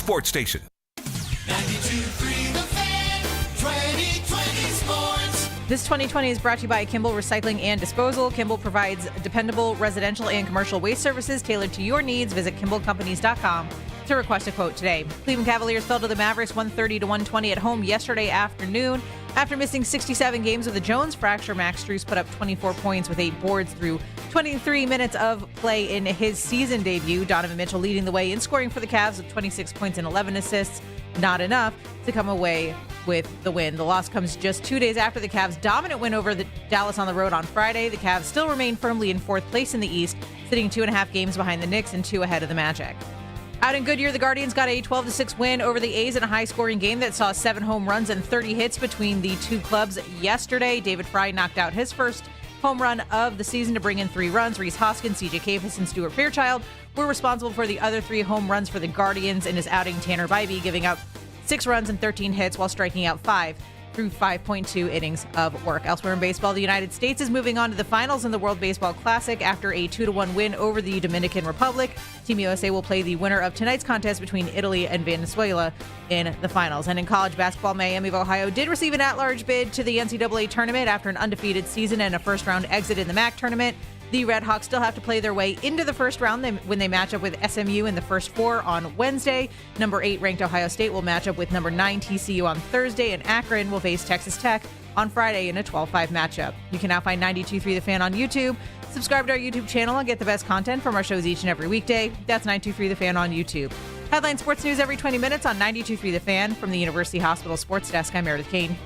sports station. 92.3 The Fan, 2020 Sports. This 2020 is brought to you by Kimball Recycling and Disposal. Kimball provides dependable residential and commercial waste services tailored to your needs. Visit kimballcompanies.com to request a quote today. Cleveland Cavaliers fell to the Mavericks 130-120 at home yesterday afternoon. After missing 67 games with a Jones fracture, Max Strus put up 24 points with 8 boards through 23 minutes of play in his season debut. Donovan Mitchell leading the way in scoring for the Cavs with 26 points and 11 assists. Not enough to come away with the win. The loss comes just 2 days after the Cavs' dominant win over the Dallas on the road on Friday. The Cavs still remain firmly in fourth place in the East, sitting 2.5 games behind the Knicks and 2 ahead of the Magic. Out in Goodyear, the Guardians got a 12-6 win over the A's in a high-scoring game that saw 7 home runs and 30 hits between the two clubs yesterday. David Fry knocked out his first home run of the season to bring in 3 runs. Rhys Hoskins, C.J. Kappas, and Stuart Fairchild were responsible for the other 3 home runs for the Guardians. In his outing, Tanner Bybee giving up 6 runs and 13 hits while striking out 5 through 5.2 innings of work. Elsewhere in baseball, the United States is moving on to the finals in the World Baseball Classic after a 2-1 win over the Dominican Republic. Team USA will play the winner of tonight's contest between Italy and Venezuela in the finals. And in college basketball, Miami of Ohio did receive an at-large bid to the NCAA tournament after an undefeated season and a first-round exit in the MAC tournament. The Red Hawks still have to play their way into the first round when they match up with SMU in the first 4 on Wednesday. Number 8 ranked Ohio State will match up with number 9 TCU on Thursday, and Akron will face Texas Tech on Friday in a 12-5 matchup. You can now find 92.3 The Fan on YouTube. Subscribe to our YouTube channel and get the best content from our shows each and every weekday. That's 92.3 The Fan on YouTube. Headline sports news every 20 minutes on 92.3 The Fan. From the University Hospital Sports Desk, I'm Meredith Kane.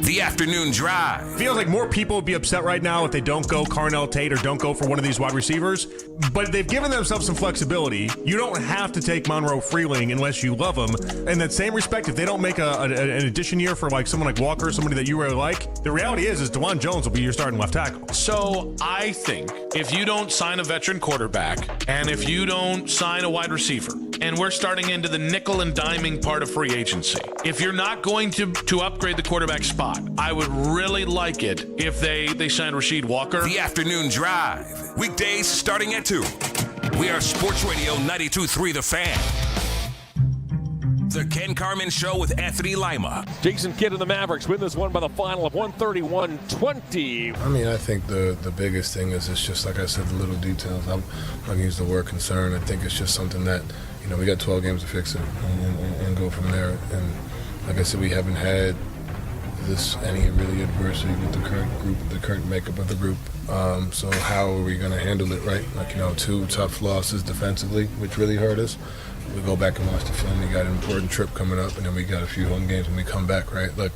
The Afternoon Drive. Feels like more people would be upset right now if they don't go Carnell Tate or don't go for one of these wide receivers. But they've given themselves some flexibility. You don't have to take Monroe Freeling unless you love him. In that same respect, if they don't make an addition year for like someone like Walker, somebody that you really like, the reality is DeJuan Jones will be your starting left tackle. So I think if you don't sign a veteran quarterback and if you don't sign a wide receiver, and we're starting into the nickel and diming part of free agency, if you're not going to upgrade the quarterback spot, I would really like it if they sign Rasheed Walker. The Afternoon Drive. Weekdays starting at 2. We are Sports Radio 92.3 The Fan. The Ken Carman Show with Anthony Lima. Jason Kidd and the Mavericks win this one by the final of 131-20. I mean, I think the biggest thing is it's just, like I said, the little details. I'm not going to use the word concern. I think it's just something that, we got 12 games to fix it and go from there. And like I said, we haven't had any really adversity with the current group, the current makeup of the group. So how are we going to handle it, right? 2 tough losses defensively, which really hurt us. We go back and watch the film. We got an important trip coming up, and then we got a few home games when we come back, right? Look,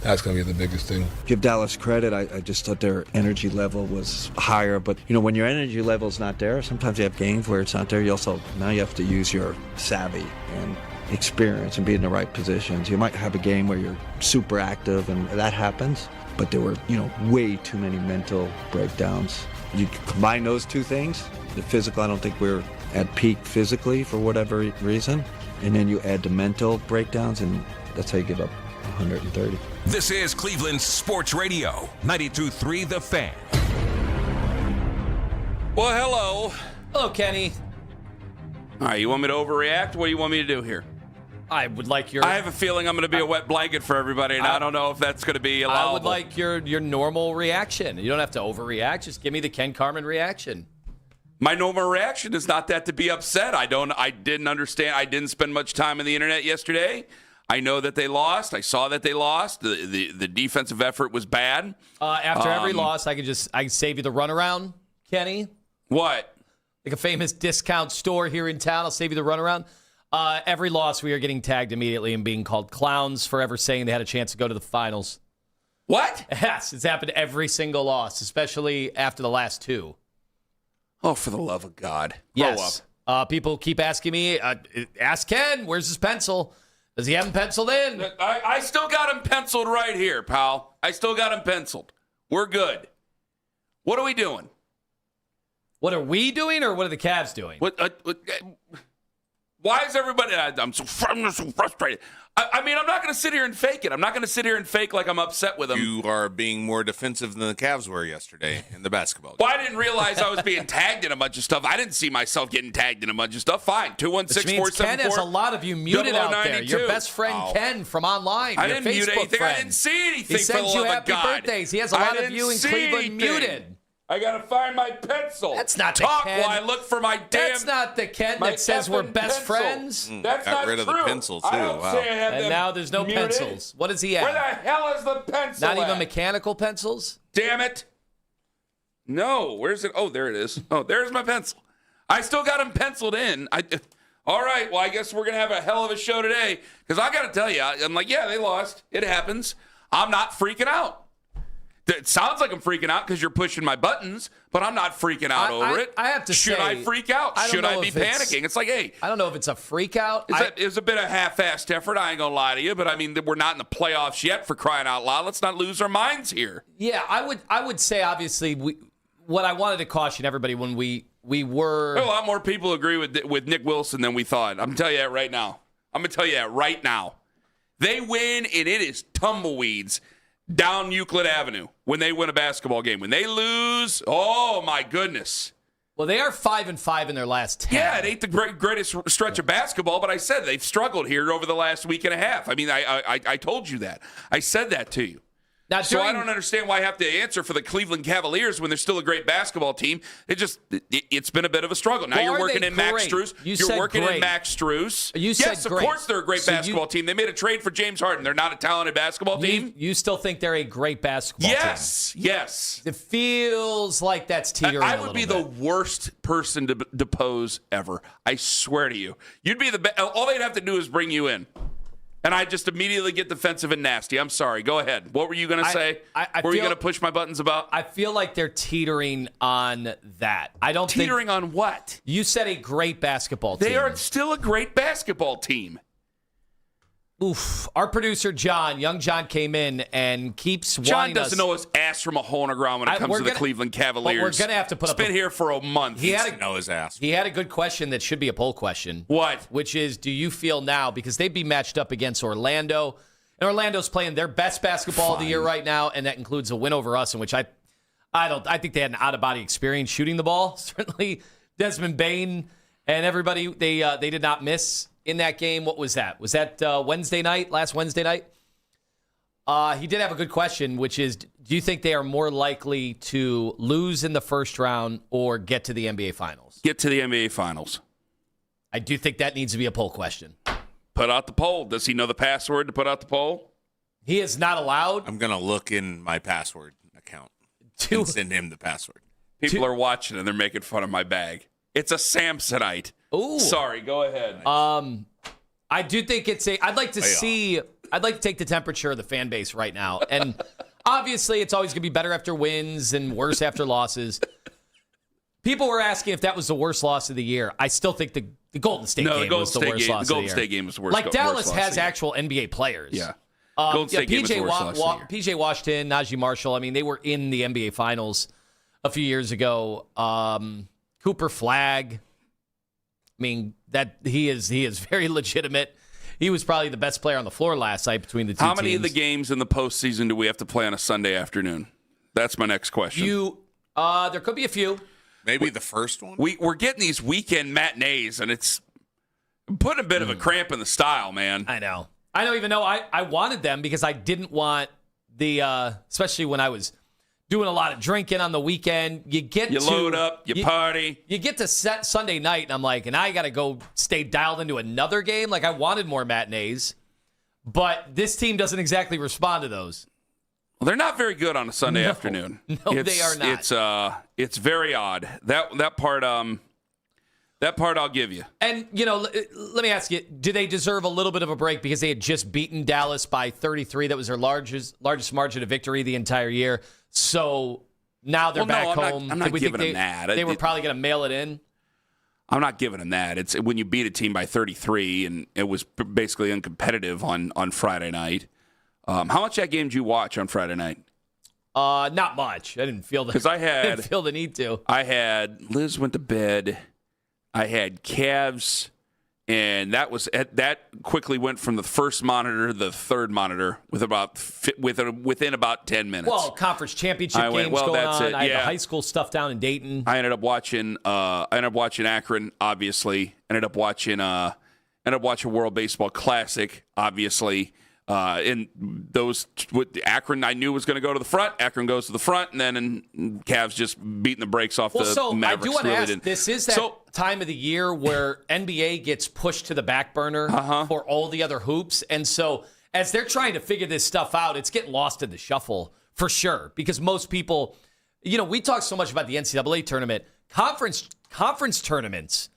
that's going to be the biggest thing. Give Dallas credit. I just thought their energy level was higher. But, when your energy level is not there, sometimes you have games where it's not there. Now you have to use your savvy and experience and be in the right positions. You might have a game where you're super active, and that happens. But there were, way too many mental breakdowns. You combine those two things, the physical, I don't think we're at peak physically for whatever reason, and then you add the mental breakdowns, and that's how you give up 130. This is Cleveland Sports Radio 92.3 The Fan. Well, hello. Hello, Kenny. All right, you want me to overreact? What do you want me to do here? I would like your... I have a feeling I'm going to be a wet blanket for everybody, and I don't know if that's going to be allowable. I would like your normal reaction. You don't have to overreact. Just give me the Ken Carman reaction. My normal reaction is not that to be upset. I didn't understand. I didn't spend much time on the internet yesterday. I know that they lost. I saw that they lost. The defensive effort was bad. After every loss, I can save you the runaround, Kenny. What? Like a famous discount store here in town. I'll save you the runaround. Every loss, we are getting tagged immediately and being called clowns for ever saying they had a chance to go to the finals. What? Yes, it's happened every single loss, especially after the last 2. Oh, for the love of God. Grow up. People keep asking me, ask Ken, where's his pencil? Does he have him penciled in? I still got him penciled right here, pal. I still got him penciled. We're good. What are we doing? What are we doing, or what are the Cavs doing? What Why is everybody? I'm so frustrated. I mean, I'm not going to sit here and fake it. I'm not going to sit here and fake like I'm upset with them. You are being more defensive than the Cavs were yesterday in the basketball game. Well, I didn't realize I was being tagged in a bunch of stuff. I didn't see myself getting tagged in a bunch of stuff. Fine. 216-474. Ken has a lot of you muted out there. Your best friend Ken from online. I your didn't mute Facebook anything. friend. I didn't see anything. He sends you happy birthdays. He has a lot of you in Cleveland muted. I got to find my pencil. That's not Talk the Ken. while I look for my damn. That's not the Ken that says we're best friends. That's got not rid of true. the pencil, too. I don't Wow. say I have And them now there's no muted. pencils. What does he have? Where the hell is the pencil? Not even at? mechanical pencils? Damn it. No, where's it? Oh, there it is. Oh, there's my pencil. I still got them penciled in. All right, well, I guess we're going to have a hell of a show today because I got to tell you, I'm like, yeah, they lost. It happens. I'm not freaking out. It sounds like I'm freaking out because you're pushing my buttons, but I'm not freaking out over it. I have to Should say, I freak out? Should I be panicking? It's like, hey. I don't know if it's a freak out. It was a bit of half-assed effort. I ain't going to lie to you, but I mean, we're not in the playoffs yet for crying out loud. Let's not lose our minds here. Yeah, I would say, obviously, what I wanted to caution everybody when we were. There are a lot more people agree with Nick Wilson than we thought. I'm telling you that right now. I'm going to tell you that right now. They win, and it is tumbleweeds down Euclid Avenue when they win a basketball game. When they lose, oh, my goodness. Well, they are 5-5 in their last 10. Yeah, it ain't the greatest stretch of basketball, but I said they've struggled here over the last week and a half. I mean, I told you that. I said that to you. Now, So I don't understand why I have to answer for the Cleveland Cavaliers when they're still a great basketball team. It's been a bit of a struggle. Now you're working in Max Strus. You're working in Max Strus. Yes, of course they're a great basketball team. They made a trade for James Harden. They're not a talented basketball team. You still think they're a great basketball team? Yes. It feels like that's teetering I would be the worst person to depose ever. I swear to you. You'd be the best. All they'd have to do is bring you in. And I just immediately get defensive and nasty. I'm sorry. Go ahead. What were you going to say? What were you going to push my buttons about? I feel like they're teetering on that. I don't teetering on what? You said a great basketball team. They are still a great basketball team. Oof. Our producer, young John, came in and keeps John wanting doesn't know his ass from a hole in the ground when it comes to the Cleveland Cavaliers. But we're going to have to put It's been here for a month. He doesn't know his ass. He had a good question that should be a poll question. What? Which is, do you feel now, because they'd be matched up against Orlando, and Orlando's playing their best basketball of the year right now, and that includes a win over us, in which I think they had an out-of-body experience shooting the ball. Certainly Desmond Bane and everybody, they did not miss in that game. What was that? Was that Wednesday night, last Wednesday night? He did have a good question, which is, do you think they are more likely to lose in the first round or get to the NBA Finals? Get to the NBA Finals. I do think that needs to be a poll question. Put out the poll. Does he know the password to put out the poll? He is not allowed. I'm going to look in my password account and send him the password. People are watching and they're making fun of my bag. It's a Samsonite. Ooh. Sorry, go ahead. I do think I'd like to take the temperature of the fan base right now. And obviously it's always going to be better after wins and worse after losses. People were asking if that was the worst loss of the year. I still think the Golden State game was the worst loss of the year. The Golden State game was the worst. Like Dallas has actual NBA players. Yeah. Golden State game was the worst loss of the year. PJ Washington, Najee Marshall, I mean, they were in the NBA Finals a few years ago. Cooper Flagg. I mean, that he is very legitimate. He was probably the best player on the floor last night between the two teams. How many of the games in the postseason do we have to play on a Sunday afternoon? That's my next question. There could be a few. Maybe the first one? We're getting these weekend matinees, and it's putting a bit of a cramp in the style, man. I know. I don't even know. I wanted them because I didn't want especially when I was doing a lot of drinking on the weekend. You load up, you party. You get to Sunday night, and I'm like, and I got to go stay dialed into another game. Like, I wanted more matinees, but this team doesn't exactly respond to those. Well, they're not very good on a Sunday afternoon. No, they are not. It's very odd. That part I'll give you. And, let me ask you, do they deserve a little bit of a break because they had just beaten Dallas by 33? That was their largest margin of victory the entire year. So now they're back home. I'm not giving them that. They were probably going to mail it in. I'm not giving them that. It's when you beat a team by 33, and it was basically uncompetitive on Friday night. How much of that game did you watch on Friday night? Not much. I didn't feel the need to. Liz went to bed. I had Cavs And that quickly went from the first monitor to the third monitor within about 10 minutes. Well, conference championship games going on. I had the high school stuff down in Dayton. I ended up watching Akron, obviously. Ended up watching World Baseball Classic, obviously. And those with Akron, I knew was going to go to the front. Akron goes to the front, and then Cavs just beating the brakes off the Mavericks. I do want to ask, this is that time of the year where NBA gets pushed to the back burner for all the other hoops. And so as they're trying to figure this stuff out, it's getting lost in the shuffle for sure. Because most people, we talk so much about the NCAA tournament. Conference tournaments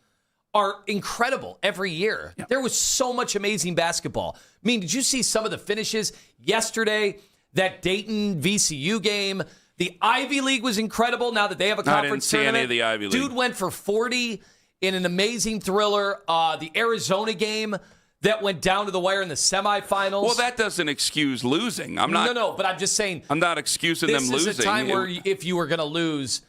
are incredible every year. Yeah. There was so much amazing basketball. I mean, did you see some of the finishes yesterday? That Dayton VCU game. The Ivy League was incredible now that they have a conference tournament. I didn't see any of the Ivy League. Dude went for 40 in an amazing thriller. The Arizona game that went down to the wire in the semifinals. Well, that doesn't excuse losing. No, but I'm just saying. I'm not excusing them losing. This is a time where if you were going to lose,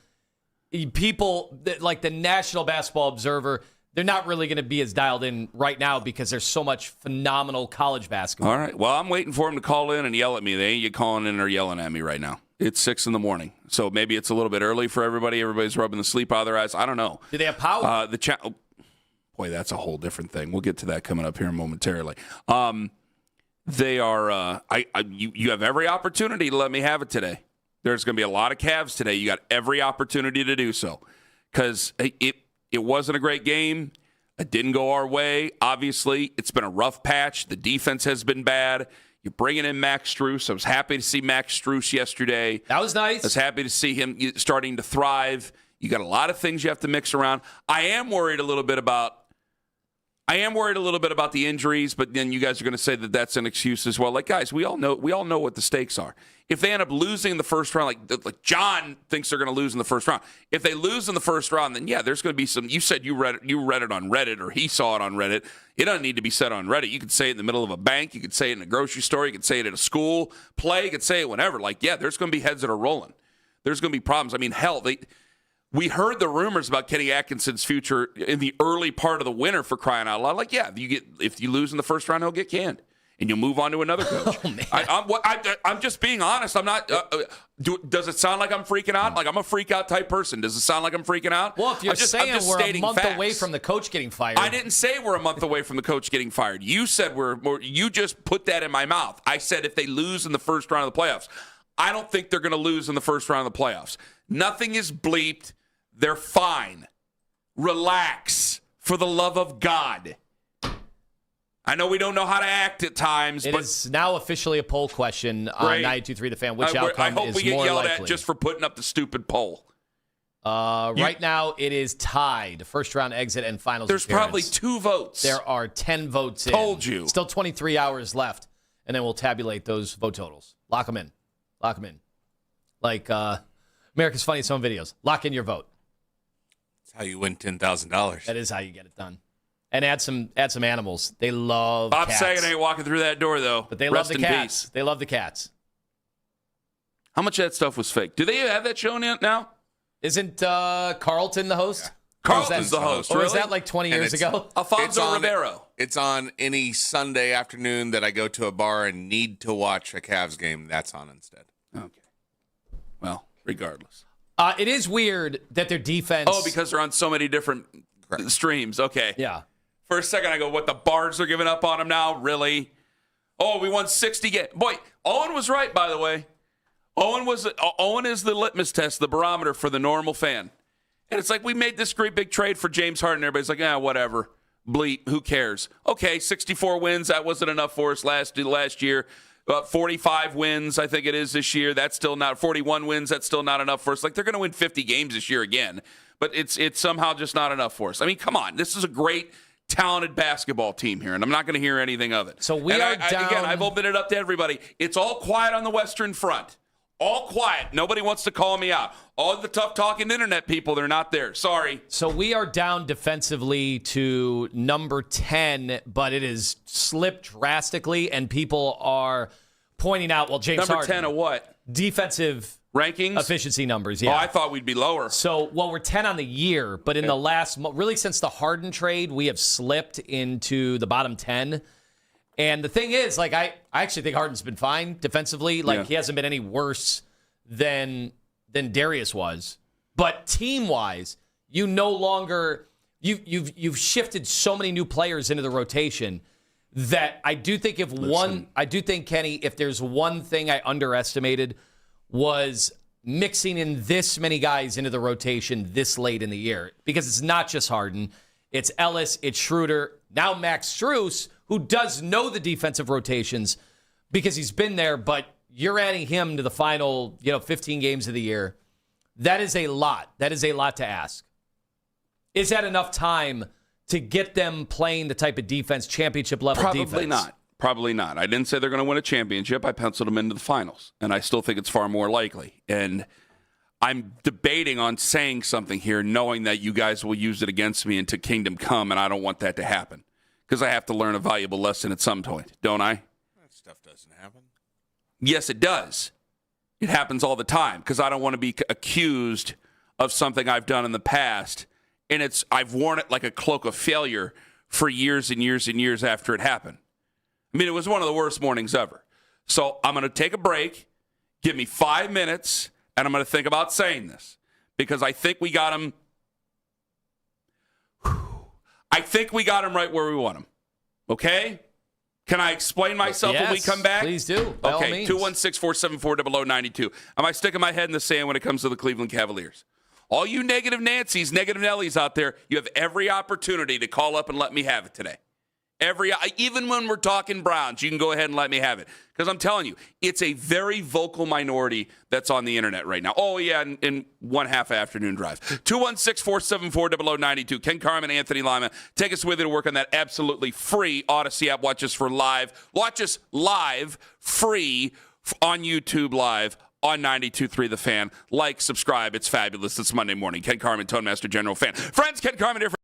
people like the National Basketball Observer, they're not really going to be as dialed in right now because there's so much phenomenal college basketball. All right. Well, I'm waiting for them to call in and yell at me. They ain't calling in or yelling at me right now. It's 6 a.m. So maybe it's a little bit early for everybody. Everybody's rubbing the sleep out of their eyes. I don't know. Do they have power? Boy, that's a whole different thing. We'll get to that coming up here momentarily. They are. You have every opportunity to let me have it today. There's going to be a lot of Cavs today. You got every opportunity to do so because it wasn't a great game. It didn't go our way. Obviously, it's been a rough patch. The defense has been bad. You're bringing in Max Strus. I was happy to see Max Strus yesterday. That was nice. I was happy to see him starting to thrive. You got a lot of things you have to mix around. I am worried a little bit about the injuries, but then you guys are going to say that that's an excuse as well. Like, guys, we all know what the stakes are. If they end up losing the first round, like John thinks they're going to lose in the first round. If they lose in the first round, then yeah, there's going to be some. You said you read it on Reddit, or he saw it on Reddit. It doesn't need to be said on Reddit. You could say it in the middle of a bank. You could say it in a grocery store. You could say it at a school play. You could say it whenever. Like, yeah, there's going to be heads that are rolling. There's going to be problems. I mean, hell, we heard the rumors about Kenny Atkinson's future in the early part of the winter, for crying out loud. Like, yeah, if you lose in the first round, he'll get canned, and you'll move on to another coach. Oh, man. I'm just being honest. I'm not. Does it sound like I'm freaking out? Like, I'm a freak out type person. Does it sound like I'm freaking out? Well, if you're saying we're a month away from the coach getting fired. I didn't say we're a month away from the coach getting fired. You said you just put that in my mouth. I said if they lose in the first round of the playoffs. I don't think they're going to lose in the first round of the playoffs. Nothing is bleeped. They're fine. Relax, for the love of God. I know we don't know how to act at times. It is now officially a poll question on 92.3 The Fan. Which outcome is more likely? I hope we get yelled at just for putting up the stupid poll. Right now, it is tied. First round exit and finals There's appearance. probably 2 votes. There are 10 votes in. Told you. Still 23 hours left, and then we'll tabulate those vote totals. Lock them in. Like America's Funniest Home Videos. Lock in your vote. How you win $10,000. That is how you get it done. And add some animals. They love Bob cats. Saget ain't walking through that door, though. But they Rest love the cats. Peace. They love the cats. How much of that stuff was fake? Do they have that show now? Isn't Carlton the host? Yeah. Carlton's the host. Or was that like 20 years ago? Alfonso Ribeiro. It's on any Sunday afternoon that I go to a bar and need to watch a Cavs game. That's on instead. Okay. Well, regardless. It is weird that their defense... Oh, because they're on so many different streams. Okay. Yeah. For a second, I go, what, the Bards are giving up on them now? Really? Oh, we won 60 games. Boy, Owen was right, by the way. Owen is the litmus test, the barometer for the normal fan. And it's like, we made this great big trade for James Harden. Everybody's like, whatever. Bleep, who cares? Okay, 64 wins. That wasn't enough for us last year. 45 wins, I think it is this year. That's still not 41 wins. That's still not enough for us. Like, they're going to win 50 games this year again, but it's somehow just not enough for us. I mean, come on. This is a great, talented basketball team here, and I'm not going to hear anything of it. So we are down. Again, I've opened it up to everybody. It's all quiet on the Western Front. All quiet. Nobody wants to call me out. All the tough-talking internet people, they're not there. Sorry. So we are down defensively to number 10, but it has slipped drastically, and people are pointing out, well, James Harden. Number 10 of what? Defensive rankings? Efficiency numbers, yeah. Oh, I thought we'd be lower. So, well, we're 10 on the year, but in the last, really since the Harden trade, we have slipped into the bottom 10. And the thing is, like, I actually think Harden's been fine defensively. Like, he hasn't been any worse than Darius was. But team-wise, you no longer, you've shifted so many new players into the rotation that I do think Kenny, if there's one thing I underestimated was mixing in this many guys into the rotation this late in the year. Because it's not just Harden. It's Ellis, it's Schroeder, now Max Strus, who does know the defensive rotations because he's been there, but you're adding him to the final, 15 games of the year. That is a lot. That is a lot to ask. Is that enough time to get them playing the type of defense, championship level defense? Probably not. I didn't say they're going to win a championship. I penciled them into the finals, and I still think it's far more likely. And I'm debating on saying something here, knowing that you guys will use it against me into Kingdom Come, and I don't want that to happen because I have to learn a valuable lesson at some point, don't I? That stuff doesn't happen. Yes, it does. It happens all the time because I don't want to be accused of something I've done in the past, and I've worn it like a cloak of failure for years and years and years after it happened. I mean, it was one of the worst mornings ever. So I'm going to take a break, give me 5 minutes, and I'm going to think about saying this because I think we got him. I think we got him right where we want him. Okay? Can I explain myself when we come back? Please do. By all okay, means. 216-474-0092. Am I sticking my head in the sand when it comes to the Cleveland Cavaliers? All you negative Nancys, negative Nellies out there, you have every opportunity to call up and let me have it today. Even when we're talking Browns, you can go ahead and let me have it. Because I'm telling you, it's a very vocal minority that's on the internet right now. Oh, yeah, in one half afternoon drive. 216-474-0092. Ken Carman, Anthony Lima. Take us with you to work on that absolutely free Odyssey app. Watch us live, free on YouTube Live on 92.3 The Fan. Like, subscribe. It's fabulous. It's Monday morning. Ken Carman, Tone Master General Fan. Friends, Ken Carman here for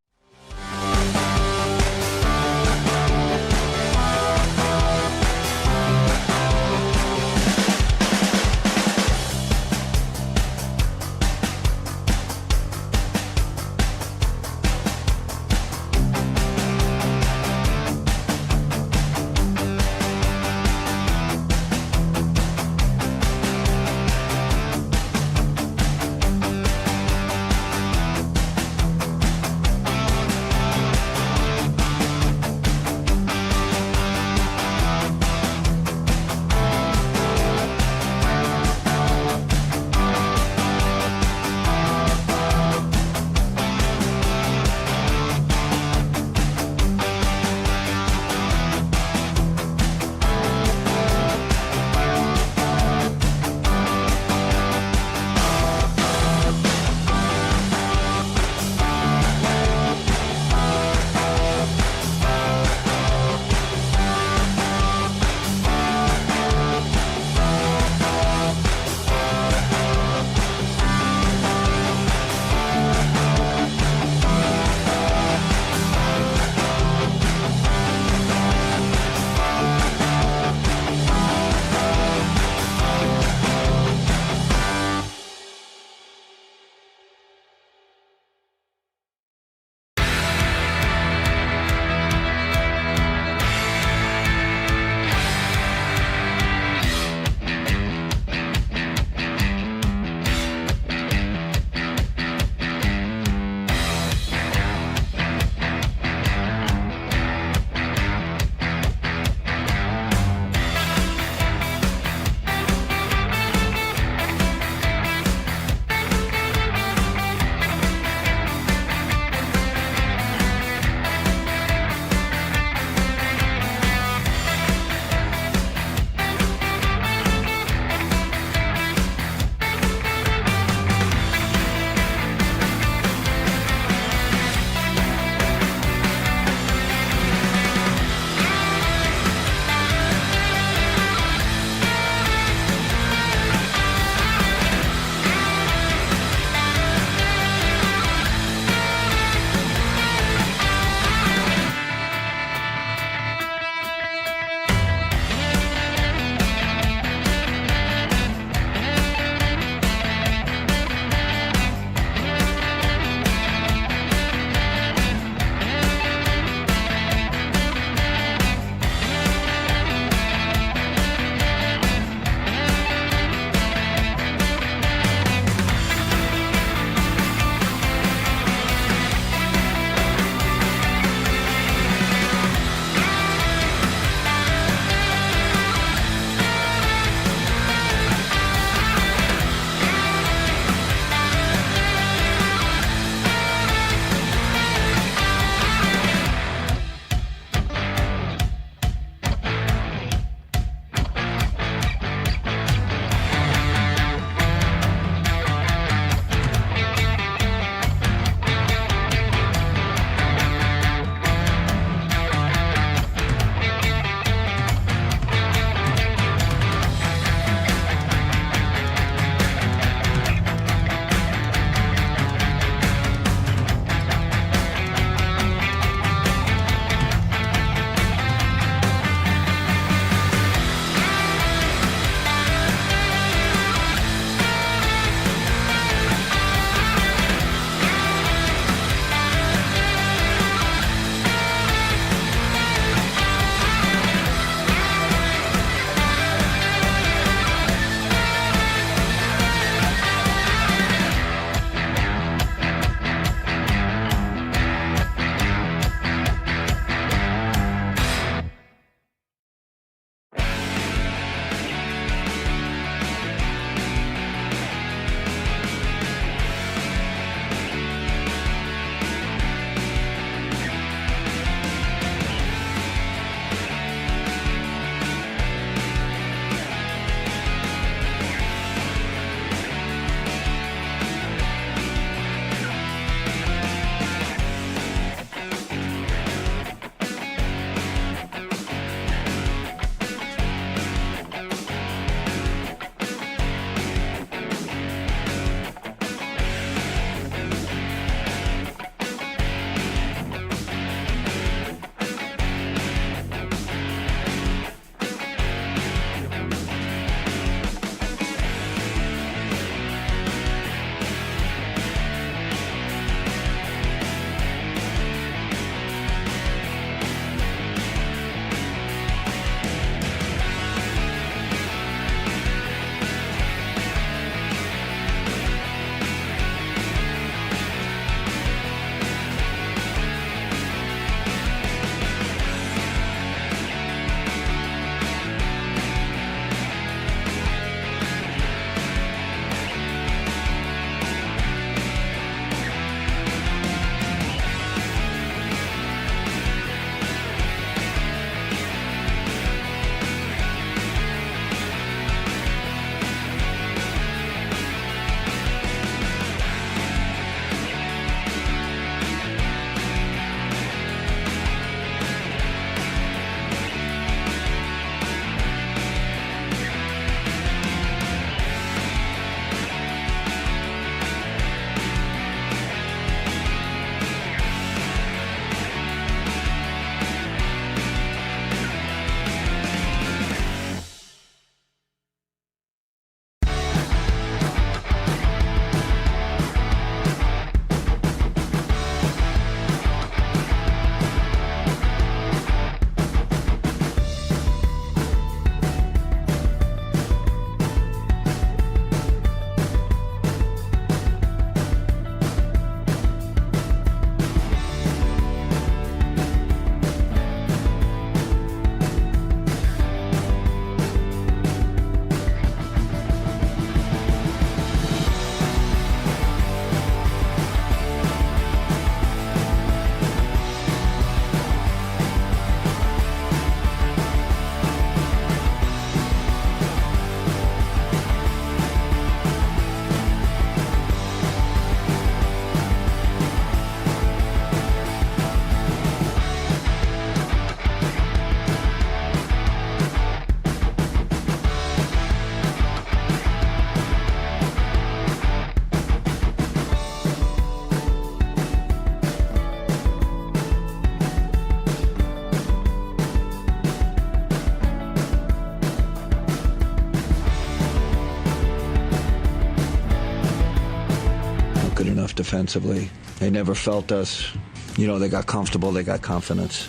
defensively. They never felt us. They got comfortable. They got confidence.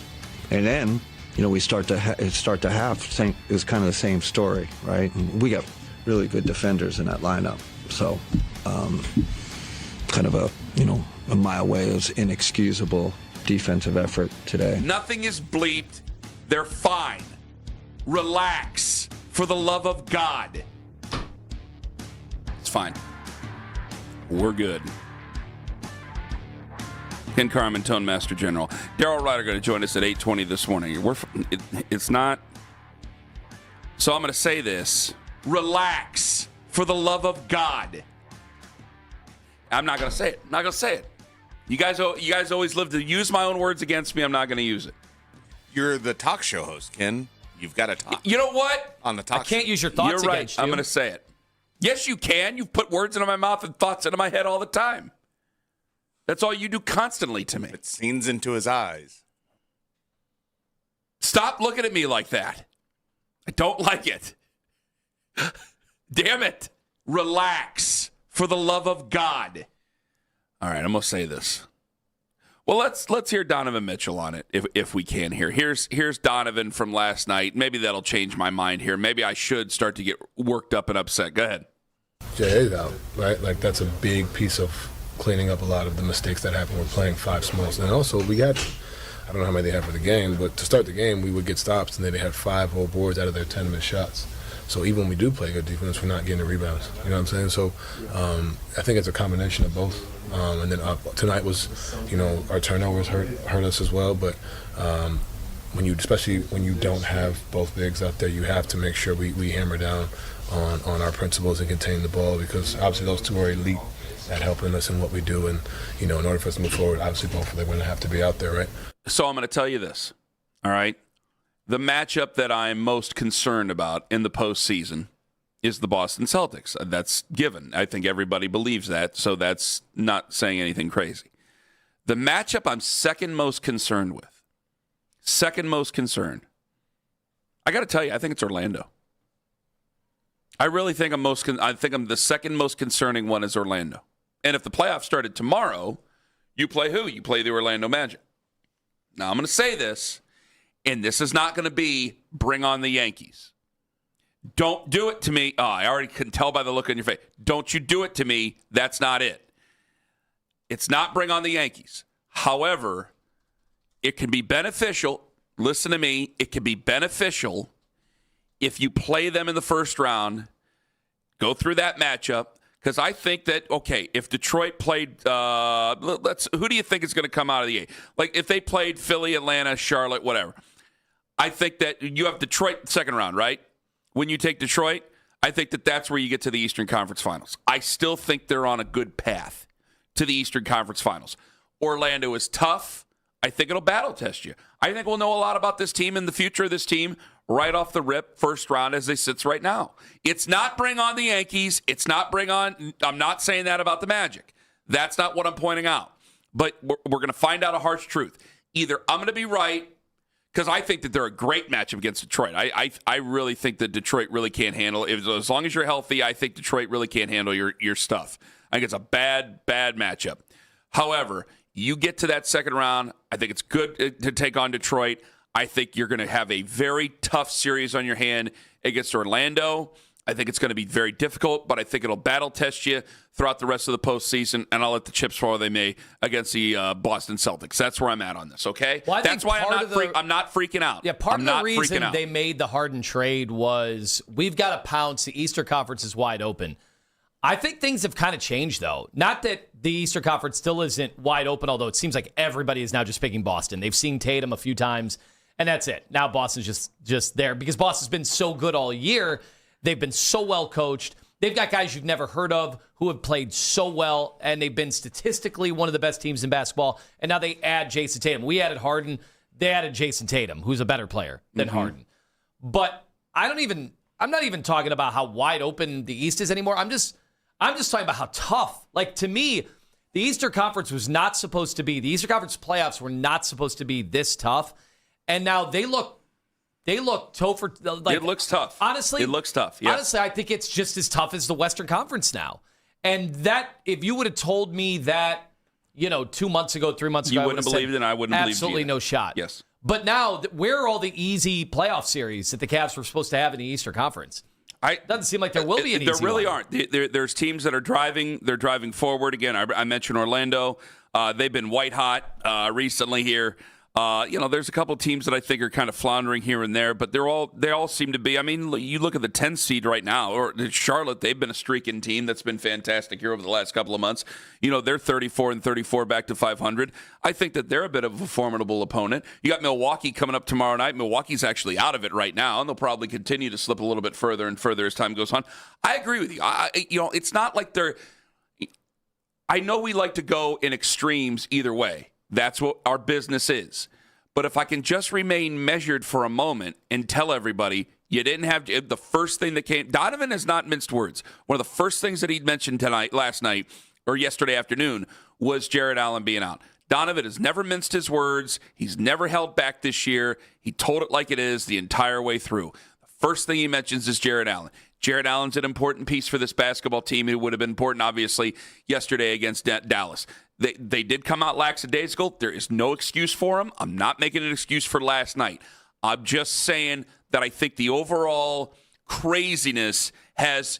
And then, we start to half. It was kind of the same story, right? And we got really good defenders in that lineup. So, kind of a mile away is inexcusable defensive effort today. Nothing is bleeped. They're fine. Relax. For the love of God. It's fine. We're good. Ken Carman, Tone Master General. Daryl Ryder going to join us at 8:20 this morning. It's not. So I'm going to say this. Relax. For the love of God. I'm not going to say it. I'm not going to say it. You guys always live to use my own words against me. I'm not going to use it. You're the talk show host, Ken. You've got to talk. You know what? On the talk I can't use your thoughts You're right. against you. I'm going to say it. Yes, you can. You've put words into my mouth and thoughts into my head all the time. That's all you do constantly to me. It scenes into his eyes. Stop looking at me like that. I don't like it. Damn it. Relax. For the love of God. All right, I'm going to say this. Well, let's hear Donovan Mitchell on it if we can here. Here's Donovan from last night. Maybe that'll change my mind here. Maybe I should start to get worked up and upset. Go ahead. J.A.'s out, right? Like, that's a big piece of cleaning up a lot of the mistakes that happened with playing five smalls. And also, we had, I don't know how many they had for the game, but to start the game, we would get stops, and then they had 5 whole boards out of their 10 missed shots. So even when we do play good defense, we're not getting the rebounds. You know what I'm saying? So I think it's a combination of both. And then tonight was, our turnovers hurt us as well. But especially when you don't have both bigs out there, you have to make sure we hammer down on our principles and contain the ball, because obviously those two are elite at helping us in what we do. And, in order for us to move forward, obviously both of them are going to have to be out there, right? So I'm going to tell you this, all right? The matchup that I'm most concerned about in the postseason is the Boston Celtics. That's given. I think everybody believes that, so that's not saying anything crazy. The matchup I'm second most concerned with, I got to tell you, I think it's Orlando. I really think I'm the second most concerning one is Orlando. And if the playoffs started tomorrow, you play who? You play the Orlando Magic. Now, I'm going to say this, and this is not going to be bring on the Yankees. Don't do it to me. Oh, I already can tell by the look on your face. Don't you do it to me. That's not it. It's not bring on the Yankees. However, it can be beneficial. Listen to me. It can be beneficial if you play them in the first round, go through that matchup, because I think that, okay, if Detroit played, who do you think is going to come out of the eight? Like, if they played Philly, Atlanta, Charlotte, whatever, I think that you have Detroit second round, right? When you take Detroit, I think that that's where you get to the Eastern Conference Finals. I still think they're on a good path to the Eastern Conference Finals. Orlando is tough. I think it'll battle test you. I think we'll know a lot about this team and the future of this team right off the rip, first round as they sit right now. It's not bring on the Yankees. It's not bring on, I'm not saying that about the Magic. That's not what I'm pointing out. But we're going to find out a harsh truth. Either I'm going to be right, because I think that they're a great matchup against Detroit. I really think that Detroit really can't handle it. As long as you're healthy, I think Detroit really can't handle your stuff. I think it's a bad matchup. However, you get to that second round, I think it's good to take on Detroit. I think you're going to have a very tough series on your hand against Orlando. I think it's going to be very difficult, but I think it'll battle test you throughout the rest of the postseason, and I'll let the chips fall where they may against the Boston Celtics. That's where I'm at on this, okay? Well, that's why I'm not freaking out. Yeah, part of the reason they made the Harden trade was we've got to pounce. The Eastern Conference is wide open. I think things have kind of changed, though. Not that the Eastern Conference still isn't wide open, although it seems like everybody is now just picking Boston. They've seen Tatum a few times, and that's it. Now Boston's just there because Boston's been so good all year. They've been so well coached. They've got guys you've never heard of who have played so well, and they've been statistically one of the best teams in basketball. And now they add Jason Tatum. We added Harden. They added Jason Tatum, who's a better player than Harden. But I'm not even talking about how wide open the East is anymore. I'm just talking about how tough. Like, to me, the Eastern Conference was not supposed to be. The Eastern Conference playoffs were not supposed to be this tough. And now they look toe for like. It looks tough. Honestly, it looks tough. Yeah. Honestly, I think it's just as tough as the Western Conference now. And that, if you would have told me that, 2 months ago, 3 months ago, You wouldn't have believed it, and I wouldn't have believed you. Absolutely no shot. Yes. But now, where are all the easy playoff series that the Cavs were supposed to have in the Eastern Conference? Doesn't seem like there will be an easy There really one. aren't. There's teams that are driving. They're driving forward. Again, I mentioned Orlando. They've been white hot recently here. There's a couple teams that I think are kind of floundering here and there, but they all seem to be. I mean, you look at the 10th seed right now, or Charlotte. They've been a streaking team that's been fantastic here over the last couple of months. They're 34-34 back to 500. I think that they're a bit of a formidable opponent. You got Milwaukee coming up tomorrow night. Milwaukee's actually out of it right now, and they'll probably continue to slip a little bit further and further as time goes on. I agree with you. It's not like they're. I know we like to go in extremes either way. That's what our business is. But if I can just remain measured for a moment and tell everybody you didn't have the first thing that came. Donovan has not minced words. One of the first things that he'd mentioned last night, or yesterday afternoon, was Jared Allen being out. Donovan has never minced his words. He's never held back this year. He told it like it is the entire way through. The first thing he mentions is Jared Allen. Jared Allen's an important piece for this basketball team. It would have been important, obviously, yesterday against Dallas. They did come out lackadaisical. There is no excuse for them. I'm not making an excuse for last night. I'm just saying that I think the overall craziness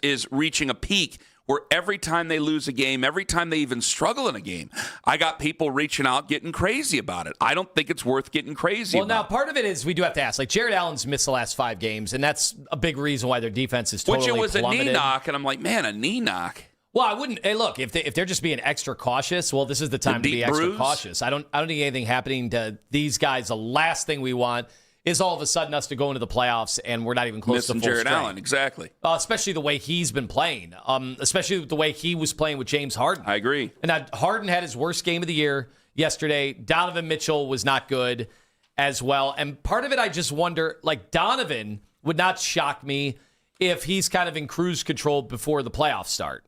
is reaching a peak where every time they lose a game, every time they even struggle in a game, I got people reaching out, getting crazy about it. I don't think it's worth getting crazy about. Now, part of it is we do have to ask. Like, Jared Allen's missed the last 5 games, and that's a big reason why their defense is totally plummeted. Which it was a knee knock, and I'm like, man, a knee knock. Well, I wouldn't. Hey, look, if they're just being extra cautious, well, this is the time to be extra cautious. I don't think anything happening to these guys. The last thing we want is all of a sudden us to go into the playoffs and we're not even close to full Jared strength. Allen, exactly. Especially the way he's been playing. Especially the way he was playing with James Harden. I agree. And now Harden had his worst game of the year yesterday. Donovan Mitchell was not good as well. And part of it, I just wonder, like, Donovan would not shock me if he's kind of in cruise control before the playoffs start.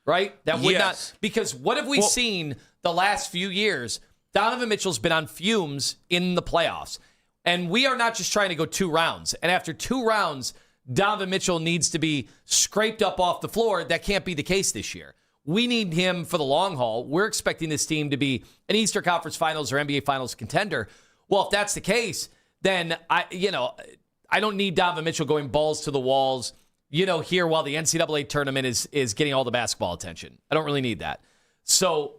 Right? That would not, because what have we seen the last few years? Donovan Mitchell's been on fumes in the playoffs. And we are not just trying to go 2 rounds. And after 2 rounds, Donovan Mitchell needs to be scraped up off the floor. That can't be the case this year. We need him for the long haul. We're expecting this team to be an Eastern Conference Finals or NBA Finals contender. Well, if that's the case, then I don't need Donovan Mitchell going balls to the walls, here while the NCAA tournament is getting all the basketball attention. I don't really need that. So,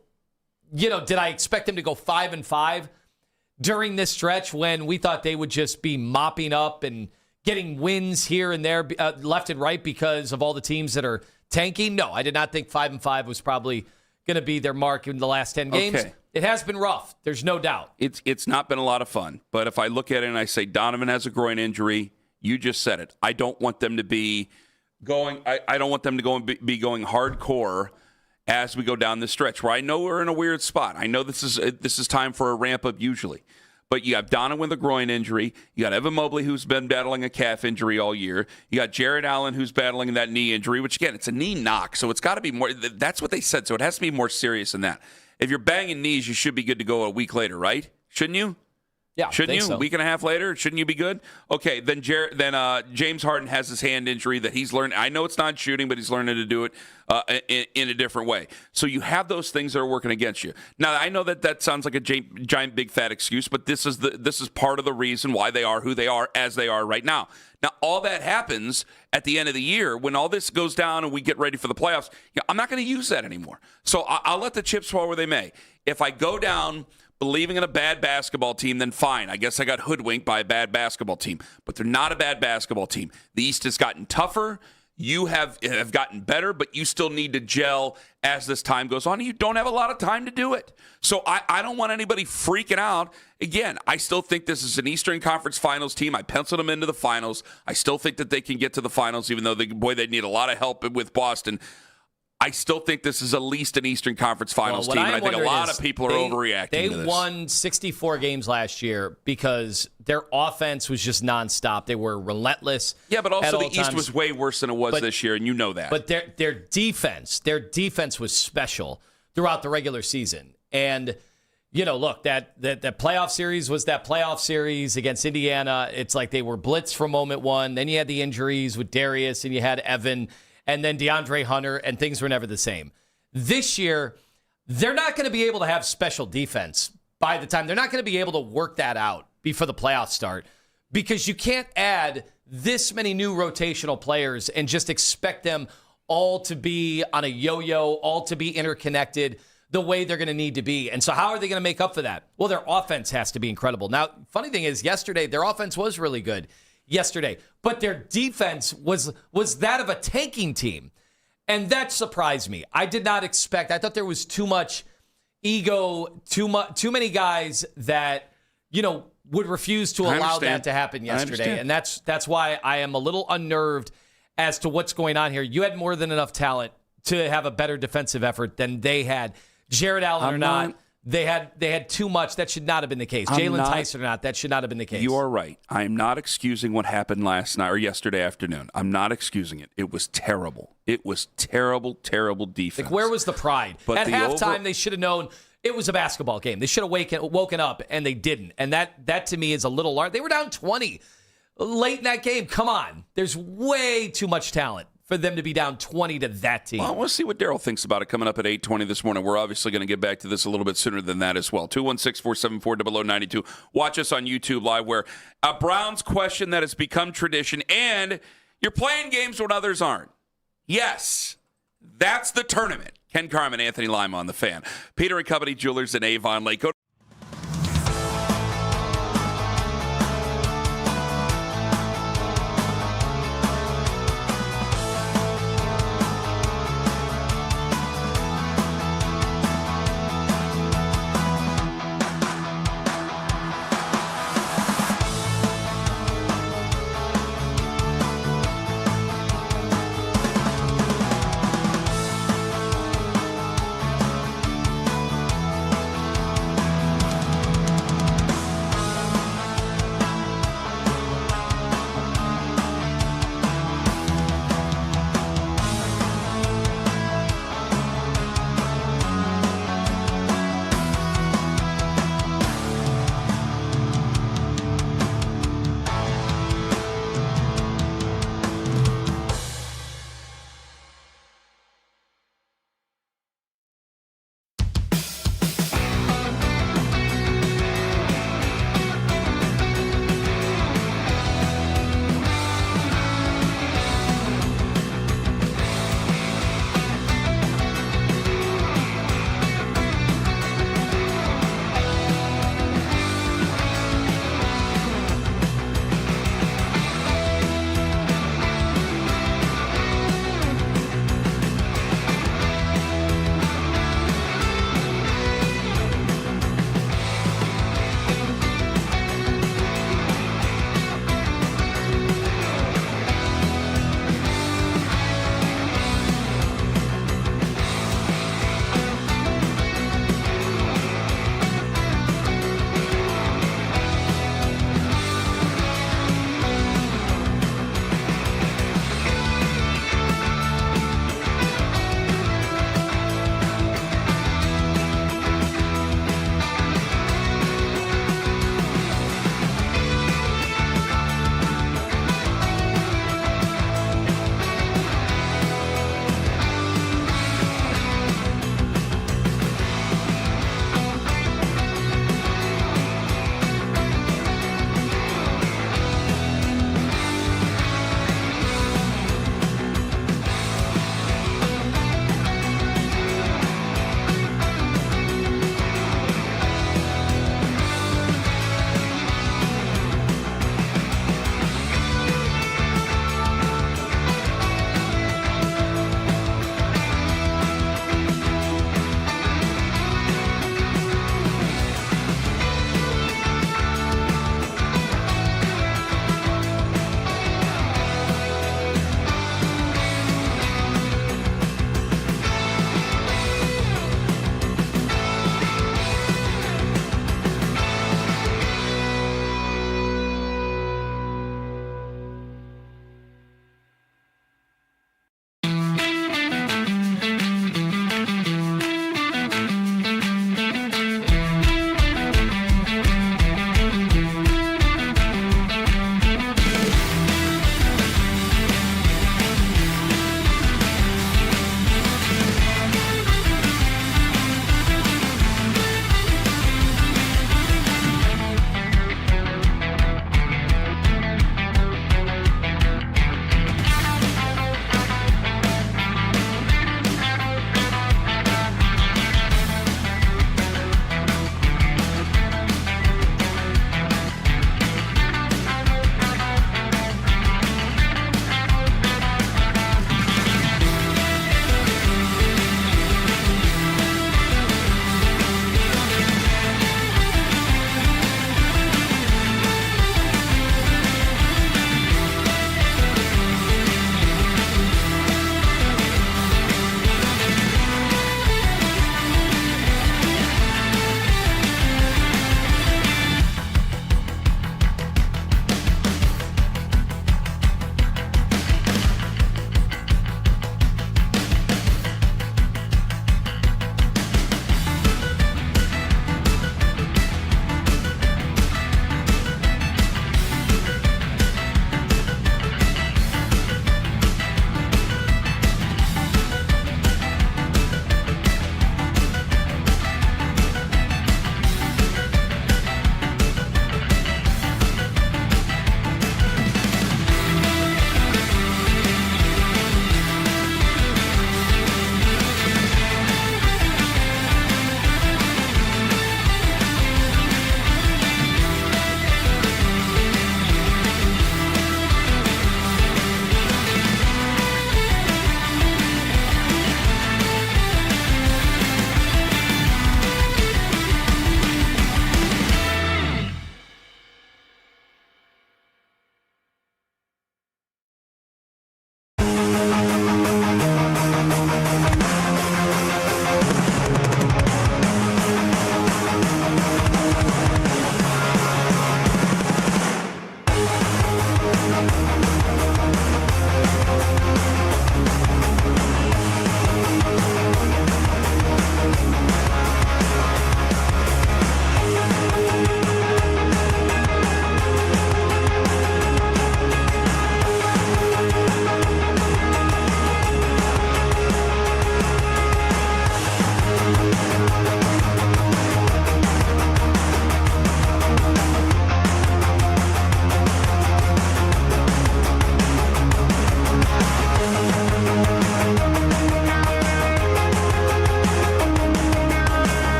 did I expect him to go 5-5 during this stretch when we thought they would just be mopping up and getting wins here and there, left and right, because of all the teams that are tanking? No, I did not think 5-5 was probably going to be their mark in the last 10 games. Okay. It has been rough. There's no doubt. It's not been a lot of fun. But if I look at it and I say Donovan has a groin injury, you just said it. I don't want them to be going. I don't want them to be going hardcore as we go down this stretch. Where I know we're in a weird spot. I know this is time for a ramp up usually. But you have Donovan with a groin injury. You got Evan Mobley, who's been battling a calf injury all year. You got Jared Allen, who's battling that knee injury, which, again, it's a knee knock. So it's got to be more. That's what they said. So it has to be more serious than that. If you're banging knees, you should be good to go a week later, right? Shouldn't you? Yeah, shouldn't you? So. A week and a half later, shouldn't you be good? Okay, then James Harden has his hand injury that he's learned. I know it's not shooting, but he's learning to do it in a different way. So you have those things that are working against you. Now, I know that sounds like a giant, big, fat excuse, but this is part of the reason why they are who they are as they are right now. Now, all that happens at the end of the year when all this goes down and we get ready for the playoffs. I'm not going to use that anymore. So I'll let the chips fall where they may. If I go down believing in a bad basketball team, then fine. I guess I got hoodwinked by a bad basketball team. But they're not a bad basketball team. The East has gotten tougher. You have gotten better, but you still need to gel as this time goes on. You don't have a lot of time to do it. So I don't want anybody freaking out. Again, I still think this is an Eastern Conference Finals team. I penciled them into the finals. I still think that they can get to the finals, even though, they need a lot of help with Boston. I still think this is at least an Eastern Conference Finals team, and I think a lot of people are overreacting to this. They won 64 games last year because their offense was just nonstop. They were relentless. Yeah, but also the East was way worse than it was this year, and you know that. But their defense was special throughout the regular season. And, look, that playoff series was that playoff series against Indiana. It's like they were blitzed from moment one. Then you had the injuries with Darius, and you had Evan, and then DeAndre Hunter, and things were never the same. This year, they're not going to be able to have special defense by the time. They're not going to be able to work that out before the playoffs start because you can't add this many new rotational players and just expect them all to be on a yo-yo, all to be interconnected the way they're going to need to be. And so how are they going to make up for that? Well, their offense has to be incredible. Now, funny thing is, yesterday, their offense was really good yesterday, but their defense was that of a tanking team. And that surprised me. I did not expect. I thought there was too much ego, too many guys that, would refuse to allow that to happen yesterday. And that's why I am a little unnerved as to what's going on here. You had more than enough talent to have a better defensive effort than they had. Jared Allen or not, they had too much. That should not have been the case. Jalen Tyson or not, that should not have been the case. You are right. I am not excusing what happened last night or yesterday afternoon. I'm not excusing it. It was terrible. It was terrible, terrible defense. Like, where was the pride? At halftime, they should have known it was a basketball game. They should have woken up, and they didn't. And that to me is a little large. They were down 20 late in that game. Come on. There's way too much talent for them to be down 20 to that team. Well, we'll see what Daryl thinks about it coming up at 8:20 this morning. We're obviously going to get back to this a little bit sooner than that as well. 216-474-0092. Watch us on YouTube Live, where a Browns question that has become tradition, and you're playing games when others aren't. Yes, that's the tournament. Ken Carman, Anthony Lima on the Fan. Peter and Company Jewelers in Avon Lake. Go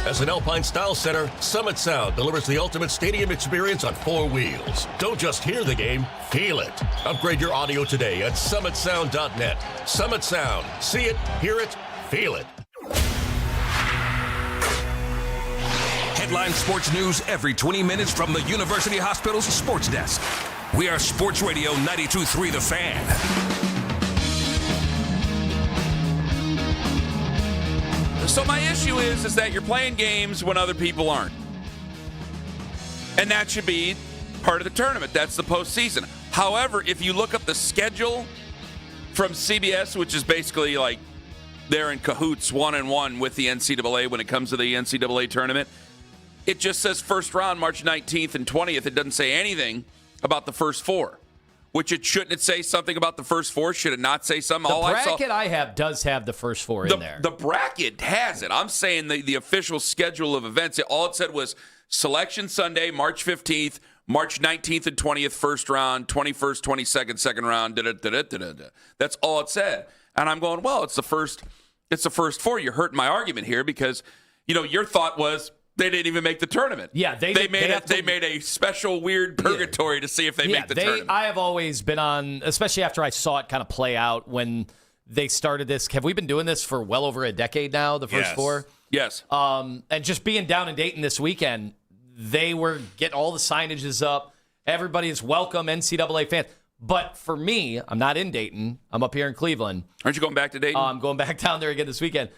As an Alpine Style Center, Summit Sound delivers the ultimate stadium experience on 4 wheels. Don't just hear the game, feel it. Upgrade your audio today at summitsound.net. Summit Sound. See it, hear it, feel it. Headline sports news every 20 minutes from the University Hospital's sports desk. We are Sports Radio 92.3 The Fan. So my issue is that you're playing games when other people aren't. And that should be part of the tournament. That's the postseason. However, if you look up the schedule from CBS, which is basically like they're in cahoots 1-1 with the NCAA when it comes to the NCAA tournament, it just says first round March 19th and 20th. It doesn't say anything about the first 4. Which shouldn't it say something about the first 4? Should it not say something? The bracket I have does have the first 4 in there. The bracket has it. I'm saying the official schedule of events. All it said was Selection Sunday, March 15th, March 19th and 20th, first round, 21st, 22nd, second round. That's all it said. And I'm going, well, it's the first 4. You're hurting my argument here because, your thought was they didn't even make the tournament. Yeah, they made a special weird purgatory to see if they make the tournament. I have always been on, especially after I saw it kind of play out when they started this. Have we been doing this for well over a decade now, the first 4? Yes. And just being down in Dayton this weekend, they were getting all the signages up. Everybody is welcome, NCAA fans. But for me, I'm not in Dayton. I'm up here in Cleveland. Aren't you going back to Dayton? I'm going back down there again this weekend.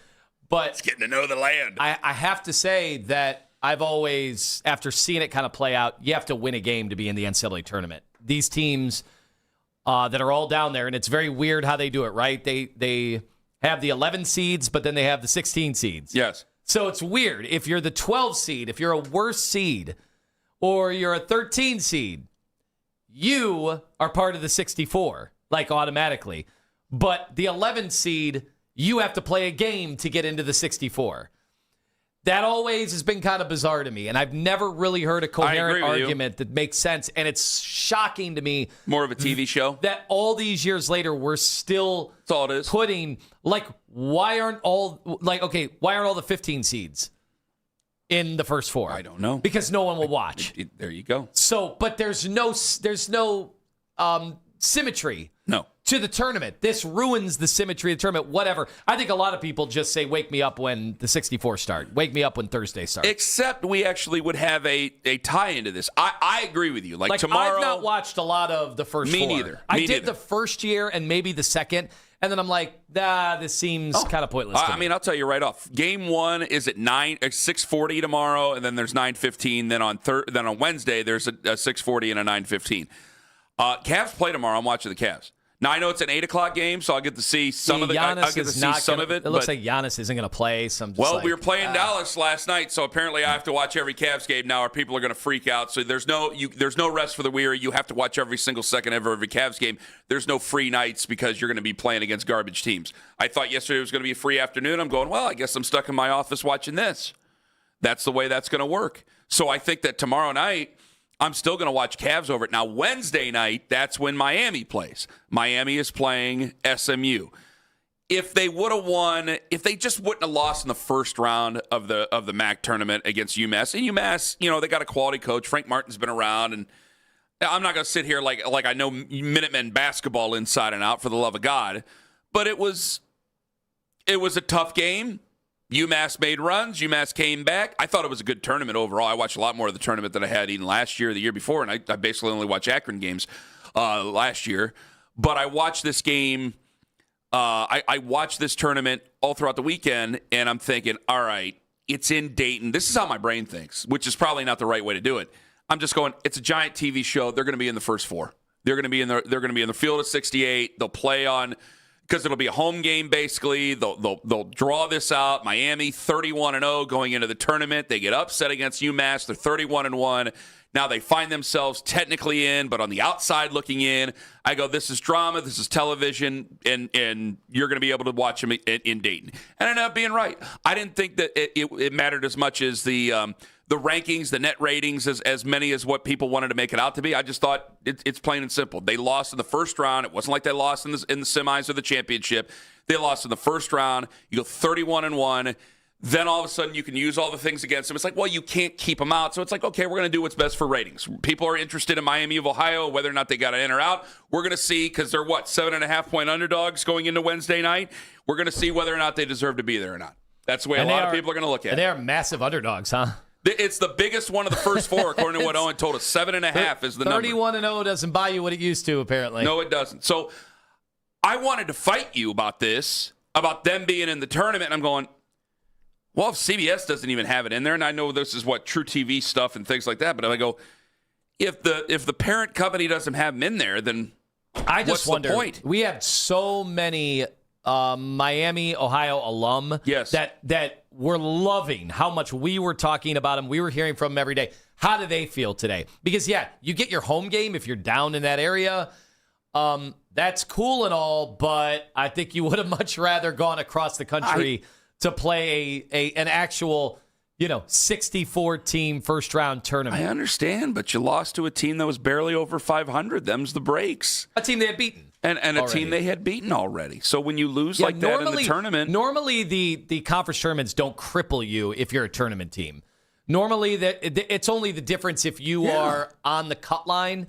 But it's getting to know the land. I have to say that I've always, after seeing it kind of play out, you have to win a game to be in the NCAA tournament. These teams that are all down there, and it's very weird how they do it, right? They have the 11 seeds, but then they have the 16 seeds. Yes. So it's weird. If you're the 12 seed, if you're a worse seed, or you're a 13 seed, you are part of the 64, like automatically. But the 11 seed, you have to play a game to get into the 64. That always has been kind of bizarre to me, and I've never really heard a coherent argument that makes sense, and it's shocking to me. More of a TV show? That all these years later, we're still putting, why aren't all the 15 seeds in the first 4? I don't know. Because no one will watch. There you go. So, but there's no symmetry. No. To the tournament. This ruins the symmetry of the tournament, whatever. I think a lot of people just say, wake me up when the 64 start. Wake me up when Thursday starts. Except we actually would have a tie into this. I agree with you. Like tomorrow. I've not watched a lot of the first 4. Me neither. I did the first year and maybe the second, and then I'm like, this seems kind of pointless to me. I mean, I'll tell you right off. Game 1 is at 6:40 tomorrow, and then there's 9:15. Then on Wednesday, there's a 6:40 and a 9:15. Cavs play tomorrow. I'm watching the Cavs. Now, I know it's an 8 o'clock game, so I'll get to see some of it. I'll get to see some of it. It looks like Giannis isn't going to play. We were playing Dallas last night, so apparently I have to watch every Cavs game now, or people are going to freak out. So there's no rest for the weary. You have to watch every single second of every Cavs game. There's no free nights because you're going to be playing against garbage teams. I thought yesterday was going to be a free afternoon. I'm going, well, I guess I'm stuck in my office watching this. That's the way that's going to work. So I think that tomorrow night, I'm still going to watch Cavs over it. Now, Wednesday night, that's when Miami plays. Miami is playing SMU. If they would have won, if they just wouldn't have lost in the first round of the MAC tournament against UMass, and UMass, they got a quality coach. Frank Martin's been around, and I'm not going to sit here like I know Minutemen basketball inside and out, for the love of God. But it was a tough game. UMass made runs. UMass came back. I thought it was a good tournament overall. I watched a lot more of the tournament than I had even last year or the year before, and I basically only watched Akron games last year. But I watched this game. I watched this tournament all throughout the weekend, and I'm thinking, all right, it's in Dayton. This is how my brain thinks, which is probably not the right way to do it. I'm just going, it's a giant TV show. They're going to be in the first 4. They're going to be in the field of 68. They'll play on, because it'll be a home game, basically. They'll draw this out. Miami 31-0 going into the tournament. They get upset against UMass. They're 31-1. Now they find themselves technically in, but on the outside looking in. I go, this is drama. This is television, and you're going to be able to watch them in Dayton. And I ended up being right. I didn't think that it mattered as much as the rankings, the net ratings, as many as what people wanted to make it out to be. I just thought it's plain and simple. They lost in the first round. It wasn't like they lost in the semis or the championship. They lost in the first round. You go 31-1. then all of a sudden you can use all the things against them. It's like, well, you can't keep them out. So it's like, okay, we're going to do what's best for ratings. People are interested in Miami of Ohio, whether or not they got to in or out. We're going to see, because they're 7.5-point underdogs going into Wednesday night. We're going to see whether or not they deserve to be there or not. That's the way a lot of people are going to look at it. And they are massive underdogs, huh? It's the biggest one of the first four, according to what Owen told us. 7.5 is the number. 31-0 doesn't buy you what it used to, apparently. No, it doesn't. So I wanted to fight you about this, about them being in the tournament. And I'm going, well, if CBS doesn't even have it in there, and I know this is what True TV stuff and things like that, but I go, if the parent company doesn't have them in there, then I just wonder, the point? We have so many Miami, Ohio alum that were loving how much we were talking about them. We were hearing from them every day. How do they feel today? Because, you get your home game if you're down in that area. That's cool and all, but I think you would have much rather gone across the country to play an actual, 64-team first-round tournament. I understand, but you lost to a team that was barely over 500. Them's the breaks. A team they had beaten. And a team they had beaten already. So when you lose that in the tournament. Normally, the conference tournaments don't cripple you if you're a tournament team. Normally, it's only the difference if you are on the cut line.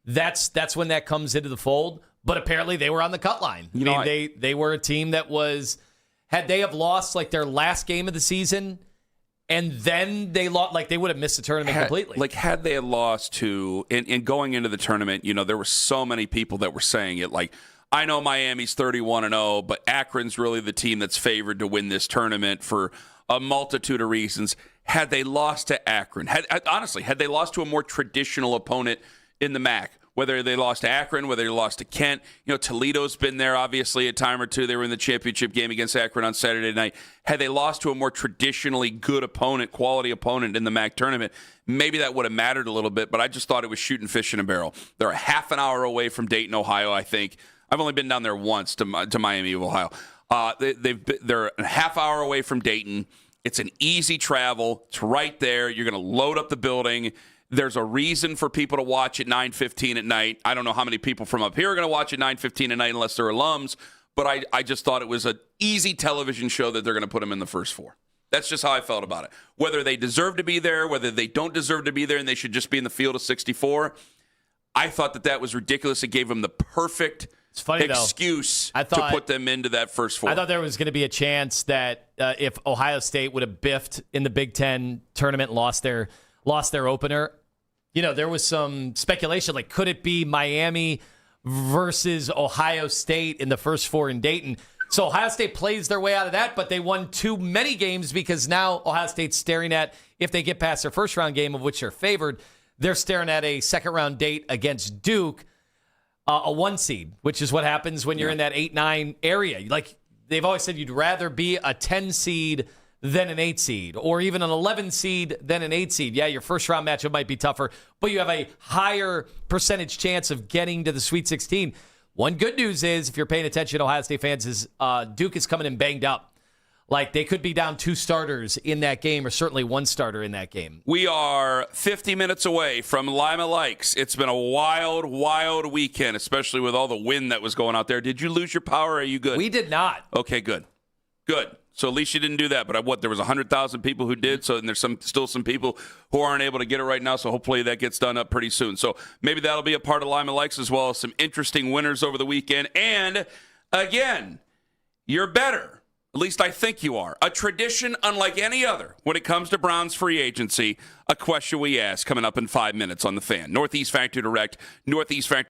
That's when that comes into the fold. But apparently, they were on the cut line. They were a team that was... Had they have lost their last game of the season, and then they lost, they would have missed the tournament completely. Had they had lost to, in going into the tournament, there were so many people that were saying it. I know Miami's 31-0, but Akron's really the team that's favored to win this tournament for a multitude of reasons. Had they lost to Akron, had they lost to a more traditional opponent in the MAC, whether they lost to Akron, whether they lost to Kent. Toledo's been there, obviously, a time or two. They were in the championship game against Akron on Saturday night. Had they lost to a more traditionally good opponent, quality opponent in the MAC tournament, maybe that would have mattered a little bit, but I just thought it was shooting fish in a barrel. They're a half an hour away from Dayton, Ohio, I think. I've only been down there once to Miami of Ohio. They're a half hour away from Dayton. It's an easy travel. It's right there. You're going to load up the building. There's a reason for people to watch at 9:15 at night. I don't know how many people from up here are going to watch at 9:15 at night unless they're alums, but I just thought it was an easy television show that they're going to put them in the first four. That's just how I felt about it. Whether they deserve to be there, whether they don't deserve to be there and they should just be in the field of 64, I thought that was ridiculous. It gave them the perfect excuse to put them into that first four. I thought there was going to be a chance that if Ohio State would have biffed in the Big Ten tournament, lost their opener, there was some speculation, could it be Miami versus Ohio State in the first four in Dayton? So Ohio State plays their way out of that, but they won too many games because now Ohio State's staring at, if they get past their first-round game, of which they're favored, they're staring at a second-round date against Duke, a 1 seed, which is what happens when you're in that 8-9 area. They've always said you'd rather be a 10 seed than an 8 seed, or even an 11 seed than an 8 seed. Yeah, your first round matchup might be tougher, but you have a higher percentage chance of getting to the Sweet 16. One good news is, if you're paying attention, Ohio State fans, is Duke is coming in banged up. They could be down 2 starters in that game, or certainly 1 starter in that game. We are 50 minutes away from Lima Lakes. It's been a wild, wild weekend, especially with all the wind that was going out there. Did you lose your power? Are you good? We did not. Okay, good. Good. So at least you didn't do that. But there was 100,000 people who did. So and there's still some people who aren't able to get it right now. So hopefully that gets done up pretty soon. So maybe that'll be a part of Lima Lakes, as well as some interesting winners over the weekend. And again, you're better. At least I think you are. A tradition unlike any other when it comes to Browns free agency. A question we ask coming up in 5 minutes on The Fan. Northeast Factory Direct. Northeast Factory.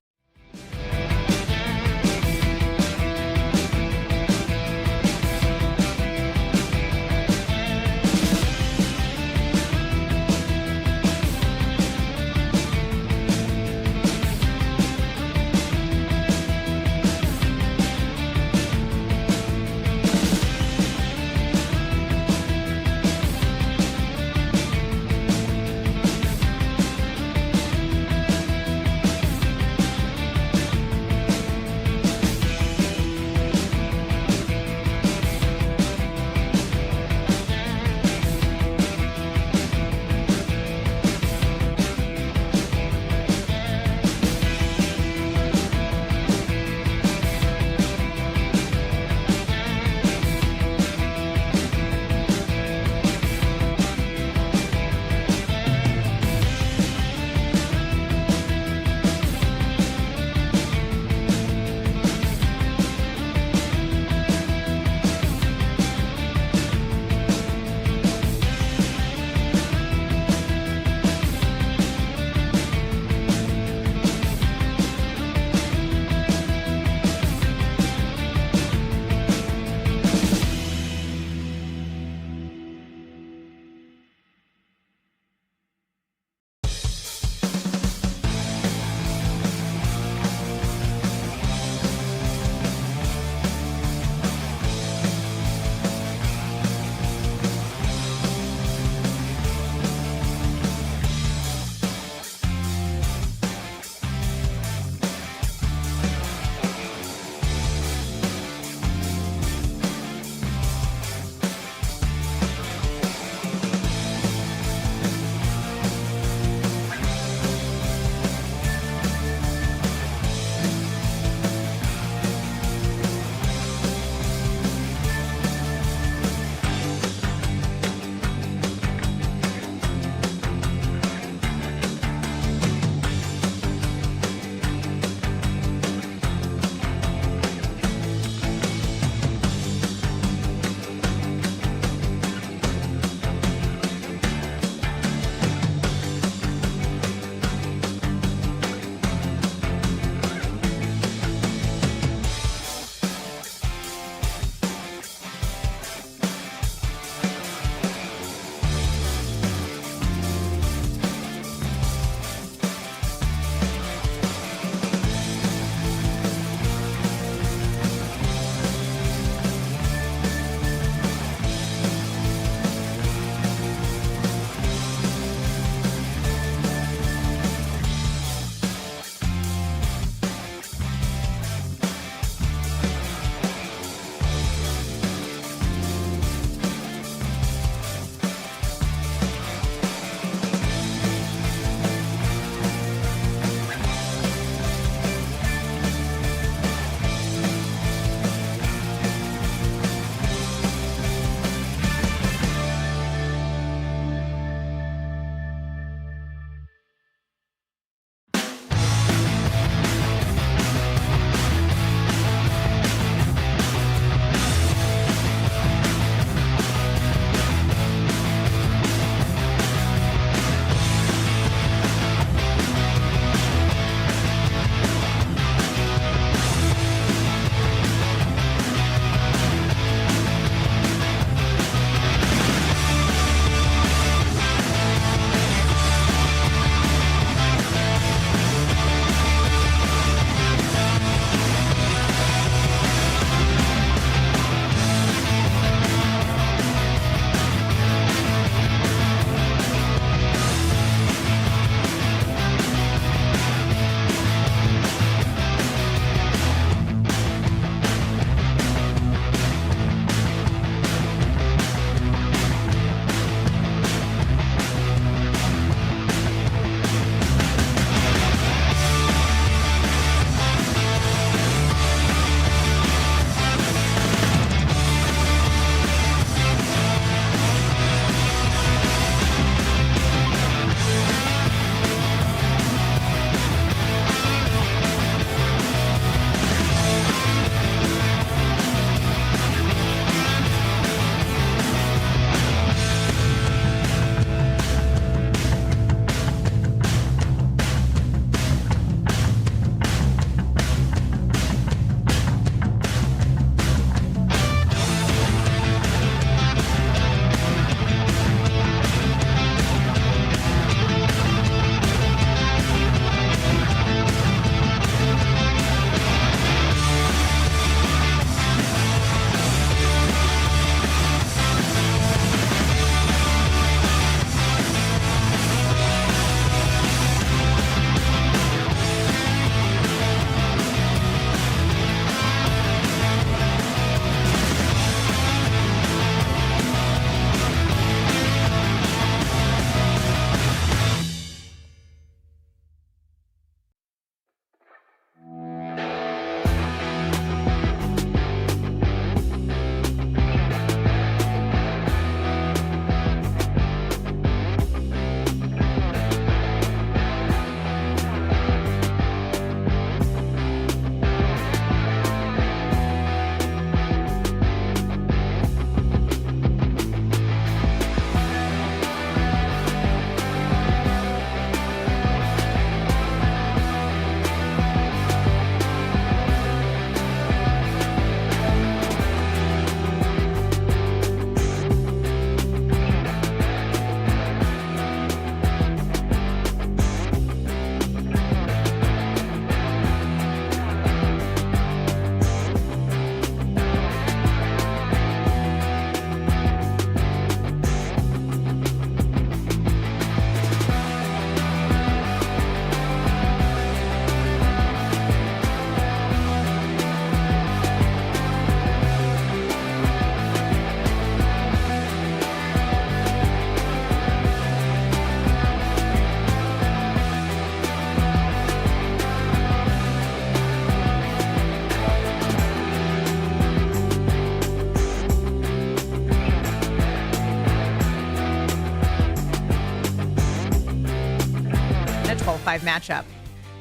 5 matchup.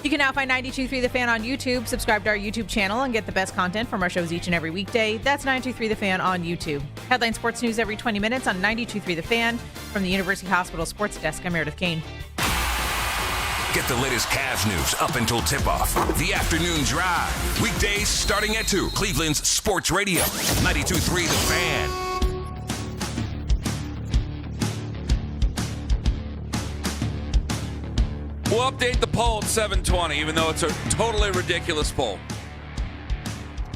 You can now find 92.3 The Fan on YouTube. Subscribe to our YouTube channel and get the best content from our shows each and every weekday. That's 92.3 The Fan on YouTube. Headline sports news every 20 minutes on 92.3 The Fan. From the University Hospital Sports Desk, I'm Meredith Kane. Get the latest Cavs news up until tip-off. The Afternoon Drive. Weekdays starting at 2. Cleveland's Sports Radio. 92.3 The Fan. We'll update the poll at 7:20, even though it's a totally ridiculous poll.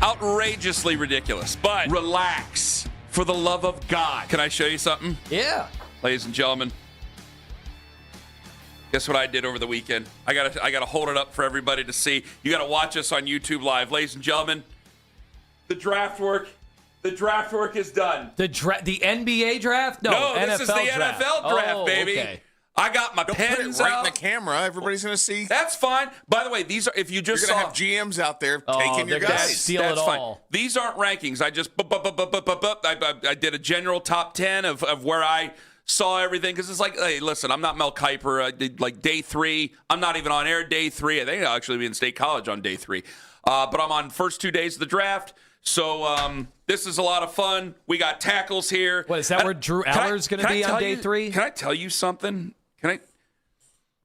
Outrageously ridiculous. But relax, for the love of God. Can I show you something? Yeah. Ladies and gentlemen, guess what I did over the weekend? I gotta hold it up for everybody to see. You gotta watch us on YouTube Live. Ladies and gentlemen, the draft work is done. The NBA draft? No, NFL this is the draft. NFL draft, baby. Okay. I got my Don't put pens it right out. in the camera. Everybody's going to see. That's fine. By the way, these are, if you just You're going to have GMs out there taking your they're gonna guys. steal that's it fine. all. These aren't rankings. I just I did a general top 10 of where I saw everything, because it's like, hey, listen, I'm not Mel Kiper. I did like day 3. I'm not even on air day 3. I think I'll actually be in State College on day 3. But I'm on first 2 days of the draft. So this is a lot of fun. We got tackles here. What, is that where Drew Aller's going to be on day 3? Can I tell you something?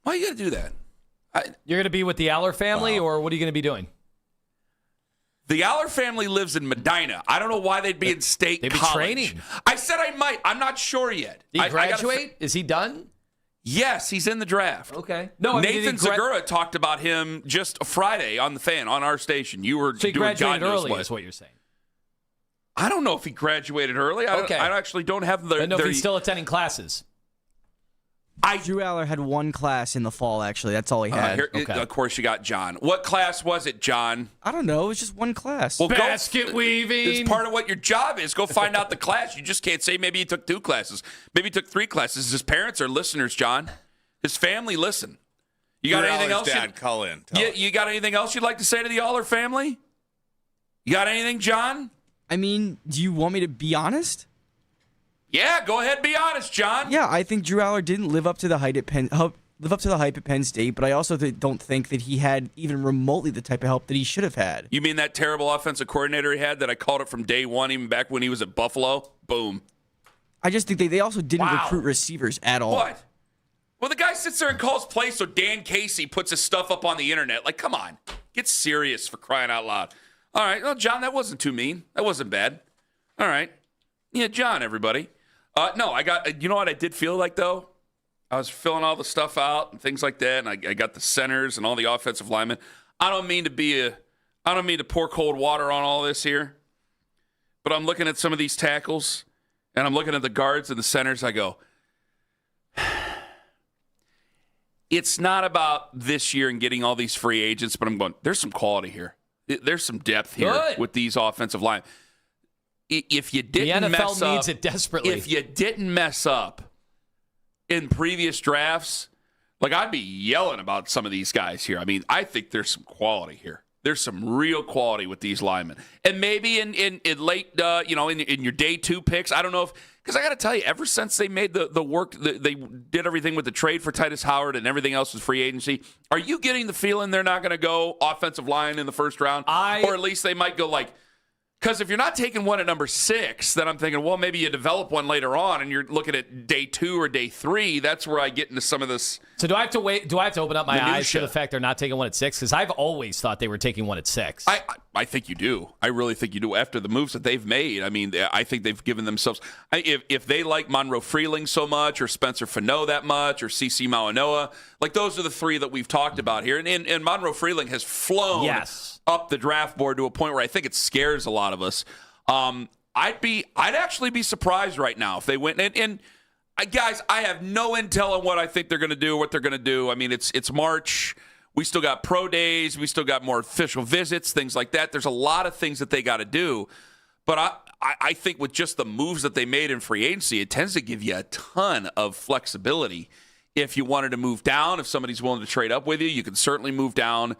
Why you got to do that? You're going to be with the Aller family, or what are you going to be doing? The Aller family lives in Medina. I don't know why they'd be in State They'd be College. training. I said I might. I'm not sure yet. Did he graduate? Is he done? Yes, he's in the draft. Okay. No, Nathan Segura talked about him just Friday on the Fan on our station. You were So he doing graduated God knows early, what. is what you're saying. I don't know if he graduated early. Okay. I actually don't have the. I don't know if he's still attending classes. Drew Aller had one class in the fall, actually. That's all he had. Of course, you got John. What class was it, John? I don't know. It was just one class. Well, Basket weaving. It's part of what your job is. Go find out the class. You just can't say maybe he took 2 classes. Maybe he took 3 classes. His parents are listeners, John. His family listen. You got anything else? Dad, call in. You got anything else you'd like to say to the Aller family? You got anything, John? I mean, do you want me to be honest? Yeah, go ahead. Be honest, John. Yeah, I think Drew Aller didn't live up to the hype at Penn State, but I also don't think that he had even remotely the type of help that he should have had. You mean that terrible offensive coordinator he had that I called it from day one, even back when he was at Buffalo? Boom. I just think they also didn't recruit receivers at all. What? Well, the guy sits there and calls plays so Dan Casey puts his stuff up on the internet. Like, come on. Get serious, for crying out loud. All right. Well, John, that wasn't too mean. That wasn't bad. All right. Yeah, John, everybody. No, I got, you know what I did feel like, though? I was filling all the stuff out and things like that, and I got the centers and all the offensive linemen. I don't mean to pour cold water on all this here, but I'm looking at some of these tackles, and I'm looking at the guards and the centers. I go, it's not about this year and getting all these free agents, but I'm going, there's some quality here. There's some depth here with these offensive linemen. If you didn't the NFL mess up, needs it desperately. If you didn't mess up in previous drafts, like, I'd be yelling about some of these guys here. I mean, I think there's some quality here. There's some real quality with these linemen. And maybe in late, in your day 2 picks, I don't know if, because I got to tell you, ever since they made the work, they did everything with the trade for Titus Howard and everything else was free agency, are you getting the feeling they're not going to go offensive line in the first round? Or at least they might go like, because if you're not taking one at number 6, then I'm thinking, well, maybe you develop one later on and you're looking at day 2 or day 3. That's where I get into some of this. So do I have to wait? Do I have to open up my eyes minutia to the fact they're not taking one at 6? Because I've always thought they were taking one at 6. I think you do. I really think you do. After the moves that they've made, I mean, I think they've given themselves. If they like Monroe Freeling so much, or Spencer Fano that much, or CeCe Mauanoa, like, those are the 3 that we've talked about here. And Monroe Freeling has flown up the draft board to a point where I think it scares a lot of us. I'd actually be surprised right now if they went and guys, I have no intel on what I think they're going to do, what they're going to do. I mean, it's March. We still got pro days. We still got more official visits, things like that. There's a lot of things that they got to do. But I think with just the moves that they made in free agency, it tends to give you a ton of flexibility. If you wanted to move down, if somebody's willing to trade up with you, you can certainly move down.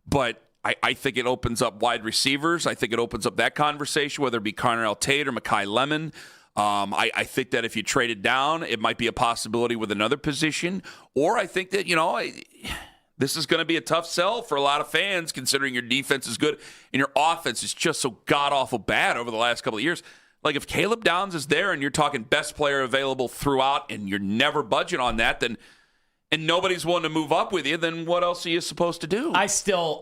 But I think it opens up wide receivers. I think it opens up that conversation, whether it be Carnell Tate or Mekhi Lemon. I think that if you traded down, it might be a possibility with another position. Or I think that, This is going to be a tough sell for a lot of fans, considering your defense is good and your offense is just so god-awful bad over the last couple of years. Like, if Caleb Downs is there and you're talking best player available throughout and you're never budging on that, then and nobody's willing to move up with you, then what else are you supposed to do? I still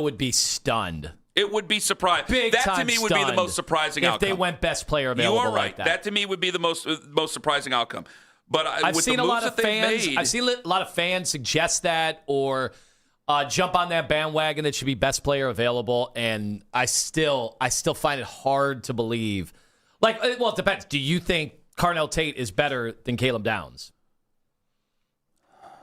would be stunned. It would be surprising. That to me would be the most surprising outcome. If they went best player available you are right. Like that. That to me would be the most surprising outcome. But I've with seen the a lot moves of that they've fans. made, I've seen a lot of fans suggest that or jump on that bandwagon that should be best player available, and I still find it hard to believe. Like, well, it depends. Do you think Carnell Tate is better than Caleb Downs?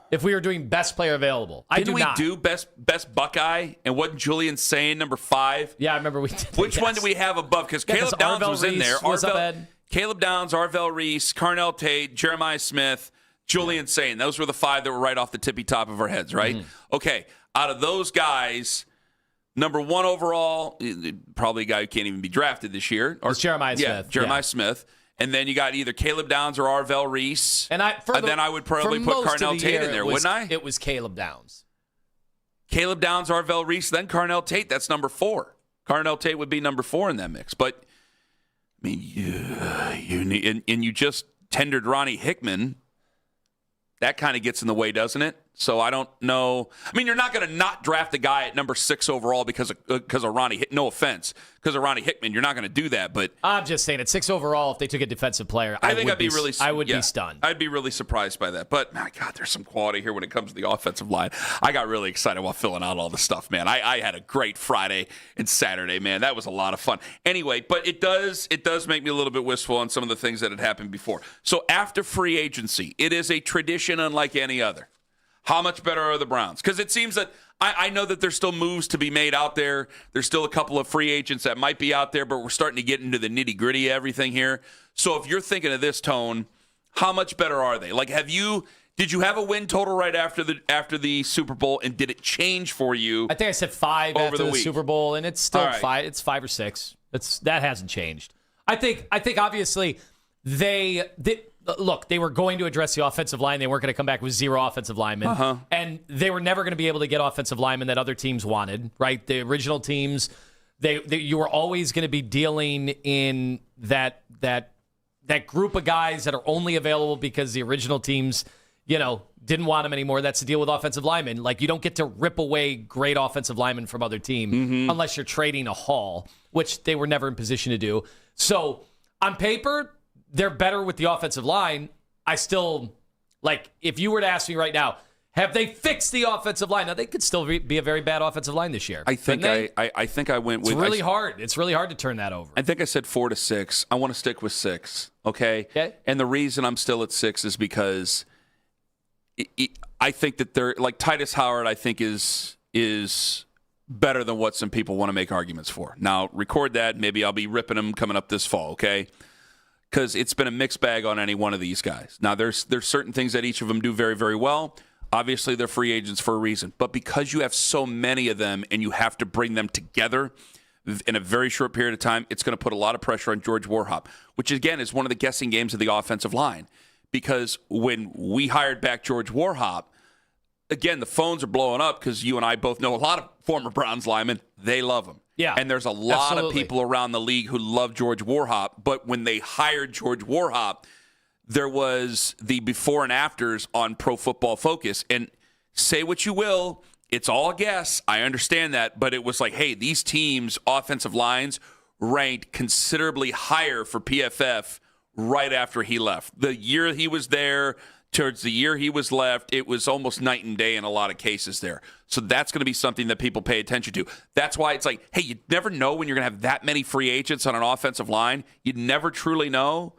If we were doing best player available, I do not. Didn't we do best Buckeye? And wasn't Julian saying number 5? Yeah, I remember we did. Which one do we have above? Because Caleb Downs Arvell was in there. Reese, what's up, Ed? Caleb Downs, Arvell Reese, Carnell Tate, Jeremiah Smith, Julian Sain. Those were the 5 that were right off the tippy top of our heads, right? Mm-hmm. Okay, out of those guys, number 1 overall, probably a guy who can't even be drafted this year. It's Jeremiah Smith. Jeremiah Smith. And then you got either Caleb Downs or Arvell Reese. And then I would probably put Carnell Tate in there, wouldn't I? It was Caleb Downs. Caleb Downs, Arvell Reese, then Carnell Tate. That's number 4. Carnell Tate would be number 4 in that mix. But, I mean, you need, and you just tendered Ronnie Hickman. That kind of gets in the way, doesn't it? So I don't know. I mean, you're not going to not draft a guy at number 6 overall because of Ronnie. No offense, because of Ronnie Hickman, you're not going to do that. But I'm just saying, at 6 overall, if they took a defensive player, I would be stunned. I'd be really surprised by that. But my God, there's some quality here when it comes to the offensive line. I got really excited while filling out all the stuff, man. I had a great Friday and Saturday, man. That was a lot of fun. Anyway, but it does make me a little bit wistful on some of the things that had happened before. So after free agency, it is a tradition unlike any other. How much better are the Browns? Because it seems that I know that there's still moves to be made out there. There's still a couple of free agents that might be out there, but we're starting to get into the nitty-gritty of everything here. So if you're thinking of this tone, how much better are they? Like, did you have a win total right after the Super Bowl, and did it change for you? I think I said 5 over after the Super Bowl, and it's still 5. It's 5 or 6. That hasn't changed. I think obviously they were going to address the offensive line. They weren't going to come back with 0 offensive linemen. And they were never going to be able to get offensive linemen that other teams wanted, right? The original teams, you were always going to be dealing in that group of guys that are only available because the original teams, didn't want them anymore. That's the deal with offensive linemen. Like, you don't get to rip away great offensive linemen from other teams unless you're trading a haul, which they were never in position to do. So on paper, they're better with the offensive line. I still, if you were to ask me right now, have they fixed the offensive line? Now, they could still be a very bad offensive line this year. I think I went with... It's really hard. It's really hard to turn that over. I think I said 4 to 6. I want to stick with 6, okay? And the reason I'm still at 6 is because I think that they're... Like, Titus Howard, I think, is better than what some people want to make arguments for. Now, record that. Maybe I'll be ripping them coming up this fall, okay? Because it's been a mixed bag on any one of these guys. Now, there's certain things that each of them do very, very well. Obviously, they're free agents for a reason. But because you have so many of them and you have to bring them together in a very short period of time, it's going to put a lot of pressure on George Warhop, which, again, is one of the guessing games of the offensive line. Because when we hired back George Warhop, again, the phones are blowing up because you and I both know a lot of former Browns linemen. They love him. Yeah, and there's a lot of people around the league who love George Warhop. But when they hired George Warhop, there was the before and afters on Pro Football Focus. And say what you will, it's all a guess. I understand that. But it was like, hey, these teams' offensive lines ranked considerably higher for PFF right after he left. The year he was there, towards the year he was left, it was almost night and day in a lot of cases there. So that's going to be something that people pay attention to. That's why it's like, hey, you never know when you're going to have that many free agents on an offensive line. You never truly know.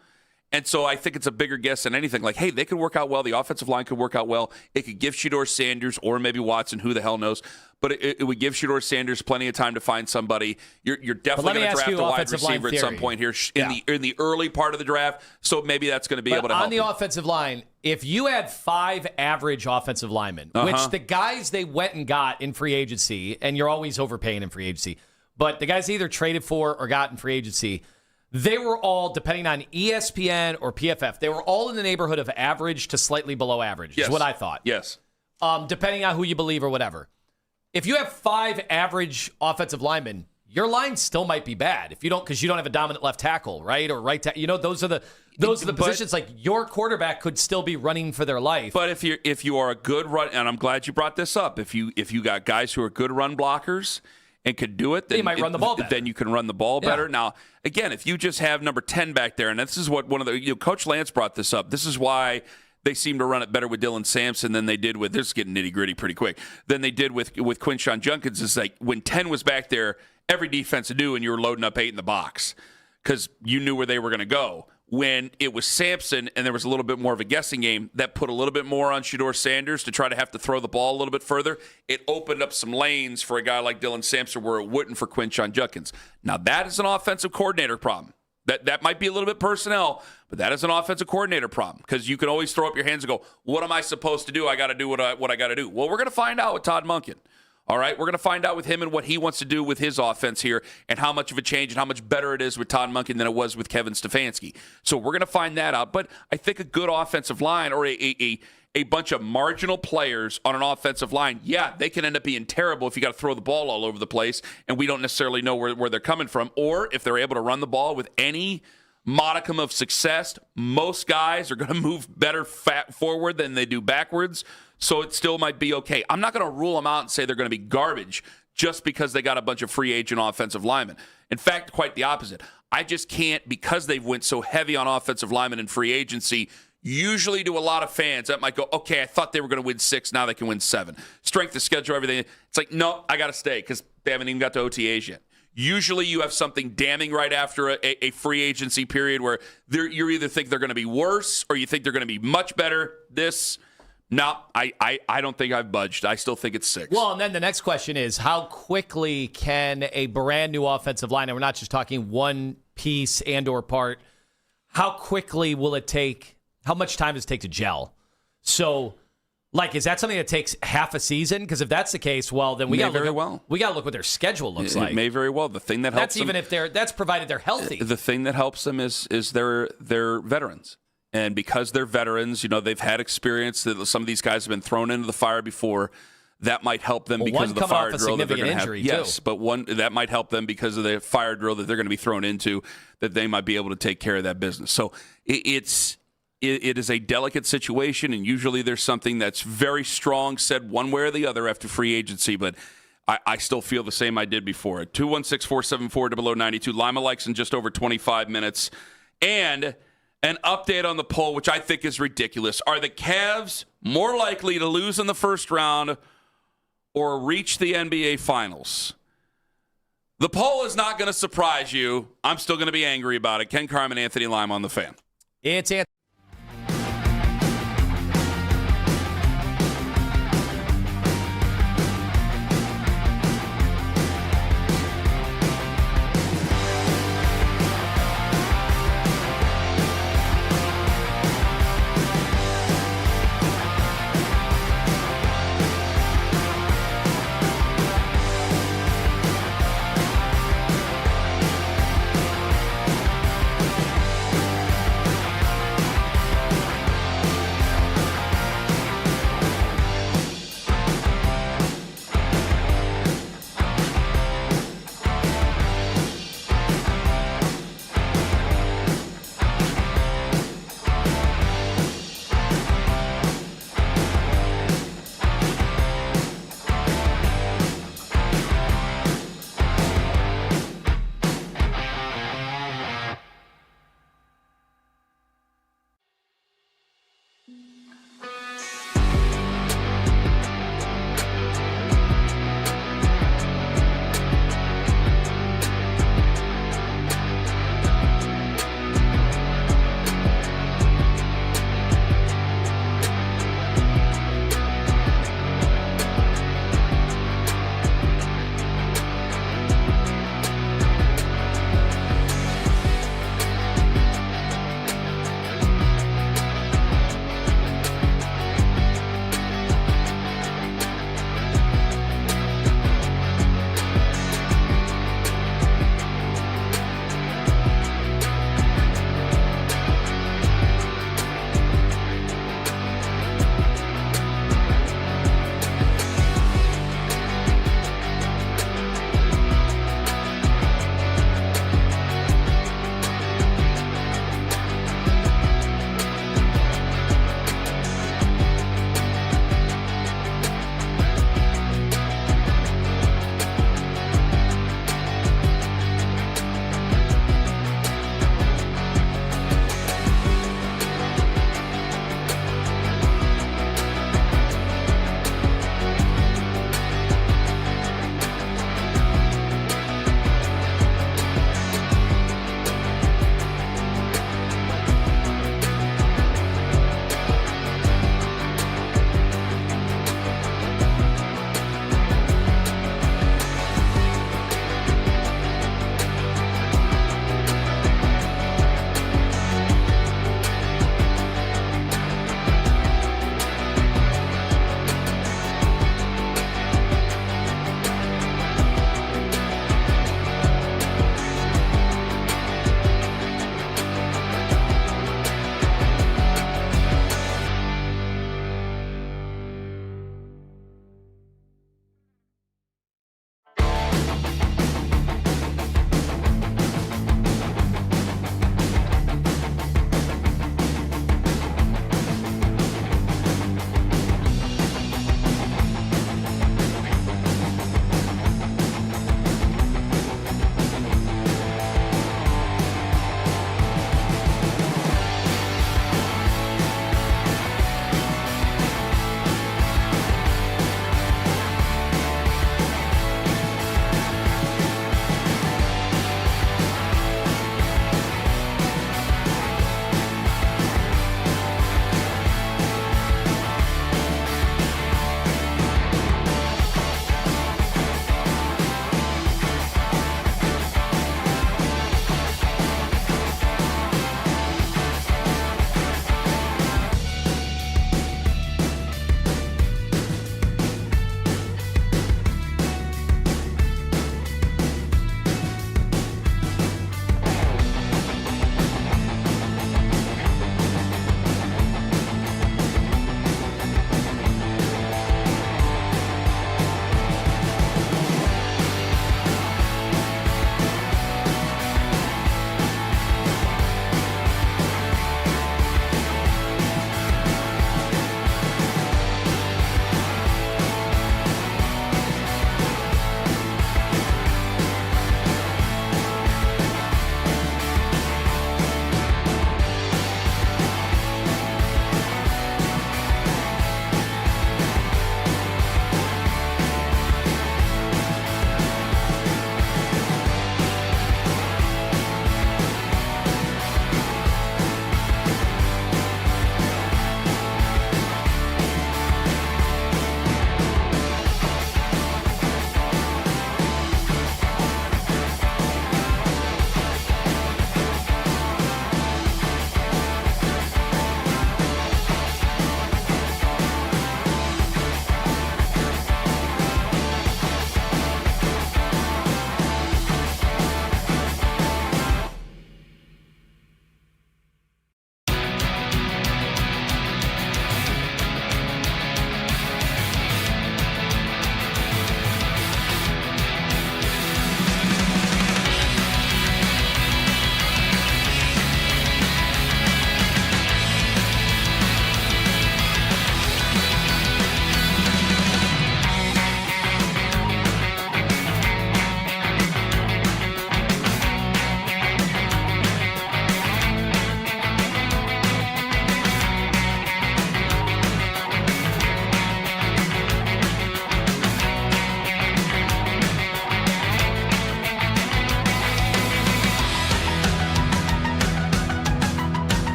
And so I think it's a bigger guess than anything. Like, hey, they could work out well. The offensive line could work out well. It could give Shedeur Sanders or maybe Watson, who the hell knows. But it would give Shedeur Sanders plenty of time to find somebody. You're definitely going to draft a wide receiver at some point here in the early part of the draft. So maybe that's going to be able to help. On the offensive line, if you had 5 average offensive linemen, which the guys they went and got in free agency, and you're always overpaying in free agency, but the guys they either traded for or got in free agency, they were all, depending on ESPN or PFF, they were all in the neighborhood of average to slightly below average, is what I thought. Yes. depending on who you believe or whatever. If you have 5 average offensive linemen, your line still might be bad if you don't, because you don't have a dominant left tackle, right, or right tackle. Those are the positions. Like your quarterback could still be running for their life. But if you are a good run, and I'm glad you brought this up, if you got guys who are good run blockers and could do it, then you might run the ball better. Then you can run the ball better. Yeah. Now, again, if you just have number 10 back there, and this is what one of the Coach Lance brought this up. This is why they seem to run it better with Dylan Sampson than they did with, this is getting nitty-gritty pretty quick, than they did with Quinshon Judkins. It's like when 10 was back there, every defense knew, and you were loading up 8 in the box because you knew where they were going to go. When it was Sampson and there was a little bit more of a guessing game, that put a little bit more on Shedeur Sanders to try to have to throw the ball a little bit further. It opened up some lanes for a guy like Dylan Sampson where it wouldn't for Quinshon Judkins. Now, that is an offensive coordinator problem. That might be a little bit personnel, but that is an offensive coordinator problem because you can always throw up your hands and go, what am I supposed to do? I got to do what I got to do. Well, we're going to find out with Todd Monken. All right, we're going to find out with him and what he wants to do with his offense here and how much of a change and how much better it is with Todd Monken than it was with Kevin Stefanski. So we're going to find that out. But I think a good offensive line or a bunch of marginal players on an offensive line, yeah, they can end up being terrible if you got to throw the ball all over the place and we don't necessarily know where they're coming from. Or if they're able to run the ball with any modicum of success, most guys are going to move better forward than they do backwards. So it still might be okay. I'm not going to rule them out and say they're going to be garbage just because they got a bunch of free agent offensive linemen. In fact, quite the opposite. I just can't, because they've went so heavy on offensive linemen in free agency, usually to a lot of fans, that might go, okay, I thought they were going to win 6, now they can win 7. Strength of schedule, everything. It's like, no, I got to stay because they haven't even got to OTAs yet. Usually you have something damning right after a free agency period where you either think they're going to be worse or you think they're going to be much better. No, I don't think I've budged. I still think it's 6. Well, and then the next question is, how quickly can a brand new offensive line, and we're not just talking one piece and or part, how quickly will it take, how much time does it take to gel? So, like, is that something that takes half a season? Because if that's the case, well, then we got to look what their schedule looks like. It may very well. The thing that helps them, even if that's provided they're healthy. The thing that helps them is their veterans. And because they're veterans, they've had experience. That some of these guys have been thrown into the fire before. That might help them because of the fire drill that they're going to have. Yes, but that might help them because of the fire drill that they're going to be thrown into, that they might be able to take care of that business. So it is a delicate situation, and usually there's something that's very strong said one way or the other after free agency, but I still feel the same I did before. 216-474-0092. Lima likes in just over 25 minutes. And an update on the poll, which I think is ridiculous. Are the Cavs more likely to lose in the first round or reach the NBA Finals? The poll is not going to surprise you. I'm still going to be angry about it. Ken Carman, Anthony Lima on The Fan. It's Anthony.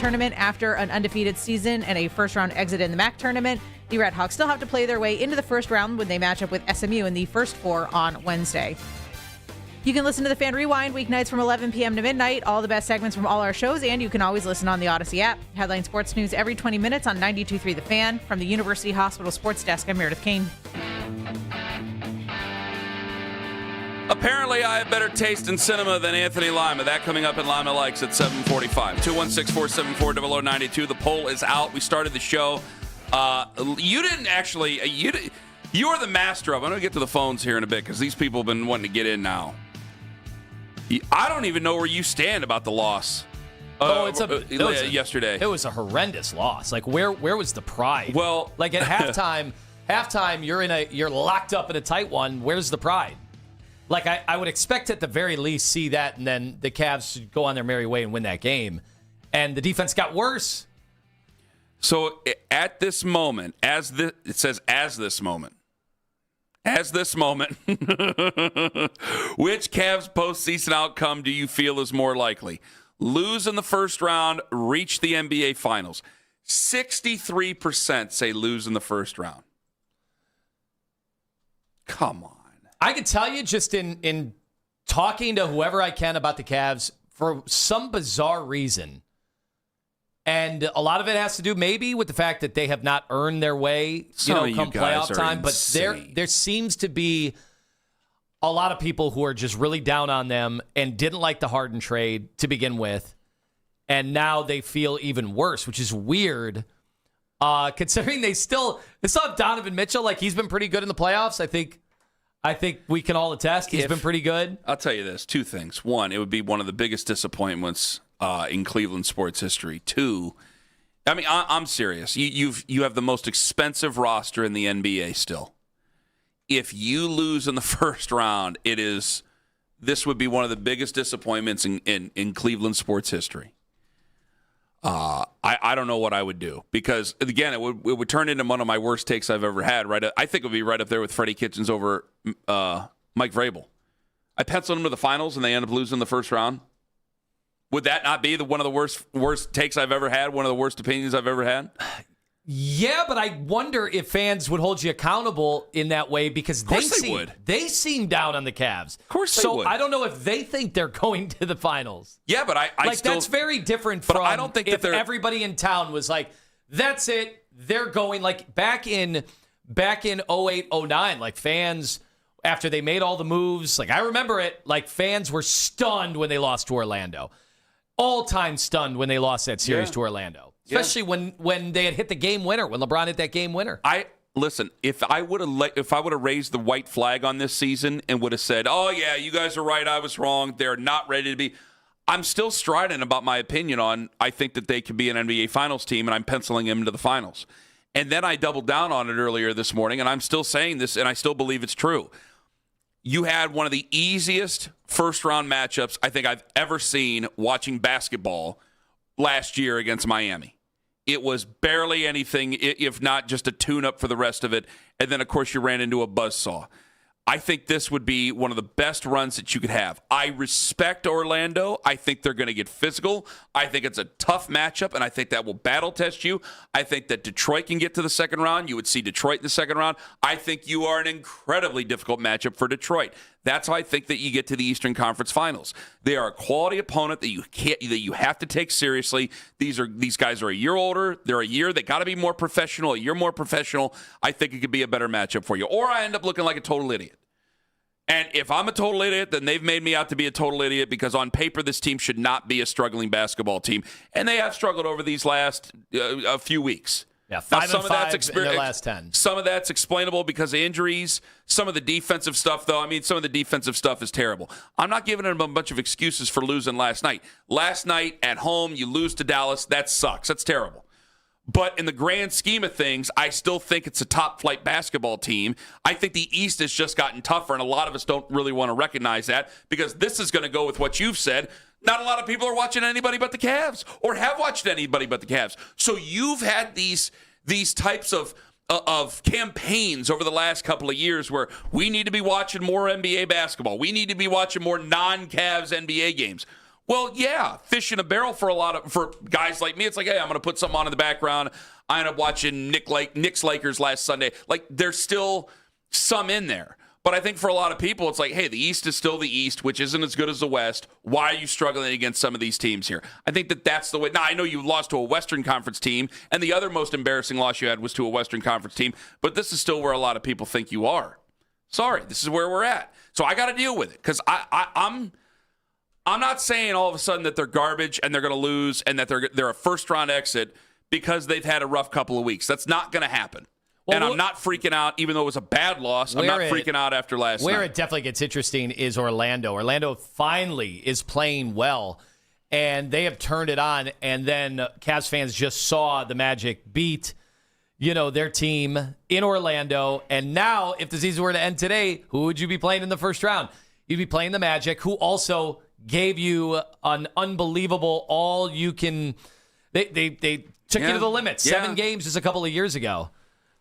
tournament after an undefeated season and a first-round exit in the MAC tournament. The Red Hawks still have to play their way into the first round when they match up with SMU in the first four on Wednesday. You can listen to the Fan Rewind weeknights from 11 p.m. to midnight, all the best segments from all our shows, and you can always listen on the Odyssey app. Headline Sports News every 20 minutes on 92.3 The Fan. From the University Hospital Sports Desk, I'm Meredith Kane. Apparently, I have better taste in cinema than Anthony Lima. That coming up in Lima Likes at 7:45. 216-474-0092. The poll is out. We started the show. You didn't actually. You are the master of. I'm going to get to the phones here in a bit because these people have been wanting to get in now. I don't even know where you stand about the loss. Yesterday. It was a horrendous loss. Like where was the pride? Well, like at halftime you're locked up in a tight one. Where's the pride? Like I would expect at the very least see that, and then the Cavs should go on their merry way and win that game. And the defense got worse. So at this moment, it says as this moment, which Cavs postseason outcome do you feel is more likely? Lose in the first round, reach the NBA Finals. 63% say lose in the first round. Come on. I can tell you just in talking to whoever I can about the Cavs, for some bizarre reason, and a lot of it has to do maybe with the fact that they have not earned their way, come playoff time. But there seems to be a lot of people who are just really down on them and didn't like the Harden trade to begin with, and now they feel even worse, which is weird. Considering they still have Donovan Mitchell, like he's been pretty good in the playoffs. I think we can all attest he's been pretty good. I'll tell you this: two things. One, it would be one of the biggest disappointments in Cleveland sports history. Two, I mean, I'm serious. You have the most expensive roster in the NBA still. If you lose in the first round, this would be one of the biggest disappointments in Cleveland sports history. I don't know what I would do because, again, it would turn into one of my worst takes I've ever had. Right, I think it would be right up there with Freddie Kitchens over Mike Vrabel. I penciled them to the finals and they end up losing the first round. Would that not be one of the worst takes I've ever had? One of the worst opinions I've ever had? Yeah, but I wonder if fans would hold you accountable in that way because they seem down on the Cavs. Of course they would. So I don't know if they think they're going to the finals. Yeah, but that's very different from I don't think if that everybody in town was like, that's it, they're going. Like back in 08, 09, like fans, after they made all the moves, like I remember it, like fans were stunned when they lost to Orlando. All-time stunned when they lost that series to Orlando. Especially when they had hit the game winner, when LeBron hit that game winner. Listen, if I would have raised the white flag on this season and would have said, "Oh yeah, you guys are right, I was wrong. They're not ready to be," I'm still strident about my opinion on. I think that they could be an NBA Finals team, and I'm penciling them into the finals. And then I doubled down on it earlier this morning, and I'm still saying this, and I still believe it's true. You had one of the easiest first-round matchups I think I've ever seen watching basketball last year against Miami. It was barely anything, if not just a tune-up for the rest of it. And then, of course, you ran into a buzzsaw. I think this would be one of the best runs that you could have. I respect Orlando. I think they're going to get physical. I think it's a tough matchup, and I think that will battle test you. I think that Detroit can get to the second round. You would see Detroit in the second round. I think you are an incredibly difficult matchup for Detroit. That's how I think that you get to the Eastern Conference Finals. They are a quality opponent that you have to take seriously. These guys are a year older. They're a year. They got to be more professional. A year more professional. I think it could be a better matchup for you. Or I end up looking like a total idiot. And if I'm a total idiot, then they've made me out to be a total idiot because on paper this team should not be a struggling basketball team, and they have struggled over these last a few weeks. Yeah, 5-5 in their last 10. Some of that's explainable because of injuries. Some of the defensive stuff, though, some of the defensive stuff is terrible. I'm not giving them a bunch of excuses for losing last night. Last night at home, you lose to Dallas. That sucks. That's terrible. But in the grand scheme of things, I still think it's a top-flight basketball team. I think the East has just gotten tougher, and a lot of us don't really want to recognize that because this is going to go with what you've said. Not a lot of people are watching anybody but the Cavs or have watched anybody but the Cavs. So you've had these types of campaigns over the last couple of years where we need to be watching more NBA basketball. We need to be watching more non-Cavs NBA games. Well, yeah, fish in a barrel for guys like me. It's like, hey, I'm going to put something on in the background. I ended up watching Knicks Lakers last Sunday. Like, there's still some in there. But I think for a lot of people, it's like, hey, the East is still the East, which isn't as good as the West. Why are you struggling against some of these teams here? I think that's the way. Now, I know you lost to a Western Conference team, and the other most embarrassing loss you had was to a Western Conference team, but this is still where a lot of people think you are. Sorry, this is where we're at. So I got to deal with it because I'm not saying all of a sudden that they're garbage and they're going to lose and that they're a first-round exit because they've had a rough couple of weeks. That's not going to happen. Well, and I'm not freaking out, even though it was a bad loss. I'm not freaking out after last night. Where it definitely gets interesting is Orlando. Orlando finally is playing well, and they have turned it on. And then Cavs fans just saw the Magic beat, their team in Orlando. And now, if the season were to end today, who would you be playing in the first round? You'd be playing the Magic, who also gave you an unbelievable all-you-can. They took you to the limit. 7 games just a couple of years ago.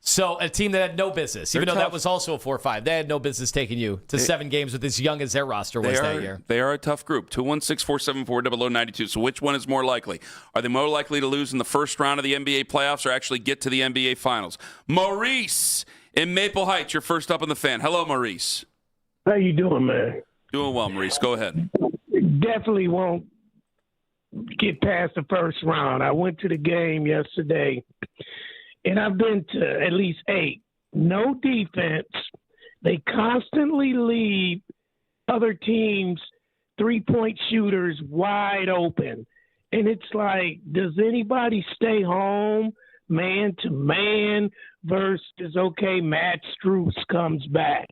So a team that had no business, even though that was also a 4-5, they had no business taking you to 7 games with as young as their roster was that year. They are a tough group. 216-474-0092. So which one is more likely? Are they more likely to lose in the first round of the NBA playoffs or actually get to the NBA Finals? Maurice in Maple Heights, you're first up on the Fan. Hello, Maurice. How you doing, man? Doing well, Maurice. Go ahead. Definitely won't get past the first round. I went to the game yesterday. And I've been to at least 8. No defense. They constantly leave other teams' three-point shooters wide open. And it's like, does anybody stay home man to man versus, okay, Matt Strus comes back?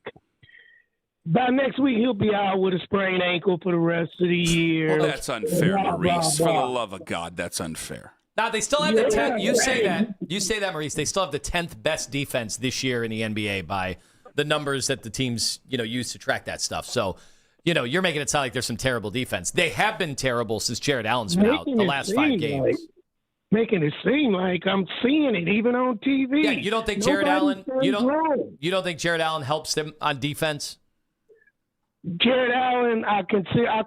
By next week, he'll be out with a sprained ankle for the rest of the year. Well, that's unfair, Maurice. For the love of God, that's unfair. Now, they still have the 10th. You say that, Maurice. They still have the 10th best defense this year in the NBA by the numbers that the teams, use to track that stuff. So, you're making it sound like there's some terrible defense. They have been terrible since Jared Allen's been out the last 5 games. Making it seem like I'm seeing it even on TV. Yeah, you don't think Jared Allen? You don't think Jared Allen helps them on defense? Jared Allen, I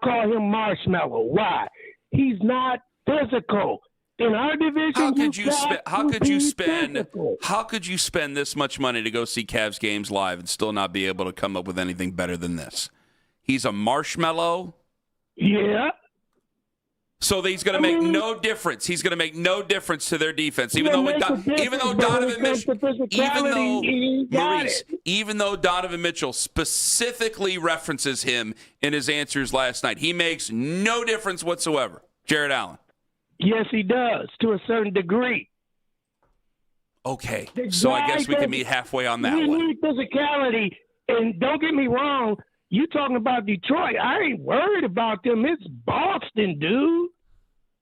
call him marshmallow. Why? He's not physical. In our division, how could you spend this much money to go see Cavs games live and still not be able to come up with anything better than this? He's a marshmallow. Yeah. So he's going to make no difference. He's going to make no difference to their defense, even though Donovan Mitchell specifically references him in his answers last night. He makes no difference whatsoever. Jared Allen. Yes, he does, to a certain degree. Okay, so I guess we can meet halfway on that one. We need physicality, and don't get me wrong, you talking about Detroit. I ain't worried about them. It's Boston, dude.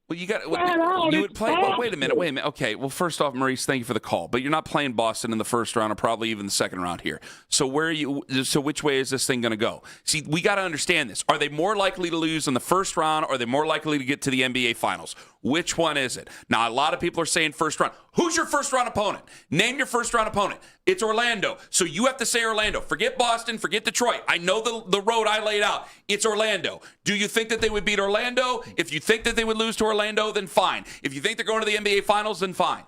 Well, you would play. Well, wait a minute. Okay. Well, first off, Maurice, thank you for the call. But you're not playing Boston in the first round, or probably even the second round here. So which way is this thing going to go? See, we got to understand this. Are they more likely to lose in the first round, or are they more likely to get to the NBA Finals? Which one is it? Now, a lot of people are saying first round. Who's your first round opponent? Name your first round opponent. It's Orlando. So you have to say Orlando. Forget Boston. Forget Detroit. I know the road I laid out. It's Orlando. Do you think that they would beat Orlando? If you think that they would lose to Orlando, then fine. If you think they're going to the NBA Finals, then fine.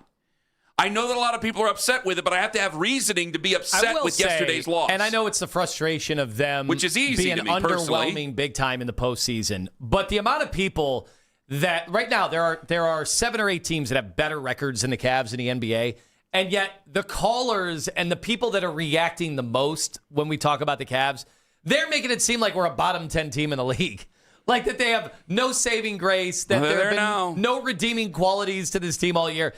I know that a lot of people are upset with it, but I have to have reasosoning to be upset with yesterday's loss. And I know it's the frustration of them, which is easy being to me underwhelming personally. Big time in the postseason. But the amount of people that right now there are 7 or 8 teams that have better records than the Cavs in the NBA, and yet the callers and the people that are reacting the most when we talk about the Cavs, they're making it seem like we're a bottom 10 team in the league. Like that they have no saving grace, that there have been no redeeming qualities to this team all year.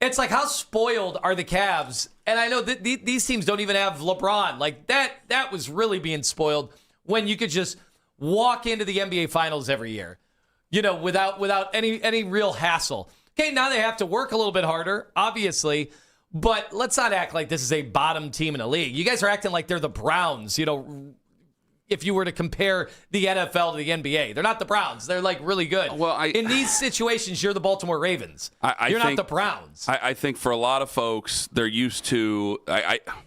It's like, how spoiled are the Cavs? And I know that these teams don't even have LeBron. Like that was really being spoiled when you could just walk into the NBA Finals every year, without any real hassle. Okay, now they have to work a little bit harder, obviously, but let's not act like this is a bottom team in the league. You guys are acting like they're the Browns, if you were to compare the NFL to the NBA. They're not the Browns. They're like really good. Well, in these situations, you're the Baltimore Ravens. You're not the Browns. I think for a lot of folks, they're used to.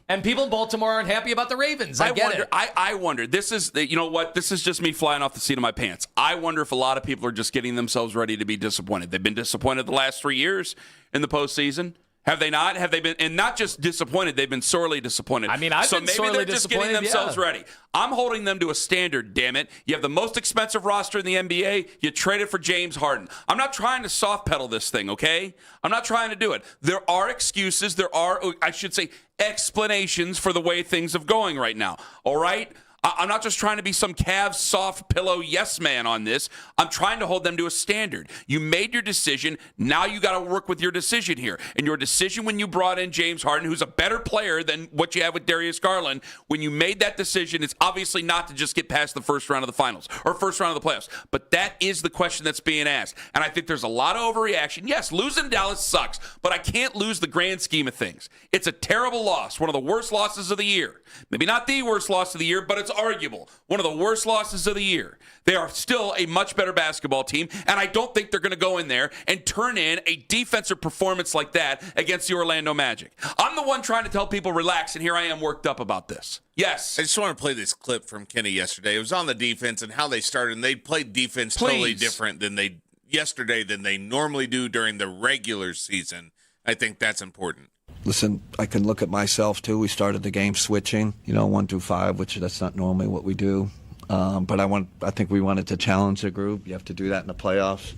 And people in Baltimore aren't happy about the Ravens. I get it. I wonder. This is, you know what? This is just me flying off the seat of my pants. I wonder if a lot of people are just getting themselves ready to be disappointed. They've been disappointed the last 3 years in the postseason. Have they not? Have they been, and not just disappointed, they've been sorely disappointed. I mean, I've been sorely disappointed. So maybe they're just getting themselves ready. I'm holding them to a standard, damn it. You have the most expensive roster in the NBA. You traded for James Harden. I'm not trying to soft pedal this thing, okay? I'm not trying to do it. There are excuses. There are, I should say, explanations for the way things are going right now, all right? I'm not just trying to be some Cavs soft pillow yes man on this. I'm trying to hold them to a standard. You made your decision. Now you got to work with your decision here. And your decision when you brought in James Harden, who's a better player than what you have with Darius Garland, when you made that decision, it's obviously not to just get past the first round of the finals or first round of the playoffs. But that is the question that's being asked. And I think there's a lot of overreaction. Yes, losing Dallas sucks, but I can't lose the grand scheme of things. It's a terrible loss, one of the worst losses of the year. Maybe not the worst loss of the year, but it's arguable. One of the worst losses of the year. They are still a much better basketball team, and I don't think they're going to go in there and turn in a defensive performance like that against the Orlando Magic. I'm the one trying to tell people relax, and here I am worked up about this. Yes. I just want to play this clip from Kenny yesterday. It was on the defense and how they started, and they played defense totally different than they normally do during the regular season. I think that's important. Listen, I can look at myself, too. We started the game switching, 1 through 5, which that's not normally what we do. But I think we wanted to challenge the group. You have to do that in the playoffs,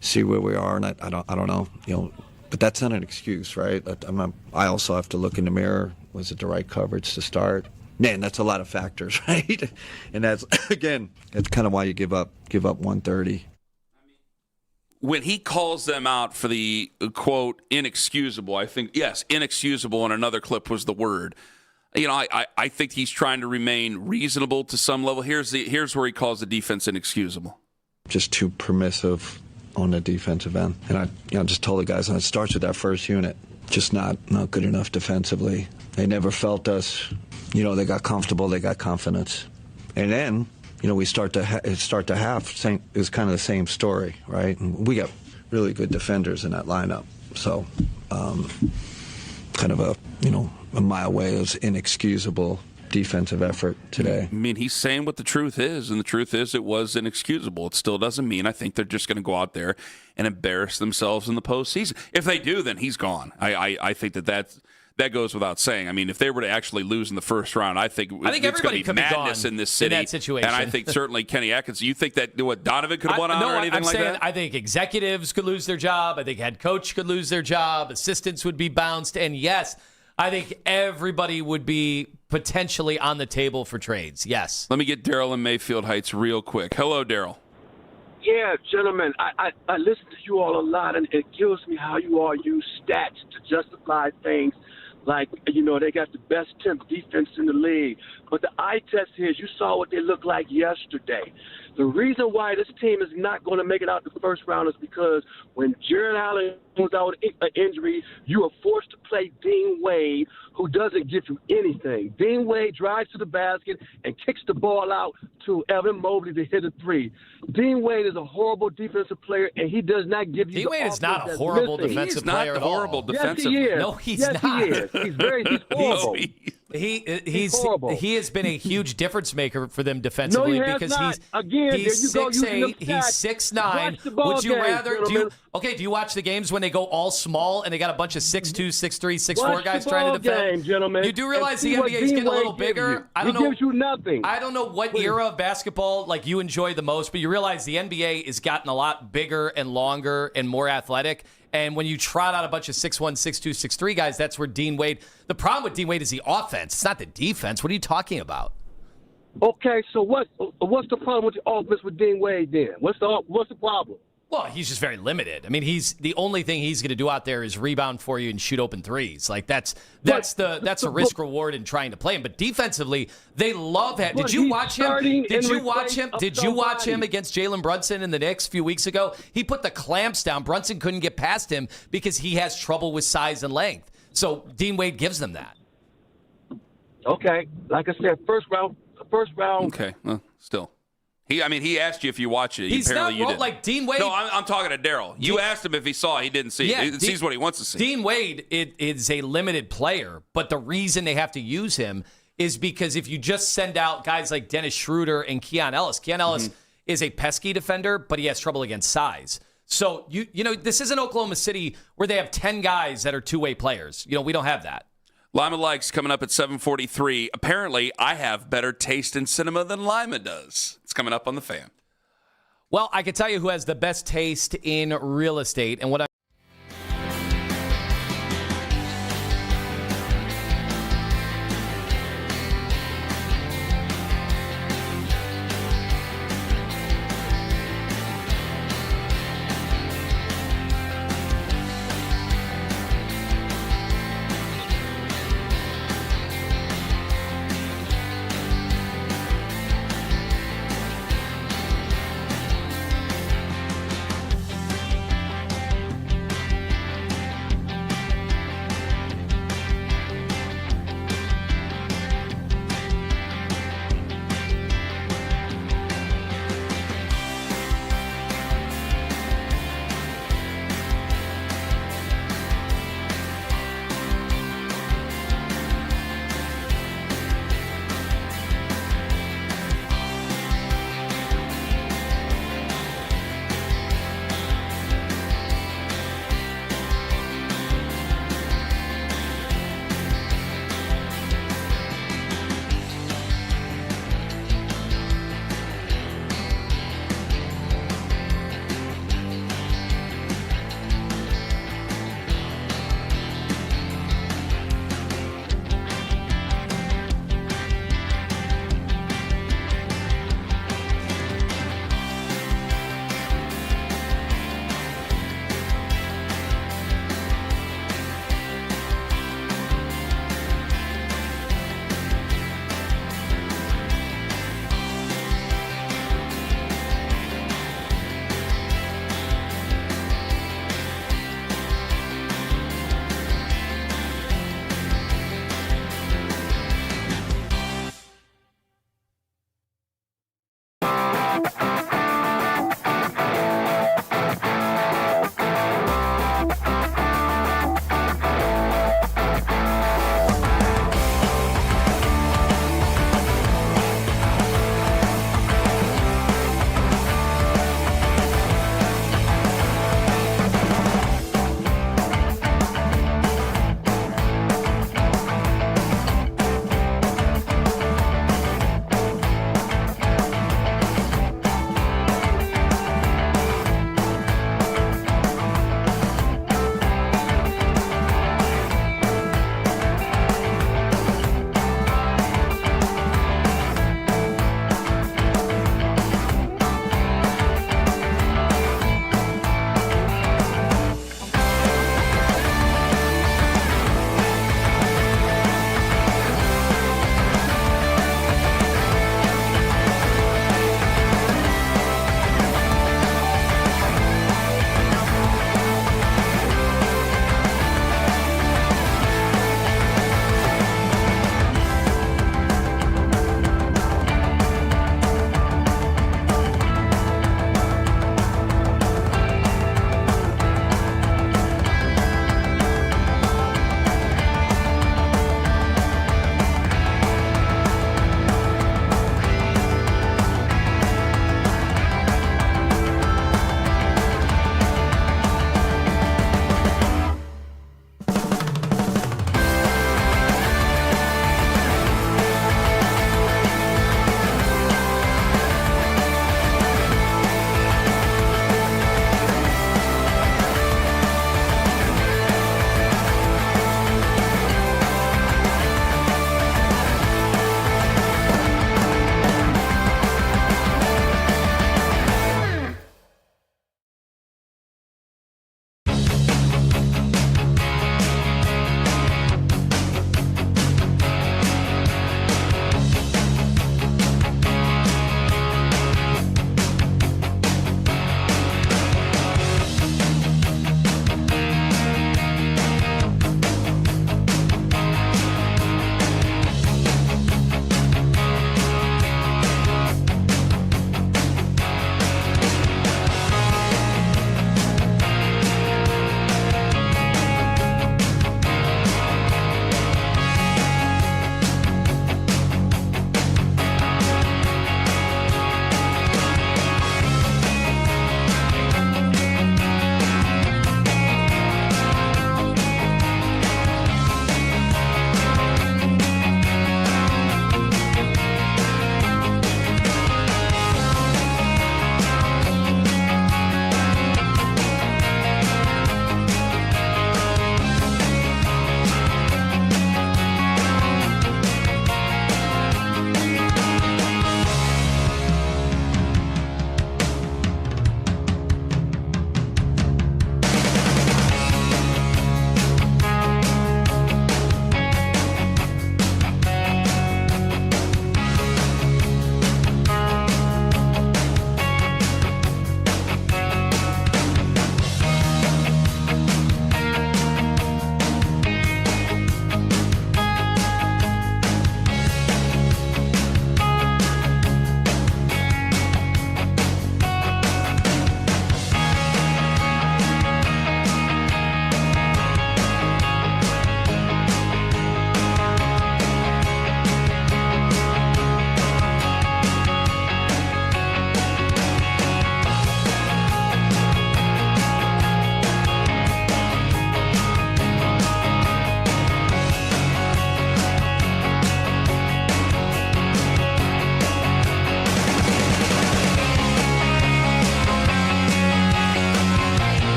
see where we are. And I don't know, but that's not an excuse, right? I also have to look in the mirror. Was it the right coverage to start? Man, that's a lot of factors, right? And that's, again, that's kind of why you give up 130. When he calls them out for the, quote, inexcusable, I think, yes, inexcusable, and another clip was the word. I think he's trying to remain reasonable to some level. Here's where he calls the defense inexcusable. Just too permissive on the defensive end. And I just told the guys, and it starts with that first unit, just not good enough defensively. They never felt us. They got comfortable, they got confidence. And then, we start to half. It was kind of the same story, right? And we got really good defenders in that lineup. So, kind of a mile away is inexcusable defensive effort today. I mean, he's saying what the truth is, and the truth is it was inexcusable. It still doesn't mean I think they're just going to go out there and embarrass themselves in the postseason. If they do, then he's gone. I think that goes without saying. I mean, if they were to actually lose in the first round, I think it's going to be madness in this city. In that situation. And I think certainly Kenny Atkinson. You think that Donovan could have won out or anything like that? I think executives could lose their job. I think head coach could lose their job. Assistants would be bounced. And yes, I think everybody would be potentially on the table for trades. Yes. Let me get Daryl in Mayfield Heights real quick. Hello, Daryl. Yeah, gentlemen, I listen to you all a lot, and it kills me how you all use stats to justify things. Like, they got the best 10th defense in the league. But the eye test here is you saw what they looked like yesterday. The reason why this team is not going to make it out the first round is because when Jared Allen comes out with an injury, you are forced to play Dean Wade, who doesn't give you anything. Dean Wade drives to the basket and kicks the ball out to Evan Mobley to hit a three. Dean Wade is a horrible defensive player, and he does not give you Dean Wade is not a horrible defensive player at all. Horrible defensively. Yes, he is. No, he's not. Yes, he is. He's horrible. He has been a huge difference maker for them defensively because he's 6'8", he's 6'9". Would you rather do you watch the games when they go all small and they got a bunch of 6'2", 6'3", 6'4" guys trying to defend? Gentlemen. You do realize the NBA is getting a little bigger. He gives you nothing. I don't know what era of basketball like you enjoy the most, but you realize the NBA has gotten a lot bigger and longer and more athletic. And when you trot out a bunch of 6'1", 6'2", 6'3" guys, that's where Dean Wade. The problem with Dean Wade is the offense. It's not the defense. What are you talking about? Okay, so what's the problem with the offense with Dean Wade then? What's the problem? Well, he's just very limited. I mean, the only thing he's going to do out there is rebound for you and shoot open threes. Like that's a risk reward in trying to play him. But defensively, they love that. Did you watch him? Did you watch him against Jalen Brunson in the Knicks a few weeks ago? He put the clamps down. Brunson couldn't get past him because he has trouble with size and length. So Dean Wade gives them that. Okay, like I said, first first round. Okay, well, still. He asked you if you watched it. He's Apparently not you didn't. like Dean Wade. No, I'm talking to Daryl. You asked him if he saw it. He didn't see it. He sees what he wants to see. Dean Wade is a limited player, but the reason they have to use him is because if you just send out guys like Dennis Schroeder and Keon Ellis is a pesky defender, but he has trouble against size. So, you know, this isn't Oklahoma City where they have 10 guys that are two-way players. You know, we don't have that. Lima Likes coming up at 7:43. Apparently, I have better taste in cinema than Lima does. It's coming up on The Fan. Well, I can tell you who has the best taste in real estate and what I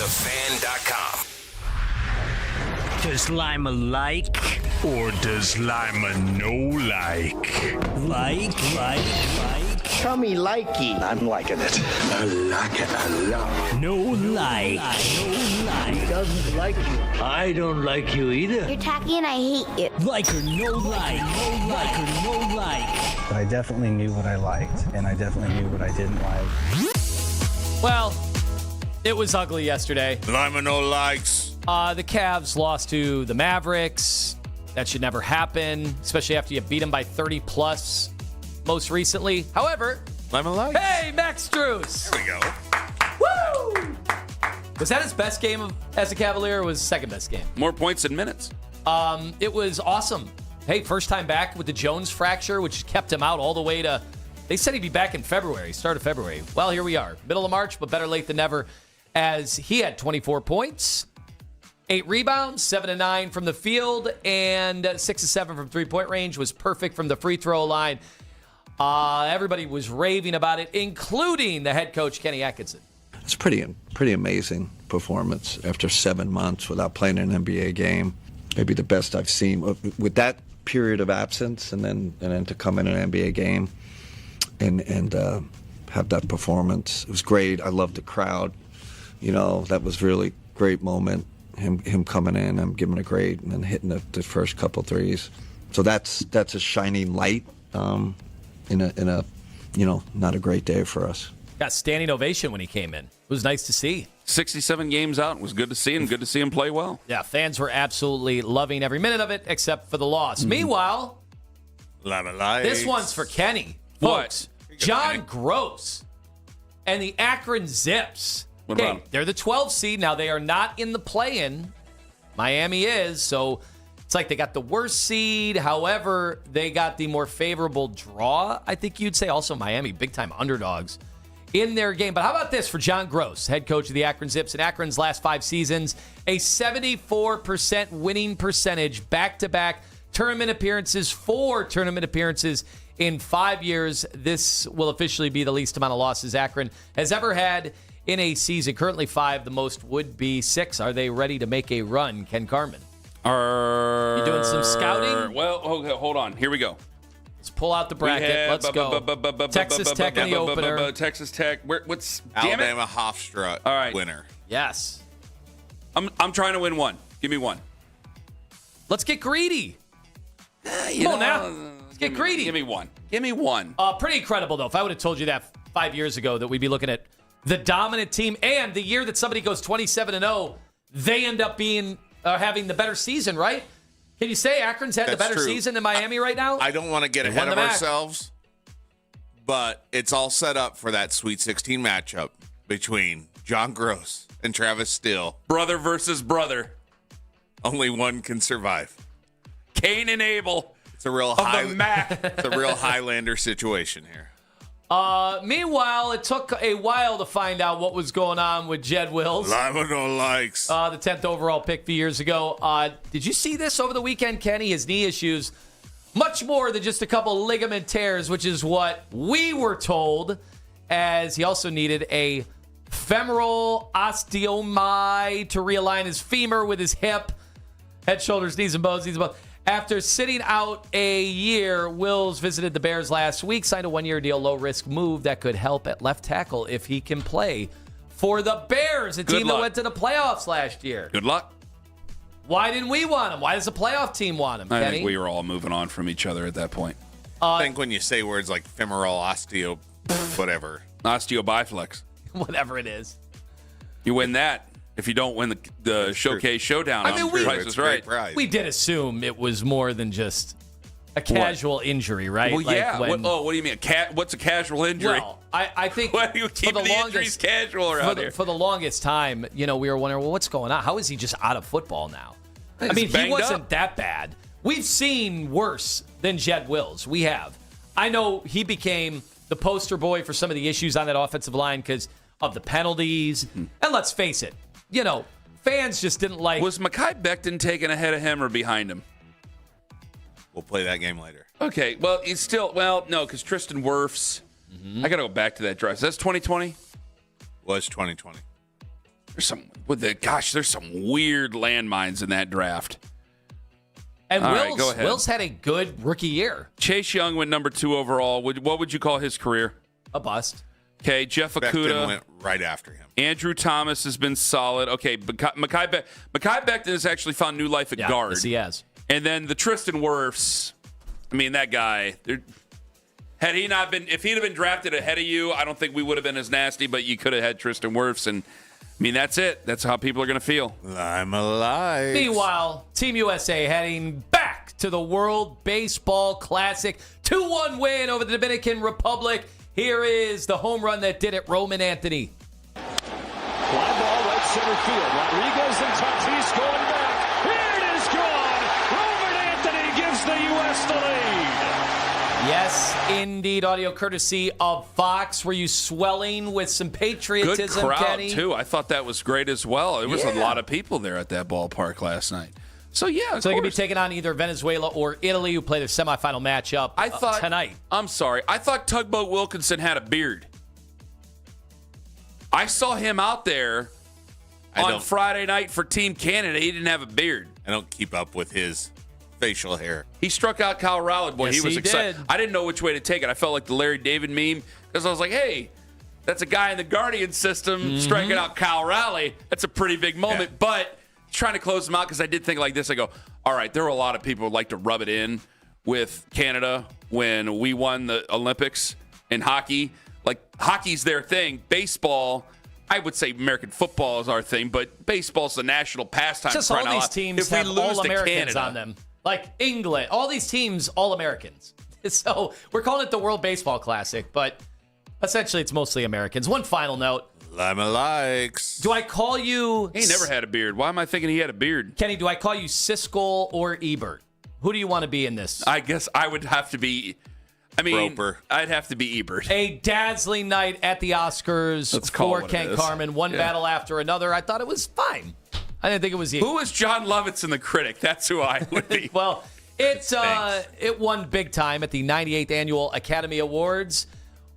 thefan.com. Does Lima like? Or does Lima no like? Like? Tell me likey. I'm liking it. I like it a lot. No like. He doesn't like you. I don't like you either. You're tacky and I hate you. Like or no like. Like or no like. But I definitely knew what I liked, and I definitely knew what I didn't like. Well, it was ugly yesterday. Lima no likes. The Cavs lost to the Mavericks. That should never happen, especially after you beat them by 30-plus most recently. However, Lima likes. Hey, Max Strus. There we go. Woo! Was that his best game as a Cavalier, or was his second best game? More points than minutes. It was awesome. Hey, first time back with the Jones fracture, which kept him out all the way to... They said he'd be back in February, start of February. Well, here we are. Middle of March, but better late than never, as he had 24 points, 8 rebounds, 7 of 9 from the field, and 6 of 7 from three-point range. Was perfect from the free throw line. Everybody was raving about it, including the head coach, Kenny Atkinson. It's pretty amazing performance after 7 months without playing an NBA game. Maybe the best I've seen with that period of absence, and then to come in an NBA game and have that performance. It was great. I loved the crowd. You know, that was really great moment. Him coming in, I'm giving a grade, and then hitting the first couple threes. So that's a shining light in a not a great day for us. Got standing ovation when he came in. It was nice to see. 67 games out. It was good to see him. Good to see him play well. Yeah, fans were absolutely loving every minute of it, except for the loss. Meanwhile, this one's for Kenny. Folks, John Gross and the Akron Zips. What about them? They're the 12th seed. Now, they are not in the play-in. Miami is, so it's like they got the worst seed. However, they got the more favorable draw, I think you'd say. Also, Miami, big-time underdogs in their game. But how about this for John Gross, head coach of the Akron Zips? In Akron's last 5 seasons, a 74% winning percentage, back-to-back tournament appearances, 4 tournament appearances in 5 years. This will officially be the least amount of losses Akron has ever had in a season. Currently 5, the most would be 6. Are they ready to make a run, Ken Carman? You doing some scouting? Well, okay, hold on. Here we go. Let's pull out the bracket. Let's go. Texas Tech in the opener. Texas Tech. What's Alabama Hofstra All right. winner. Yes. I'm trying to win one. Give me one. Let's get greedy. Come on now. Let's get greedy. Give me one. Give me one. Pretty incredible, though. If I would have told you that 5 years ago, that we'd be looking at the dominant team, and the year that somebody goes 27-0, they end up being having the better season, right? Can you say Akron's had the better season than Miami right now? I don't want to get ahead of ourselves, but it's all set up for that Sweet 16 matchup between John Gross and Travis Steele. Brother versus brother. Only one can survive. Cain and Abel. It's a real it's a real Highlander situation here. Meanwhile, it took a while to find out what was going on with Jed Wills. Lima no likes. The 10th overall pick a few years ago. Did you see this over the weekend, Kenny? His knee issues, much more than just a couple ligament tears, which is what we were told, as he also needed a femoral osteomy to realign his femur with his hip. Head, shoulders, knees, and bones. After sitting out a year, Wills visited the Bears last week, signed a 1-year deal, low-risk move that could help at left tackle if he can play for the Bears, a team that went to the playoffs last year. Good luck. Why didn't we want him? Why does the playoff team want him, Kenny? I think we were all moving on from each other at that point. I think when you say words like femoral osteo, whatever. Osteobiflex. Whatever it is. You win that. If you don't win the Showcase Showdown, Price is Right. We did assume it was more than just a casual injury, right? Well, yeah. What do you mean? What's a casual injury? Well, I think why do you keep the injuries casual around here? For the longest time, we were wondering, well, what's going on? How is he just out of football now? I mean, he wasn't that bad. We've seen worse than Jed Wills. We have. I know he became the poster boy for some of the issues on that offensive line because of the penalties. Mm-hmm. And let's face it, fans just didn't like. Was Mekhi Becton taken ahead of him or behind him? We'll play that game later. Okay. Well, he's still. Well, no, because Tristan Wirfs. Mm-hmm. I got to go back to that drive. So that's 2020? Was 2020. There's some weird landmines in that draft. And All right, go ahead. Will's had a good rookie year. Chase Young went number 2 overall. What would you call his career? A bust. Okay, Jeff Okudah went right after him. Andrew Thomas has been solid. Okay, Mekhi Becton has actually found new life at guard. Yes, he has. And then the Tristan Wirfs. I mean, that guy. If he'd have been drafted ahead of you, I don't think we would have been as nasty. But you could have had Tristan Wirfs, and I mean, that's it. That's how people are going to feel. I'm alive. Meanwhile, Team USA heading back to the World Baseball Classic. 2-1 win over the Dominican Republic. Here is the home run that did it, Roman Anthony. Fly ball right center field. Rodriguez and Tatis going back. Here it is gone. Roman Anthony gives the U.S. the lead. Yes, indeed. Audio courtesy of Fox. Were you swelling with some patriotism, Good crowd, Kenny? too. I thought that was great as well. It was a lot of people there at that ballpark last night. So, yeah, So they're going to be taking on either Venezuela or Italy, who play their semifinal matchup tonight. I'm sorry. I thought Tugboat Wilkinson had a beard. I saw him out there on Friday night for Team Canada. He didn't have a beard. I don't keep up with his facial hair. He struck out Kyle Rowley. Boy, Yes, he was he excited. did. I didn't know which way to take it. I felt like the Larry David meme because I was like, hey, that's a guy in the Guardian system striking out Kyle Rowley. That's a pretty big moment. Yeah. But trying to close them out because I did think like this. I go, all right, there were a lot of people who would like to rub it in with Canada when we won the Olympics in hockey. Like, hockey's their thing. Baseball, I would say American football is our thing, but baseball's the national pastime. Just all these teams have All-Americans on them. Like England, all these teams, All-Americans. So we're calling it the World Baseball Classic, but essentially it's mostly Americans. One final note. Lima likes. Do I call you... He never had a beard. Why am I thinking he had a beard? Kenny, do I call you Siskel or Ebert? Who do you want to be in this? I guess I would have to be... Roper. I'd have to be Ebert. A dazzling night at the Oscars for Ken Carman. One battle after another. I thought it was fine. I didn't think it was... Who was John Lovitz in The Critic? That's who I would be. Well, it won big time at the 98th Annual Academy Awards,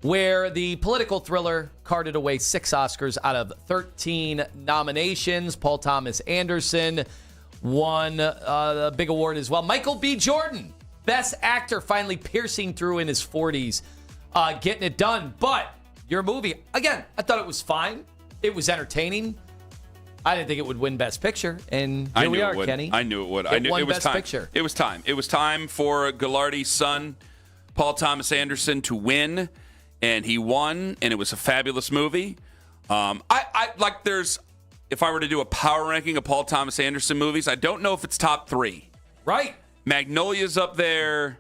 where the political thriller carted away 6 Oscars out of 13 nominations. Paul Thomas Anderson won a big award as well. Michael B. Jordan, Best Actor, finally piercing through in his 40s, getting it done. But your movie, again, I thought it was fine. It was entertaining. I didn't think it would win Best Picture, and here we are, Kenny. I knew it would. It won it was Best time. Picture. It was time. It was time for Ghilardi's son, Paul Thomas Anderson, to win, and he won, and it was a fabulous movie. If I were to do a power ranking of Paul Thomas Anderson movies, I don't know if it's top 3. Right. Magnolia's up there.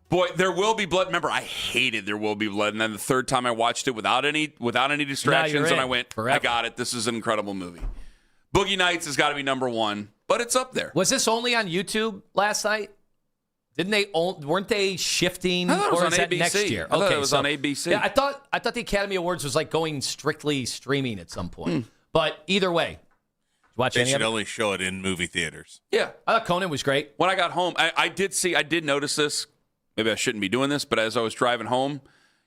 Boy, There Will Be Blood. Remember, I hated There Will Be Blood, and then the third time I watched it without any distractions, and I went, forever. I got it. This is an incredible movie. Boogie Nights has got to be number 1, but it's up there. Was this only on YouTube last night? Weren't they shifting? I thought it was or on is that ABC. next year? I thought it was on ABC. Yeah, I thought the Academy Awards was like going strictly streaming at some point. But either way, watch They any should of it? only show it in movie theaters. Yeah. I thought Conan was great. When I got home, I did notice this. Maybe I shouldn't be doing this, but as I was driving home,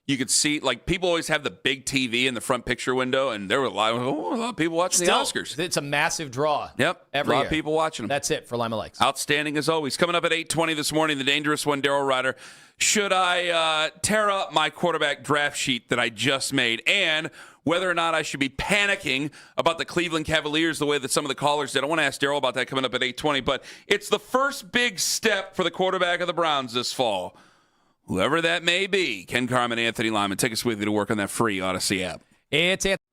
you could see, like, people always have the big TV in the front picture window, and there were a lot of people watching the Oscars. It's a massive draw. Yep. Every a lot year. of people watching them. That's it for Lima Likes. Outstanding as always. Coming up at 8:20 this morning, the dangerous one, Daryl Ryder. Should I tear up my quarterback draft sheet that I just made, and whether or not I should be panicking about the Cleveland Cavaliers the way that some of the callers did? I want to ask Daryl about that coming up at 8:20, but it's the first big step for the quarterback of the Browns this fall. Whoever that may be, Ken Carman, Anthony Lyman, take us with you to work on that free Odyssey app. It's Anthony.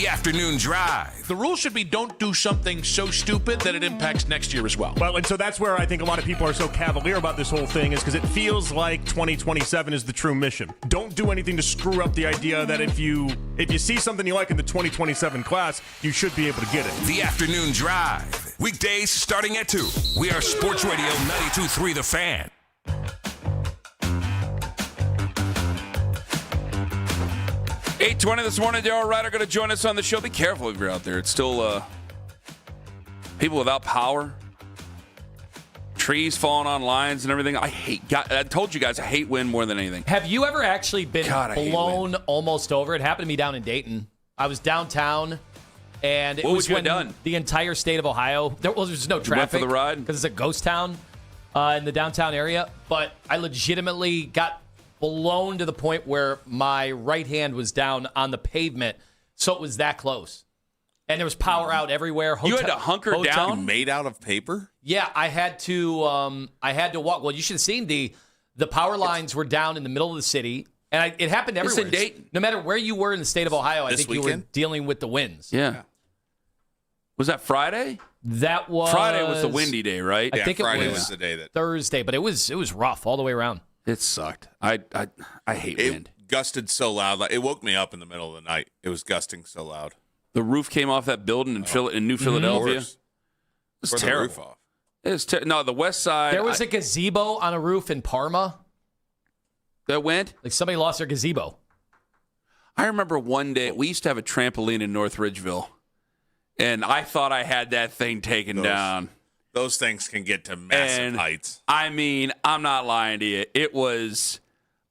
The afternoon drive. The rule should be don't do something so stupid that it impacts next year as well. Well, and so that's where I think a lot of people are so cavalier about this whole thing, is because it feels like 2027 is the true mission. Don't do anything to screw up the idea that if you see something you like in the 2027 class, you should be able to get it. The afternoon drive. Weekdays starting at 2. We are Sports Radio 92.3 The Fan. 8:20 this morning. Daryl Ryder going to join us on the show. Be careful if you're out there. It's still people without power, trees falling on lines and everything. I told you guys I hate wind more than anything. Have you ever actually been blown almost over? It happened to me down in Dayton. I was downtown, and it was when the entire state of Ohio, there was no traffic. You went for the ride? Because it's a ghost town in the downtown area. But I legitimately got blown to the point where my right hand was down on the pavement, so it was that close. And there was power out everywhere. You had to hunker down? Made out of paper? Yeah, I had to walk. Well, you should have seen the power lines were down in the middle of the city, and it happened everywhere. It's in Dayton. No matter where you were in the state of Ohio, I think you were dealing with the winds. Yeah. Was that Friday? That was Friday was the windy day, right? I think Friday it was the day that Thursday, but it was rough all the way around. It sucked. I hate wind. It gusted so loud. Like, it woke me up in the middle of the night. It was gusting so loud. The roof came off that building in New Philadelphia. It was terrible. The roof off. It was no, the west side. There was a gazebo on a roof in Parma. That went? Like somebody lost their gazebo. I remember one day, we used to have a trampoline in North Ridgeville, and I thought I had that thing taken down. Those things can get to massive heights. I mean, I'm not lying to you. It was,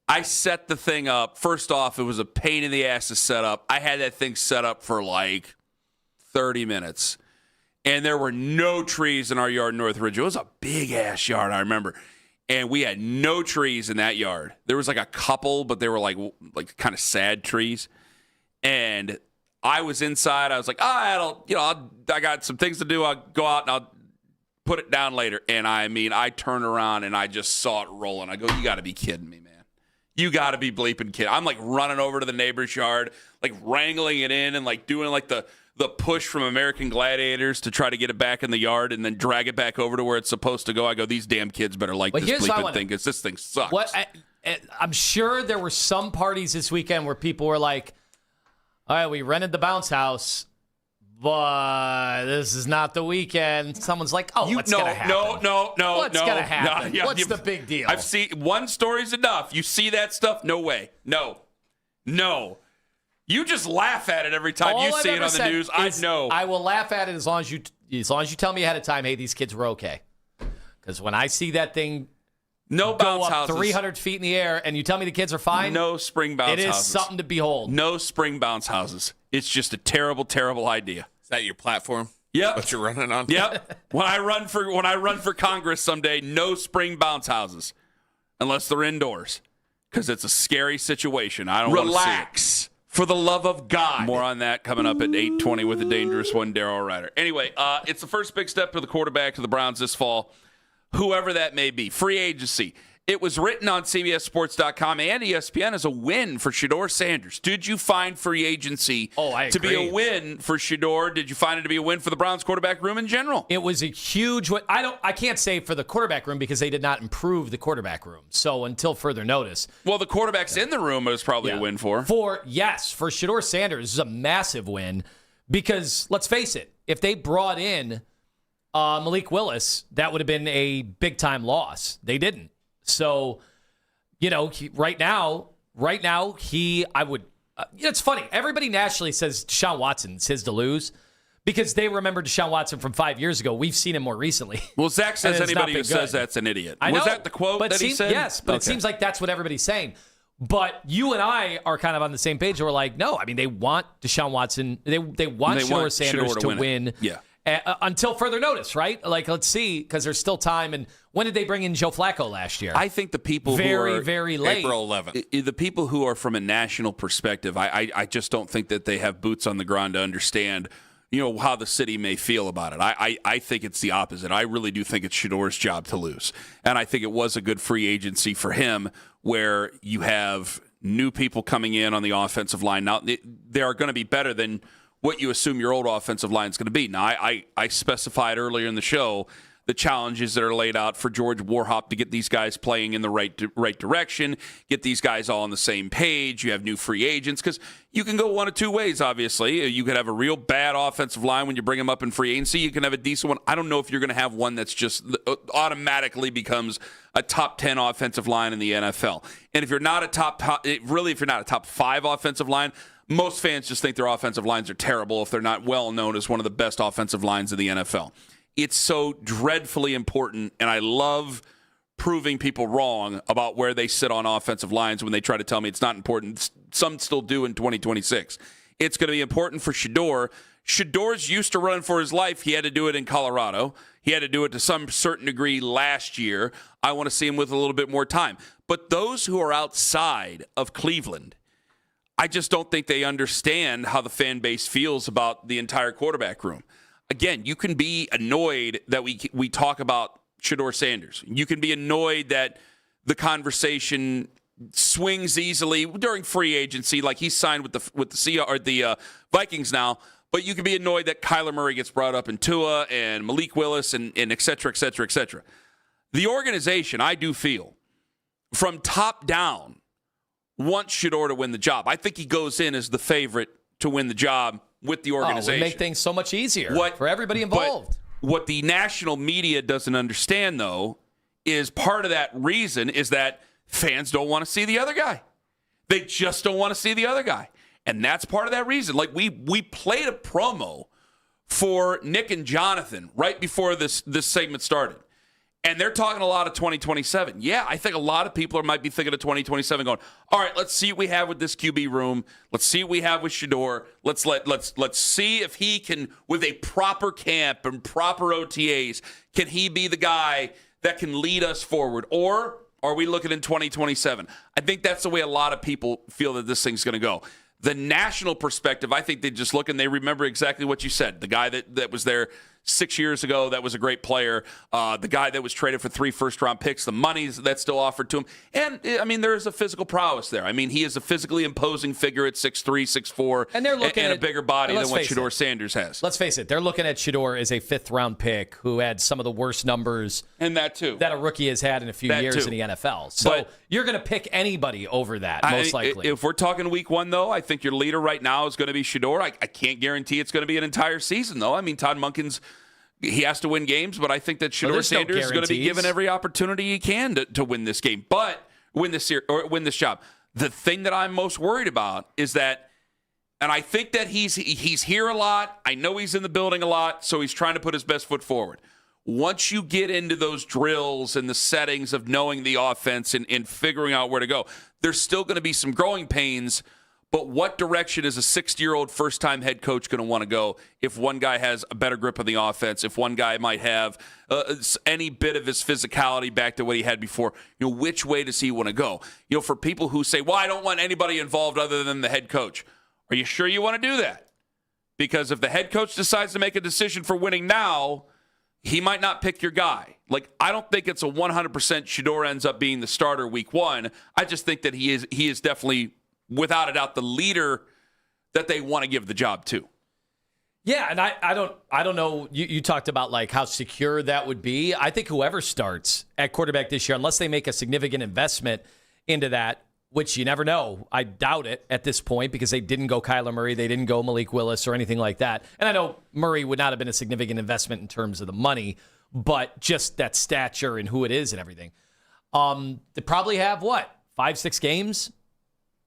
I set the thing up. First off, it was a pain in the ass to set up. I had that thing set up for like 30 minutes. And there were no trees in our yard in North Ridgeville. It was a big-ass yard, I remember. And we had no trees in that yard. There was like a couple, but they were like kind of sad trees. And I was inside. I was like, I got some things to do. I'll go out and I'll put it down later. And I turned around and I just saw it rolling. I go, you got to be kidding me, man. You got to be bleeping kidding. I'm like running over to the neighbor's yard, like wrangling it in and like doing like the push from American Gladiators to try to get it back in the yard and then drag it back over to where it's supposed to go. I go, these damn kids better like this bleeping thing because this thing sucks. I'm sure there were some parties this weekend where people were like, all right, we rented the bounce house, but this is not the weekend. Someone's like, what's going to happen? No. What's going to happen? What's the big deal? I've seen one story's enough. You see that stuff? No way. No. You just laugh at it every time you see it on the news. I know. I will laugh at it as long as you tell me ahead of time, hey, these kids were okay. Because when I see that thing go bounce up houses. 300 feet in the air and you tell me the kids are fine, no spring bounce houses. It is something to behold. No spring bounce houses. It's just a terrible, terrible idea. Is that your platform? Yep. What you're running on? Yep. When I run for Congress someday, no spring bounce houses unless they're indoors because it's a scary situation. I don't want to see it. Relax. For the love of God. More on that coming up at 8:20 with the dangerous one, Daryl Ryder. Anyway, it's the first big step for the quarterback to the Browns this fall, whoever that may be. Free agency. It was written on CBSSports.com and ESPN as a win for Shedeur Sanders. Did you find free agency to be a win for Shedeur? Did you find it to be a win for the Browns quarterback room in general? It was a huge win. I can't say for the quarterback room because they did not improve the quarterback room. So until further notice. Well, the quarterbacks in the room was probably a win for. For Shedeur Sanders, this is a massive win because let's face it, if they brought in Malik Willis, that would have been a big-time loss. They didn't. So, right now, it's funny. Everybody nationally says Deshaun Watson's his to lose because they remember Deshaun Watson from 5 years ago. We've seen him more recently. Well, Zach says anybody who says that's an idiot. Was that the quote that he said? Yes, but it seems like that's what everybody's saying. But you and I are kind of on the same page. We're like, no, I mean, they want Deshaun Watson. They want Shedeur Sanders to win. Yeah. Until further notice, right? Like, let's see, because there's still time. And when did they bring in Joe Flacco last year? I think the people very, who are very late. April 11th. The people who are from a national perspective, I just don't think that they have boots on the ground to understand, how the city may feel about it. I think it's the opposite. I really do think it's Shedeur's job to lose. And I think it was a good free agency for him where you have new people coming in on the offensive line. Now, they are going to be better than what you assume your old offensive line is going to be. Now, I specified earlier in the show the challenges that are laid out for George Warhop to get these guys playing in the right direction, get these guys all on the same page. You have new free agents because you can go one of two ways, obviously. You could have a real bad offensive line when you bring them up in free agency. You can have a decent one. I don't know if you're going to have one that's just automatically becomes a top 10 offensive line in the NFL. And if you're not a top 5 offensive line, most fans just think their offensive lines are terrible if they're not well known as one of the best offensive lines in the NFL. It's so dreadfully important, and I love proving people wrong about where they sit on offensive lines when they try to tell me it's not important. Some still do in 2026. It's going to be important for Shedeur. Shedor's used to running for his life. He had to do it in Colorado. He had to do it to some certain degree last year. I want to see him with a little bit more time. But those who are outside of Cleveland, I just don't think they understand how the fan base feels about the entire quarterback room. Again, you can be annoyed that we talk about Shedeur Sanders. You can be annoyed that the conversation swings easily during free agency, like he's signed with the Vikings now. But you can be annoyed that Kyler Murray gets brought up in Tua and Malik Willis and et cetera, et cetera, et cetera. The organization, I do feel, from top down, wants Shedeur to win the job. I think he goes in as the favorite to win the job with the organization. It would make things so much easier for everybody involved. But what the national media doesn't understand, though, is part of that reason is that fans don't want to see the other guy. They just don't want to see the other guy. And that's part of that reason. Like, we played a promo for Nick and Jonathan right before this segment started. And they're talking a lot of 2027. Yeah, I think a lot of people might be thinking of 2027 going, all right, let's see what we have with this QB room. Let's see what we have with Shedeur. Let's see if he can, with a proper camp and proper OTAs, can he be the guy that can lead us forward? Or are we looking in 2027? I think that's the way a lot of people feel that this thing's going to go. The national perspective, I think they just look and they remember exactly what you said. The guy that was there 6 years ago, that was a great player. The guy that was traded for 3 first-round picks, the money that's still offered to him. And, I mean, there is a physical prowess there. I mean, he is a physically imposing figure at 6'3", 6'4", and they're looking and at a bigger body than what Shedeur Sanders has. Let's face it, they're looking at Shedeur as a 5th-round pick who had some of the worst numbers and that too that a rookie has had in a few years in the NFL. So but you're going to pick anybody over that, most likely. If we're talking week 1, though, I think your leader right now is going to be Shedeur. I can't guarantee it's going to be an entire season, though. I mean, Todd Monken's he has to win games, but I think that Shedeur Sanders is going to be given every opportunity he can to win this game, but win this job. The thing that I'm most worried about is that, and I think that he's here a lot. I know he's in the building a lot, so he's trying to put his best foot forward. Once you get into those drills and the settings of knowing the offense and figuring out where to go, there's still going to be some growing pains. But what direction is a 60-year-old first-time head coach going to want to go if one guy has a better grip of the offense, if one guy might have any bit of his physicality back to what he had before? You know, which way does he want to go? You know, for people who say, well, I don't want anybody involved other than the head coach. Are you sure you want to do that? Because if the head coach decides to make a decision for winning now, he might not pick your guy. Like, I don't think it's a 100% Shedeur ends up being the starter week 1. I just think that he is definitely, without a doubt, the leader that they want to give the job to. Yeah, and I don't know. You talked about like how secure that would be. I think whoever starts at quarterback this year, unless they make a significant investment into that, which you never know. I doubt it at this point because they didn't go Kyler Murray, they didn't go Malik Willis or anything like that. And I know Murray would not have been a significant investment in terms of the money, but just that stature and who it is and everything. They probably have 5-6 games.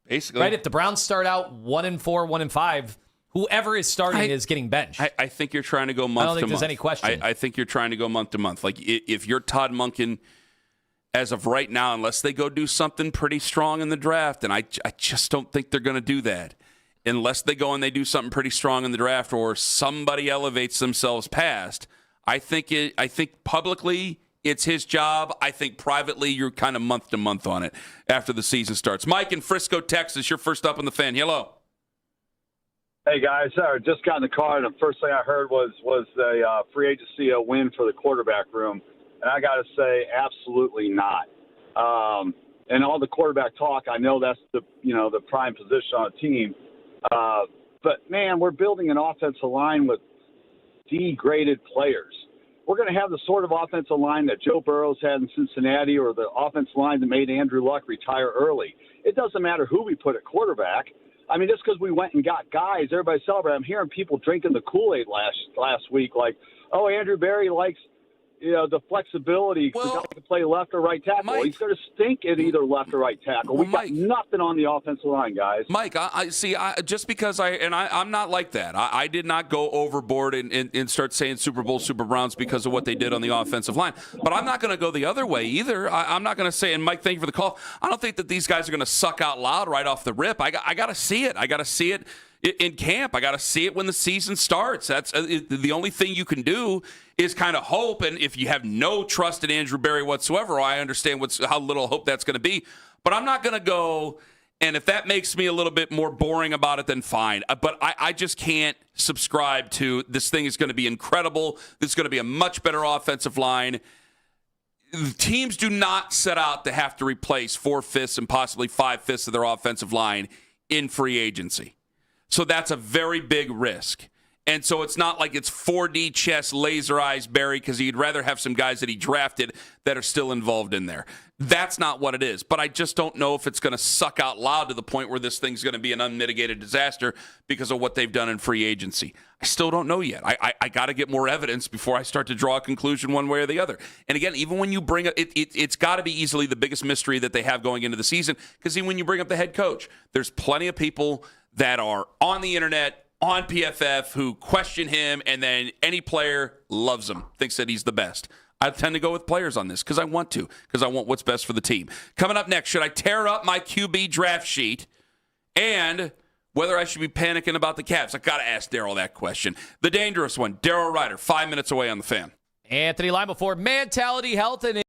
Basically. Right? If the Browns start out 1-4, 1-5, whoever is starting is getting benched. I think you're trying to go month to month. I don't think there's any question. I think you're trying to go month to month. Like, if you're Todd Monken, as of right now, unless they go do something pretty strong in the draft, and I just don't think they're going to do that. Unless they go and they do something pretty strong in the draft or somebody elevates themselves past, I think publicly it's his job. I think privately you're kind of month to month on it after the season starts. Mike in Frisco, Texas, you're first up on the fan. Hello. Hey, guys. I just got in the car, and the first thing I heard was the free agency win for the quarterback room. And I got to say, absolutely not. And all the quarterback talk, I know that's the prime position on a team. But, man, we're building an offensive line with degraded players. We're going to have the sort of offensive line that Joe Burrow's had in Cincinnati or the offensive line that made Andrew Luck retire early. It doesn't matter who we put at quarterback. I mean, just because we went and got guys, everybody celebrated. I'm hearing people drinking the Kool-Aid last week like, oh, Andrew Berry likes the flexibility to play left or right tackle. Mike, he's going to stink at either left or right tackle. We've got nothing on the offensive line, guys. Mike, I see. Just because I'm not like that. I did not go overboard and start saying Super Bowl, Super Browns because of what they did on the offensive line. But I'm not going to go the other way either. I'm not going to say, and Mike, thank you for the call. I don't think that these guys are going to suck out loud right off the rip. I got to see it. I got to see it in camp. I got to see it when the season starts. That's the only thing you can do is kind of hope. And if you have no trust in Andrew Berry whatsoever, I understand how little hope that's going to be. But I'm not going to go, and if that makes me a little bit more boring about it, then fine. But I just can't subscribe to this thing is going to be incredible. This is going to be a much better offensive line. Teams do not set out to have to replace 4/5 and possibly 5/5 of their offensive line in free agency. So that's a very big risk. And so it's not like it's 4D chess, laser eyes Barry, because he'd rather have some guys that he drafted that are still involved in there. That's not what it is. But I just don't know if it's going to suck out loud to the point where this thing's going to be an unmitigated disaster because of what they've done in free agency. I still don't know yet. I got to get more evidence before I start to draw a conclusion one way or the other. And again, even when you bring up, it's got to be easily the biggest mystery that they have going into the season, because even when you bring up the head coach, there's plenty of people that are on the internet, on PFF, who question him, and then any player loves him, thinks that he's the best. I tend to go with players on this because I want what's best for the team. Coming up next, should I tear up my QB draft sheet, and whether I should be panicking about the Cavs? I got to ask Daryl that question. The dangerous one, Daryl Ryder, 5 minutes away on the Fan. Anthony Lima for Mentality Health and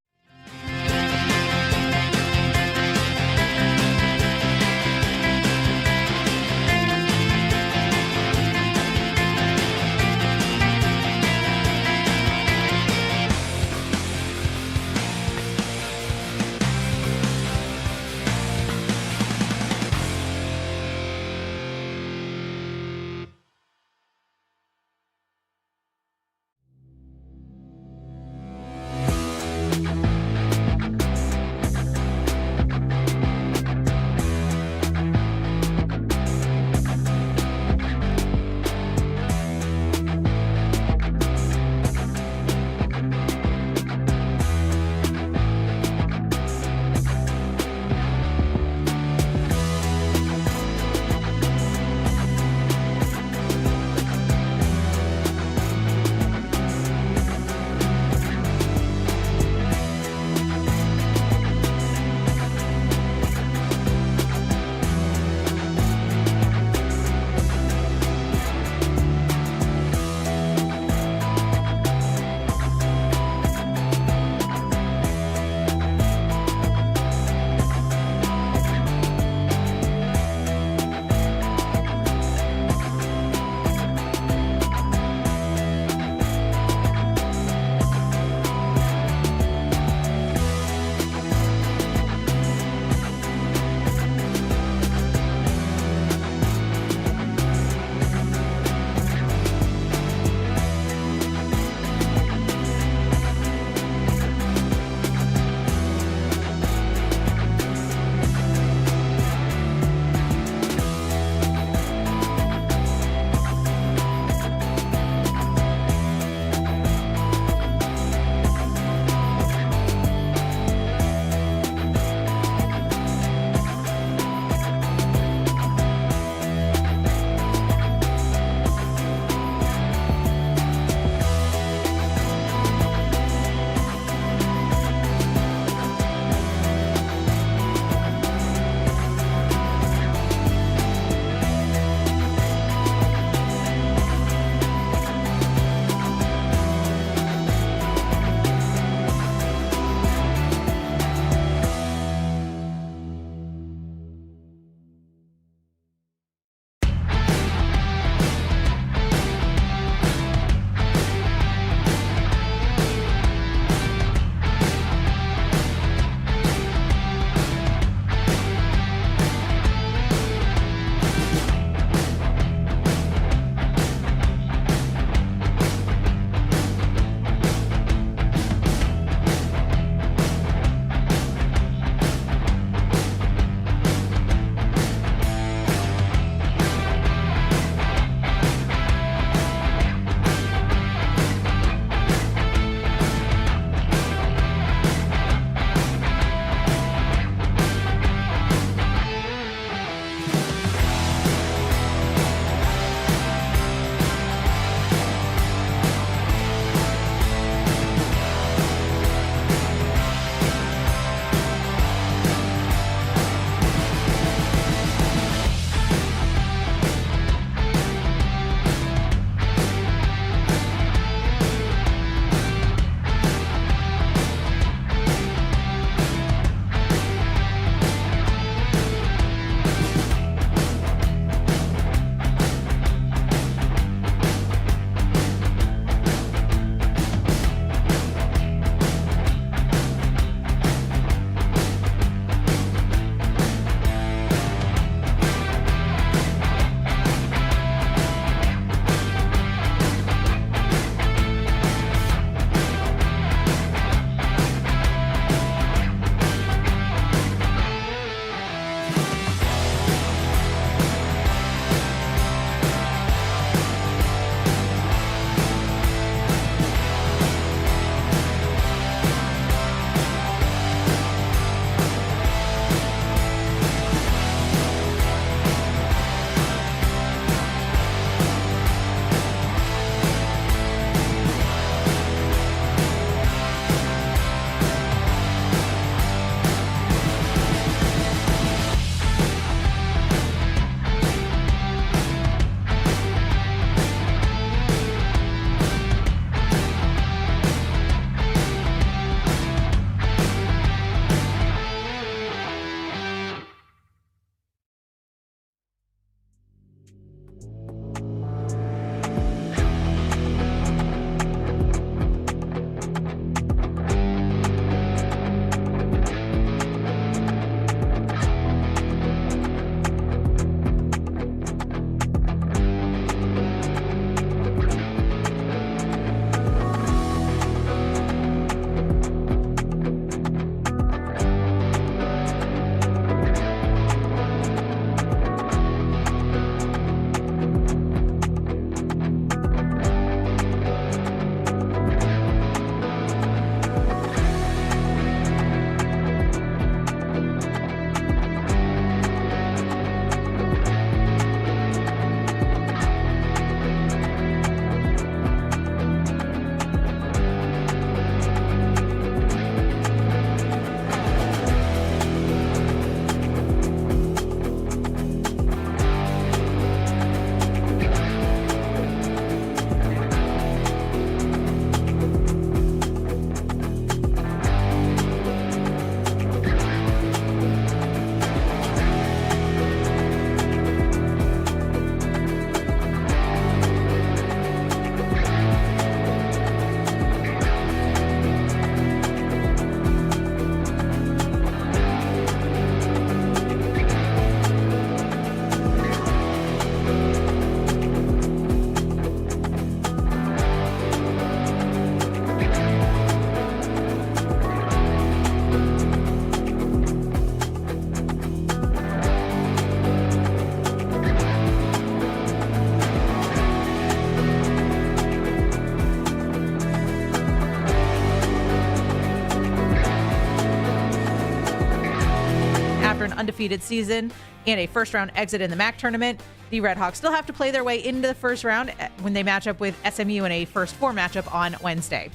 undefeated season and a first-round exit in the MAC tournament. The Red Hawks still have to play their way into the first round when they match up with SMU in a first four matchup on Wednesday.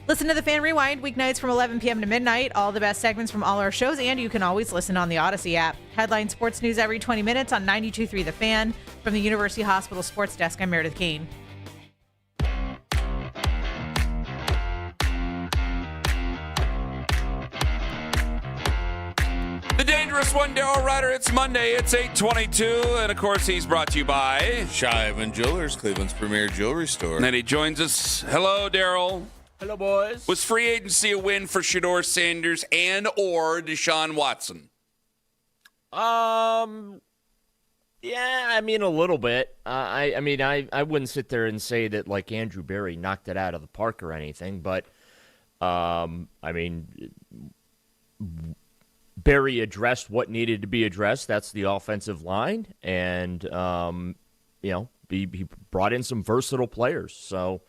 Listen to the Fan Rewind weeknights from 11 p.m. to midnight. All the best segments from all our shows, and you can always listen on the Odyssey app. Headline sports news every 20 minutes on 92.3 The Fan. From the University Hospital Sports Desk, I'm Meredith Kane. The dangerous one, Daryl Ryder. It's Monday. It's 8:22, and of course, he's brought to you by Shivan Jewelers, Cleveland's premier jewelry store. And he joins us. Hello, Daryl. Hello, boys. Was free agency a win for Shedeur Sanders and or Deshaun Watson? Yeah, I mean a little bit. I wouldn't sit there and say that like Andrew Berry knocked it out of the park or anything, but Berry addressed what needed to be addressed. That's the offensive line, and he brought in some versatile players. So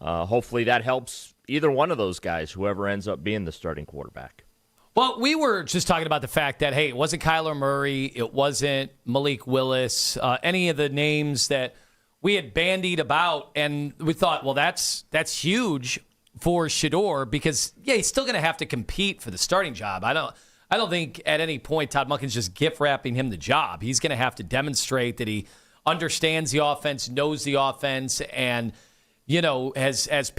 hopefully that helps either one of those guys, whoever ends up being the starting quarterback. Well, we were just talking about the fact that, hey, it wasn't Kyler Murray, it wasn't Malik Willis, any of the names that we had bandied about, and we thought, well, that's huge for Shedeur because, yeah, he's still going to have to compete for the starting job. I don't think at any point Todd Monken's just gift-wrapping him the job. He's going to have to demonstrate that he understands the offense, knows the offense, and, has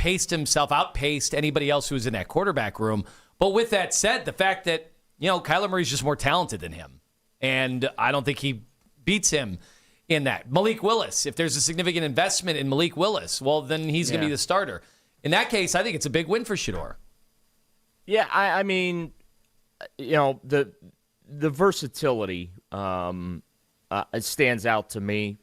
outpaced anybody else who's in that quarterback room. But with that said, the fact that, Kyler Murray's just more talented than him, and I don't think he beats him in that. Malik Willis, if there's a significant investment in Malik Willis, well, then he's going to be the starter. In that case, I think it's a big win for Shedeur. Yeah, I mean, the versatility it stands out to me.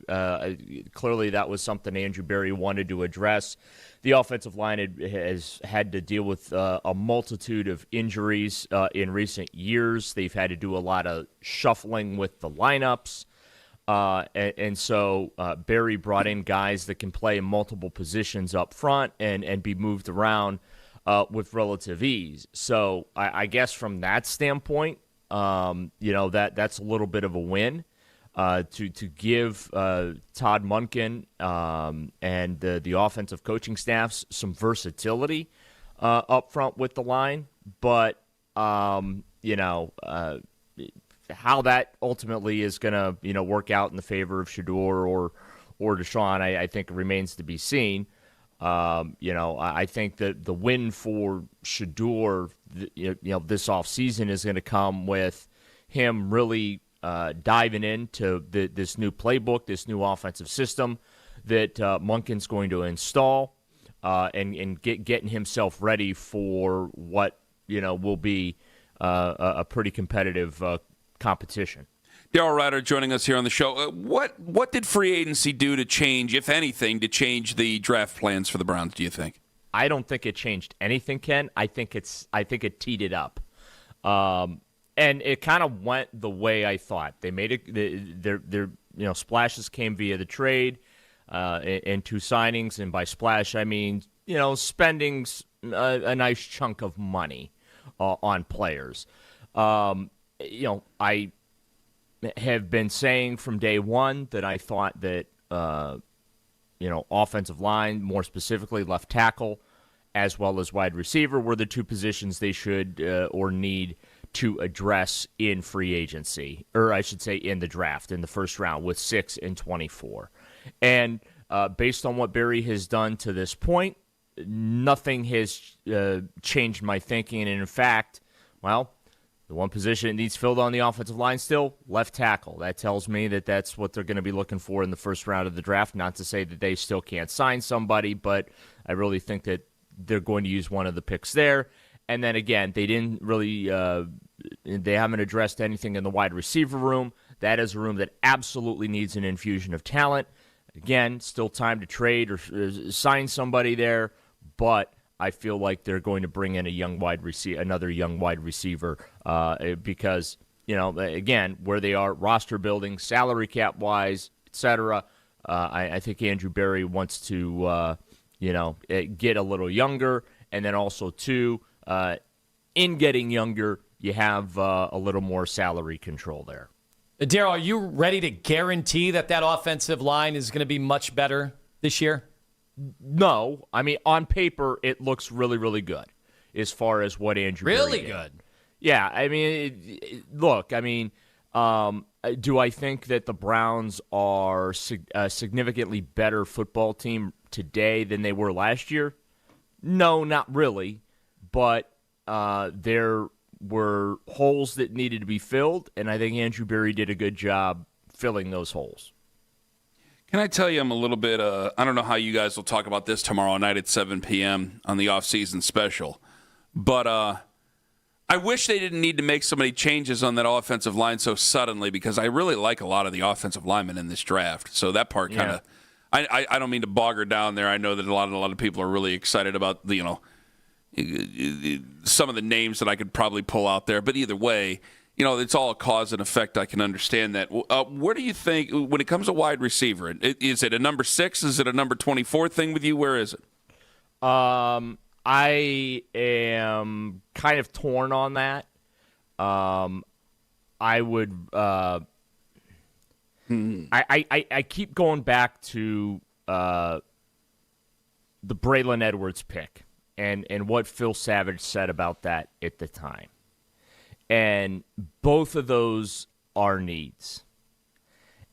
Clearly, that was something Andrew Berry wanted to address. The offensive line has had to deal with a multitude of injuries in recent years. They've had to do a lot of shuffling with the lineups. And so Berry brought in guys that can play in multiple positions up front and be moved around with relative ease. So I guess from that standpoint, that's a little bit of a win. To give Todd Monken and the offensive coaching staffs some versatility up front with the line. But, how that ultimately is going to, work out in the favor of Shedeur or Deshaun, I think remains to be seen. I think that the win for Shedeur, this offseason is going to come with him really diving into this new playbook, this new offensive system that Monken's going to install, and getting himself ready for what will be a pretty competitive competition. Daryl Ryder joining us here on the show. What did free agency do to change, if anything, to change the draft plans for the Browns? Do you think? I don't think it changed anything, Ken. I think it teed it up. And it kind of went the way I thought. They made it. Their splashes came via the trade and two signings, and by splash I mean spending a nice chunk of money on players. I have been saying from day one that I thought that offensive line, more specifically left tackle, as well as wide receiver, were the two positions they should or need to address in free agency, or I should say in the draft, in the first round with 6 and 24. And based on what Berry has done to this point, nothing has changed my thinking. And in fact, the one position it needs filled on the offensive line still, left tackle. That tells me that that's what they're going to be looking for in the first round of the draft. Not to say that they still can't sign somebody, but I really think that they're going to use one of the picks there. And then again, they didn't really they haven't addressed anything in the wide receiver room. That is a room that absolutely needs an infusion of talent. Again, still time to trade or sign somebody there, but I feel like they're going to bring in another young wide receiver because, again, where they are, roster building, salary cap wise, etc. I think Andrew Berry wants to, get a little younger, and then also too, in getting younger, you have a little more salary control there. Daryl, are you ready to guarantee that offensive line is going to be much better this year? No. I mean, on paper, it looks really, really good as far as what Andrew Berry Really did. good. Yeah, I mean, look, I mean, do I think that the Browns are a significantly better football team today than they were last year? No, not really. But there were holes that needed to be filled, and I think Andrew Berry did a good job filling those holes. Can I tell you I'm a little bit, I don't know how you guys will talk about this tomorrow night at 7 p.m. on the off-season special, but I wish they didn't need to make so many changes on that offensive line so suddenly, because I really like a lot of the offensive linemen in this draft. So that part kind of, I don't mean to bog her down there. I know that a lot of people are really excited about the, some of the names that I could probably pull out there. But either way, it's all a cause and effect. I can understand that. Where do you think, when it comes to wide receiver, is it a number 6? Is it a number 24 thing with you? Where is it? I am kind of torn on that. I would. I keep going back to the Braylon Edwards pick and what Phil Savage said about that at the time. And both of those are needs.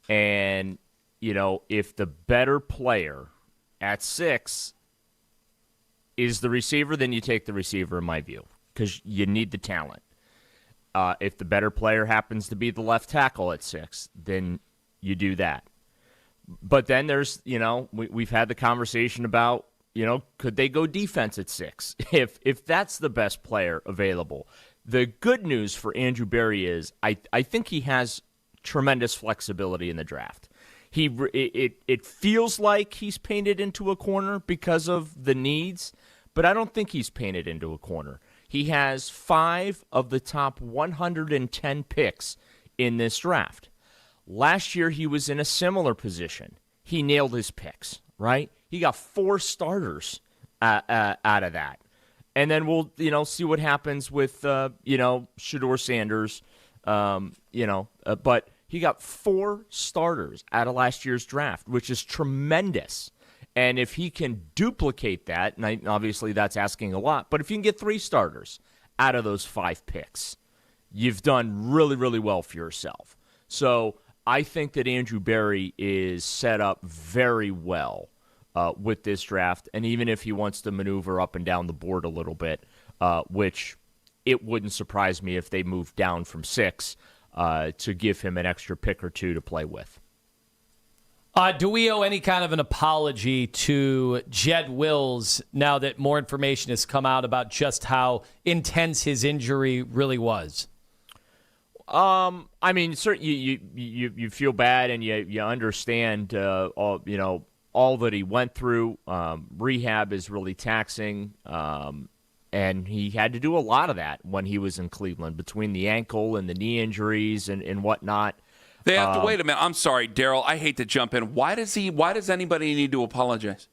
And, if the better player at 6 is the receiver, then you take the receiver, in my view, because you need the talent. If the better player happens to be the left tackle at 6, then you do that. But then there's, we've had the conversation about, could they go defense at 6 if that's the best player available? The good news for Andrew Berry is I think he has tremendous flexibility in the draft. It feels like he's painted into a corner because of the needs, but I don't think he's painted into a corner. He has 5 of the top 110 picks in this draft. Last year, he was in a similar position. He nailed his picks, right? He got 4 starters out of that. And then we'll, see what happens with, Shedeur Sanders, but he got 4 starters out of last year's draft, which is tremendous. And if he can duplicate that, and obviously that's asking a lot, but if you can get 3 starters out of those 5 picks, you've done really, really well for yourself. So I think that Andrew Berry is set up very well with this draft. And even if he wants to maneuver up and down the board a little bit, which it wouldn't surprise me if they moved down from 6 to give him an extra pick or 2 to play with. Do we owe any kind of an apology to Jed Wills now that more information has come out about just how intense his injury really was? I mean, certainly you feel bad and you understand all that he went through. Rehab is really taxing, and he had to do a lot of that when he was in Cleveland between the ankle and the knee injuries and whatnot. They have to wait a minute. I'm sorry, Daryl. I hate to jump in. Why does anybody need to apologize?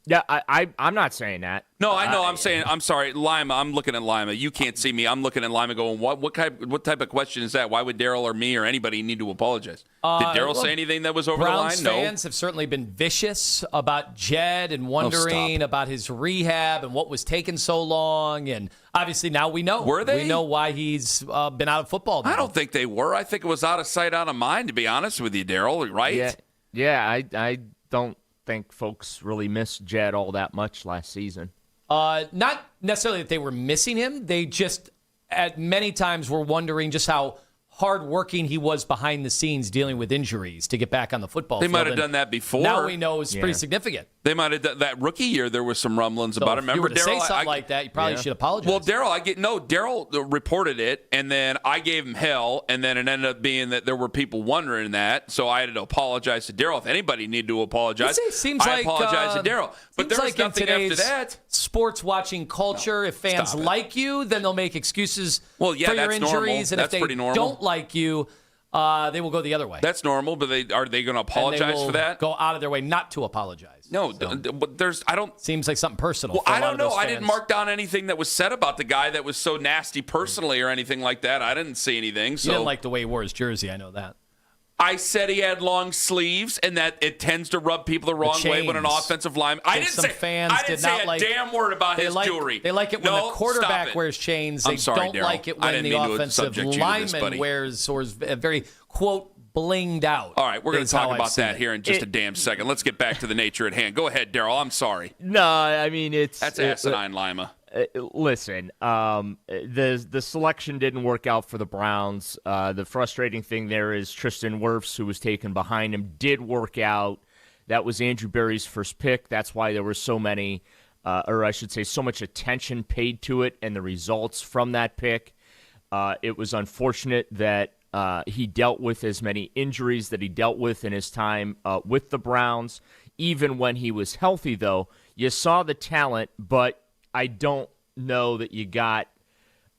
Yeah, I'm not saying that. No, I know. I'm sorry, Lima. I'm looking at Lima. You can't see me. I'm looking at Lima going, what type of question is that? Why would Daryl or me or anybody need to apologize? Did Daryl say anything that was over Browns the line? No. Fans have certainly been vicious about Jed and wondering about his rehab and what was taking so long. And obviously now we know. Were they? We know why he's been out of football now. I don't think they were. I think it was out of sight, out of mind, to be honest with you, Daryl, right? Yeah, I don't think folks really missed Jed all that much last season. Not necessarily that they were missing him. They just at many times were wondering just how hard-working he was behind the scenes dealing with injuries to get back on the football field. They might have done that before. Now we know it's pretty significant. They might have done that rookie year. There was some rumblings about it. If you were to say something like that, you probably should apologize. Well, Daryl reported it, and then I gave him hell, and then it ended up being that there were people wondering that, so I had to apologize to Daryl. If anybody needed to apologize, I apologize to Daryl. But there was nothing after that. Sports watching culture, if fans like you, then they'll make excuses for your injuries, normal. and That's if they don't like you, They will go the other way. That's normal, but are they going to apologize for that? Go out of their way not to apologize. No, but I don't. Seems like something personal. Well, for a I lot don't of know. those I didn't fans. mark down anything that was said about the guy that was so nasty personally or anything like that. I didn't see anything. So You didn't like the way he wore his jersey. I know that. I said he had long sleeves and that it tends to rub people the wrong way when an offensive lineman. I didn't say a damn word about his jewelry. They like it when the quarterback wears chains. They don't like it when the offensive lineman wears or is very, quote, blinged out. All right, we're going to talk about that here in just a damn second. Let's get back to the nature at hand. Go ahead, Daryl. I'm sorry. No, I mean, that's asinine, Lima. Listen, the selection didn't work out for the Browns. The frustrating thing there is Tristan Wirfs, who was taken behind him, did work out. That was Andrew Berry's first pick. That's why there were so many, or I should say so much attention paid to it and the results from that pick. It was unfortunate that he dealt with as many injuries that he dealt with in his time with the Browns. Even when he was healthy, though, you saw the talent, but I don't know that you got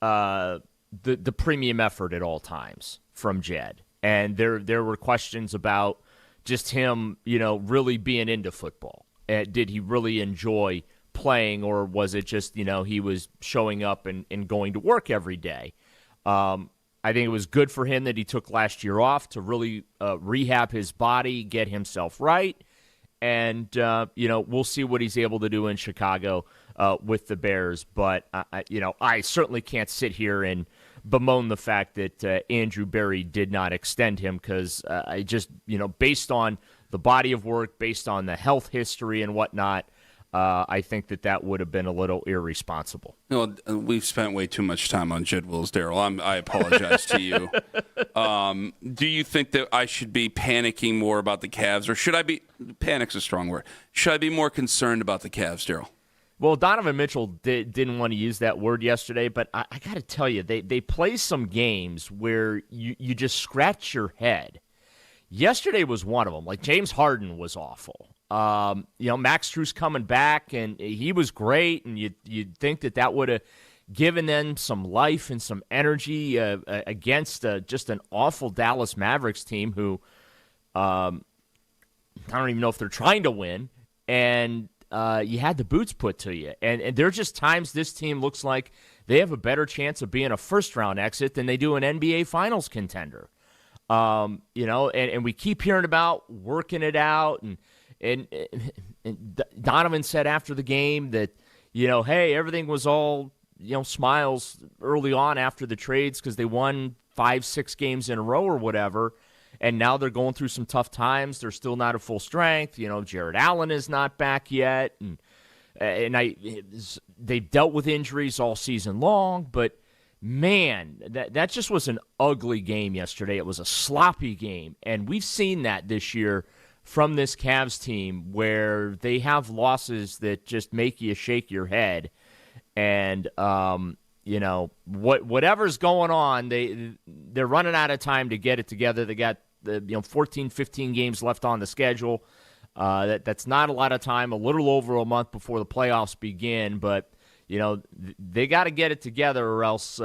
the premium effort at all times from Jed. And there were questions about just him, really being into football. Did he really enjoy playing, or was it just, he was showing up and going to work every day? I think it was good for him that he took last year off to really rehab his body, get himself right. And, we'll see what he's able to do in Chicago with the Bears. But, I certainly can't sit here and bemoan the fact that Andrew Berry did not extend him because I just, based on the body of work, based on the health history and whatnot, I think that would have been a little irresponsible. Well, we've spent way too much time on Jed Wills, Daryl. I apologize to you. Do you think that I should be panicking more about the Cavs, or should I be – panic's a strong word. Should I be more concerned about the Cavs, Daryl? Well, Donovan Mitchell didn't want to use that word yesterday, but I got to tell you, they play some games where you just scratch your head. Yesterday was one of them. Like, James Harden was awful. Max Strus coming back, and he was great, and you'd think that would have given them some life and some energy against just an awful Dallas Mavericks team who I don't even know if they're trying to win, and you had the boots put to you. And there are just times this team looks like they have a better chance of being a first-round exit than they do an NBA Finals contender. And we keep hearing about working it out, and Donovan said after the game that, hey, everything was all, smiles early on after the trades because they won 5-6 games in a row or whatever, and now they're going through some tough times. They're still not at full strength. Jared Allen is not back yet, and they've dealt with injuries all season long, but man, that just was an ugly game yesterday. It was a sloppy game, and we've seen that this year from this Cavs team where they have losses that just make you shake your head. And, whatever's going on, they're running out of time to get it together. They got 14, 15 games left on the schedule. That's not a lot of time, a little over a month before the playoffs begin, but they got to get it together or else,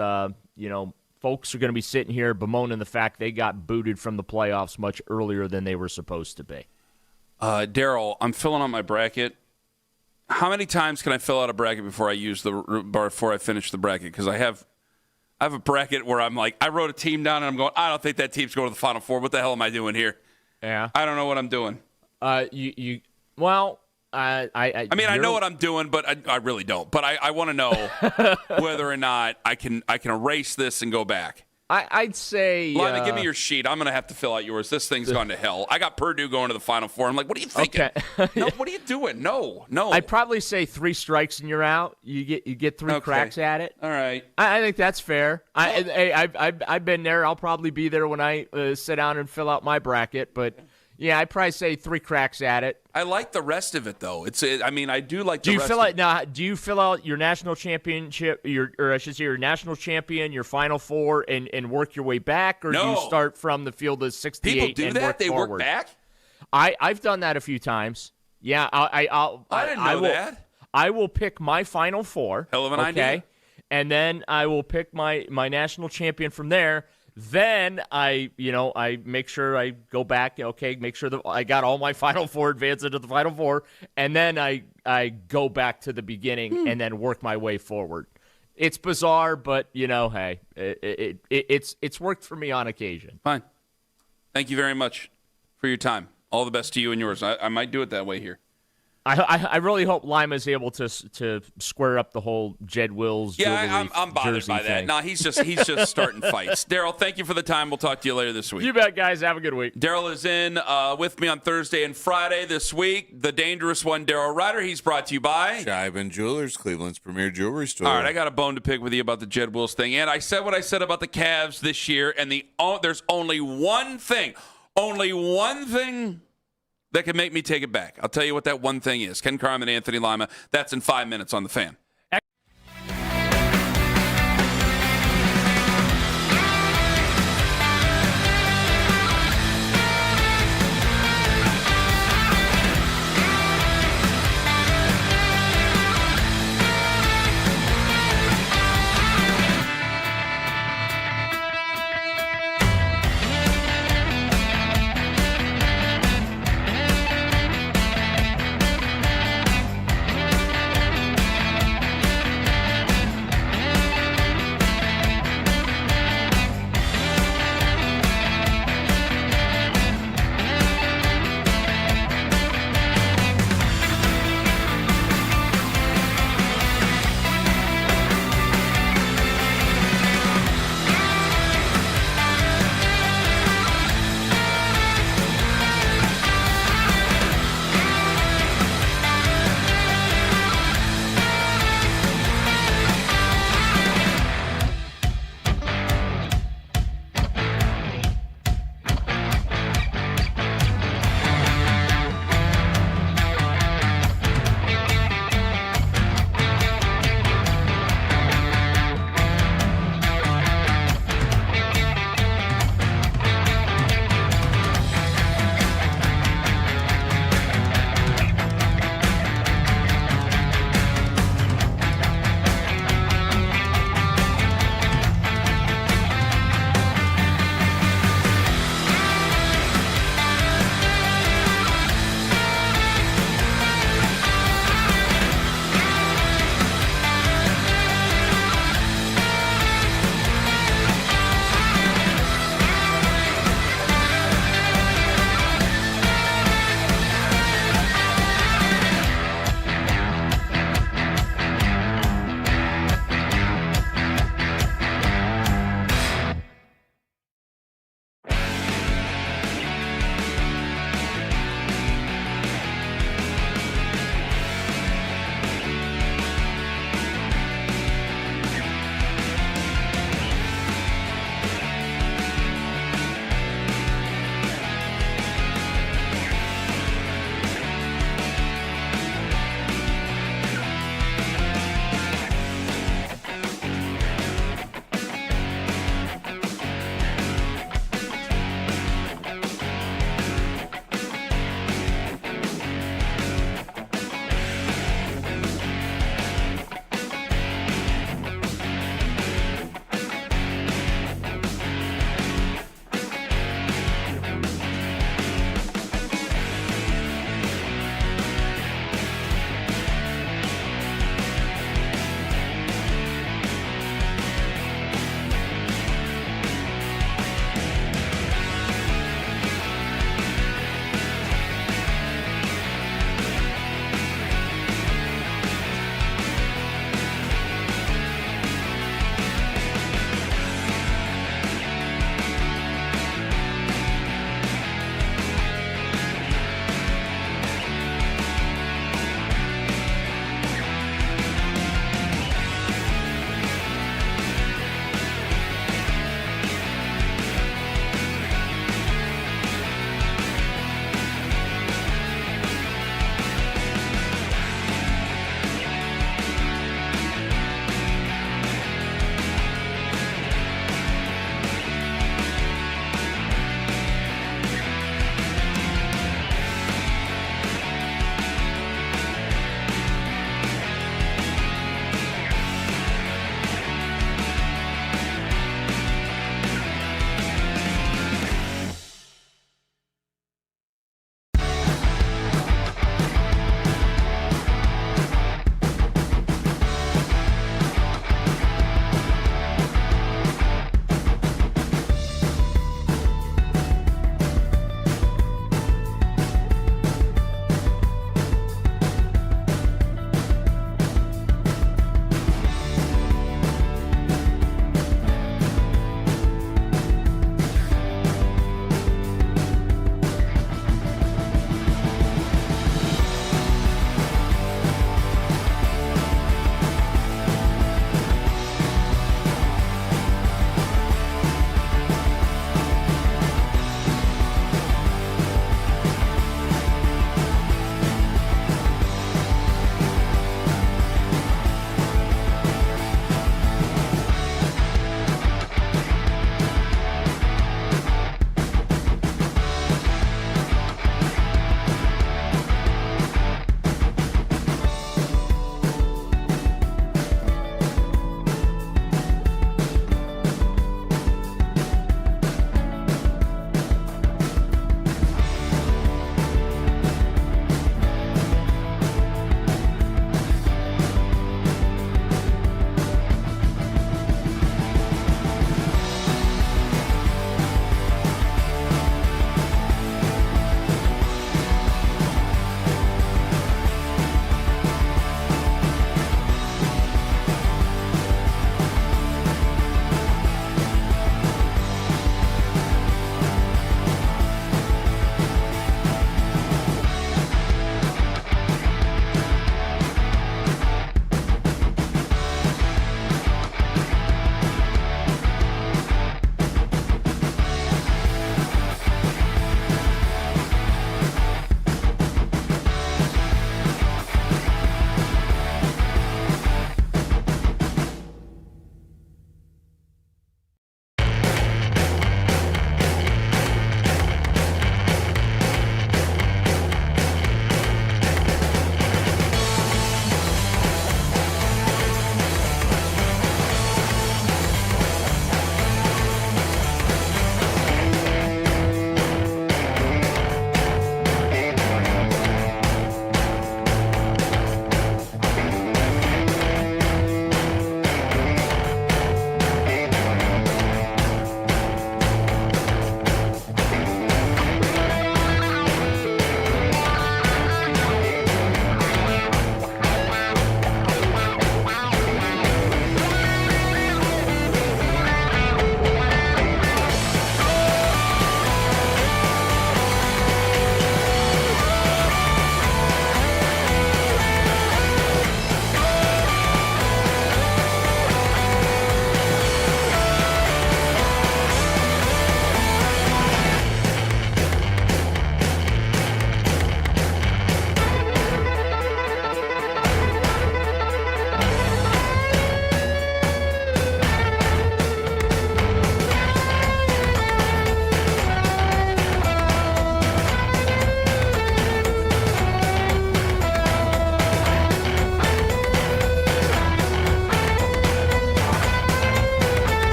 folks are going to be sitting here bemoaning the fact they got booted from the playoffs much earlier than they were supposed to be. Daryl, I'm filling out my bracket. How many times can I fill out a bracket before I finish the bracket? Because I have a bracket where I'm like, I wrote a team down and I'm going, I don't think that team's going to the Final Four. What the hell am I doing here? Yeah, I don't know what I'm doing. I know what I'm doing, but I really don't. But I want to know whether or not I can erase this and go back. I'd say... Lima, give me your sheet. I'm going to have to fill out yours. This thing's gone to hell. I got Purdue going to the Final Four. I'm like, what are you thinking? Okay. No, what are you doing? No. I'd probably say 3 strikes and you're out. You get 3 cracks at it. All right. I think that's fair. I've been there. I'll probably be there when I sit down and fill out my bracket, but... Yeah, I'd probably say 3 cracks at it. I like the rest of it, though. I do like. Do you fill out your national championship, your national champion, your Final Four, and work your way back, or do you start from the field of 68? People do and that. Work they forward? Work back. I've done that a few times. Yeah, I didn't know that. I will pick my Final Four. Hell of an idea. And then I will pick my national champion from there. Then I make sure I go back, make sure that I got all my Final Four, advance into the Final Four, and then I go back to the beginning and then work my way forward. It's bizarre, but, hey, it's worked for me on occasion. Fine. Thank you very much for your time. All the best to you and yours. I might do it that way here. I really hope Lima's able to square up the whole Jed Wills. Yeah, I'm bothered by that. Thing. No, he's just starting fights. Daryl, thank you for the time. We'll talk to you later this week. You bet, guys. Have a good week. Daryl is in with me on Thursday and Friday this week. The dangerous one, Daryl Ryder. He's brought to you by Shibe & Jewelers, Cleveland's premier jewelry store. All right, I got a bone to pick with you about the Jed Wills thing. And I said what I said about the Cavs this year, and there's only one thing that can make me take it back. I'll tell you what that one thing is. Ken Carman, Anthony Lima. That's in 5 minutes on The Fan.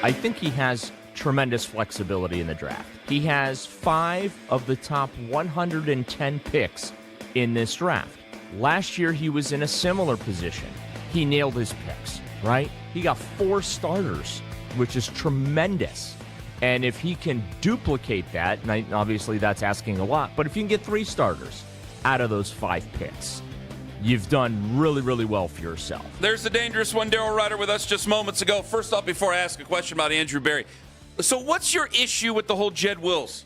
I think he has tremendous flexibility in the draft. He has 5 of the top 110 picks in this draft. Last year, he was in a similar position. He nailed his picks, right? He got 4 starters, which is tremendous. And if he can duplicate that, and obviously that's asking a lot, but if you can get 3 starters out of those 5 picks, you've done really, really well for yourself. There's the dangerous one, Daryl Ryder, with us just moments ago. First off, before I ask a question about Andrew Berry, so what's your issue with the whole Jed Wills?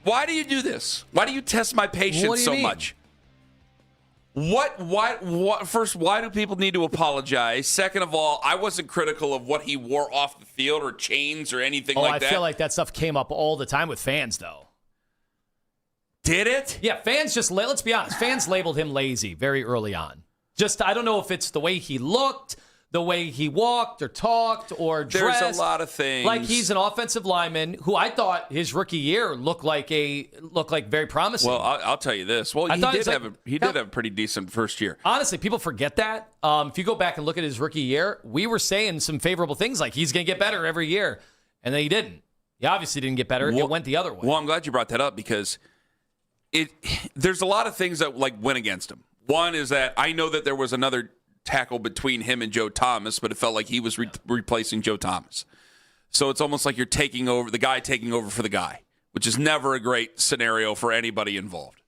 Why do you do this? Why do you test my patience so much? First, why do people need to apologize? Second of all, I wasn't critical of what he wore off the field or chains or anything like that. I feel like that stuff came up all the time with fans, though. Did it? Yeah, fans just, let's be honest, fans labeled him lazy very early on. Just, I don't know if it's the way he looked, the way he walked or talked or dressed. There's a lot of things. Like he's an offensive lineman who I thought his rookie year looked like very promising. Well, I'll tell you this. Well, he did have a pretty decent first year. Honestly, people forget that. If you go back and look at his rookie year, we were saying some favorable things like he's going to get better every year, and then he didn't. He obviously didn't get better. It went the other way. Well, I'm glad you brought that up because there's a lot of things that went against him. One is that I know that there was another tackle between him and Joe Thomas, but it felt like he was replacing Joe Thomas. So it's almost like you're taking over the guy for the guy, which is never a great scenario for anybody involved.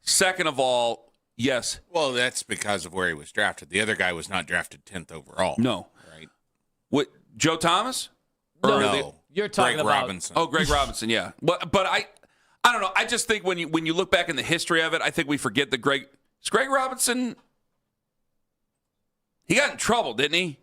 Second of all, yes. Well, that's because of where he was drafted. The other guy was not drafted 10th overall. No. Right. What, Joe Thomas? No. You're talking Greg about Robinson. Oh, Greg Robinson, yeah. But I don't know. I just think when you look back in the history of it, I think we forget that Greg Robinson, he got in trouble, didn't he?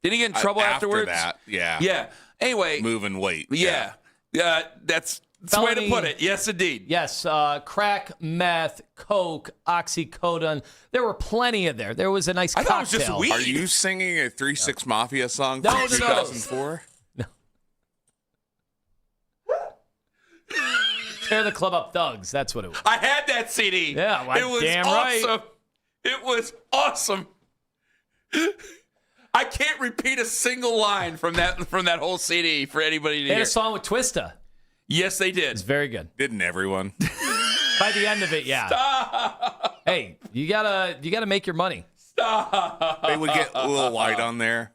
Didn't he get in trouble afterwards? After that, yeah. Yeah. Anyway. Moving weight. Yeah. That's the way to put it. Yes, indeed. Yes. Crack, meth, coke, oxycodone. There were plenty of there. There was a nice cocktail. I thought it was just weed. Are you singing a 3-6 Mafia song No, from no, 2004? No. Tear the Club Up Thugs. That's what it was. I had that CD. Yeah, well, it was damn awesome. right. It was awesome. I can't repeat a single line from that whole CD for anybody to They had hear. a song with Twista. Yes, they did. It's very good. Didn't everyone? By the end of it, yeah. Stop. Hey, you gotta make your money. Stop. They would get a little light on there.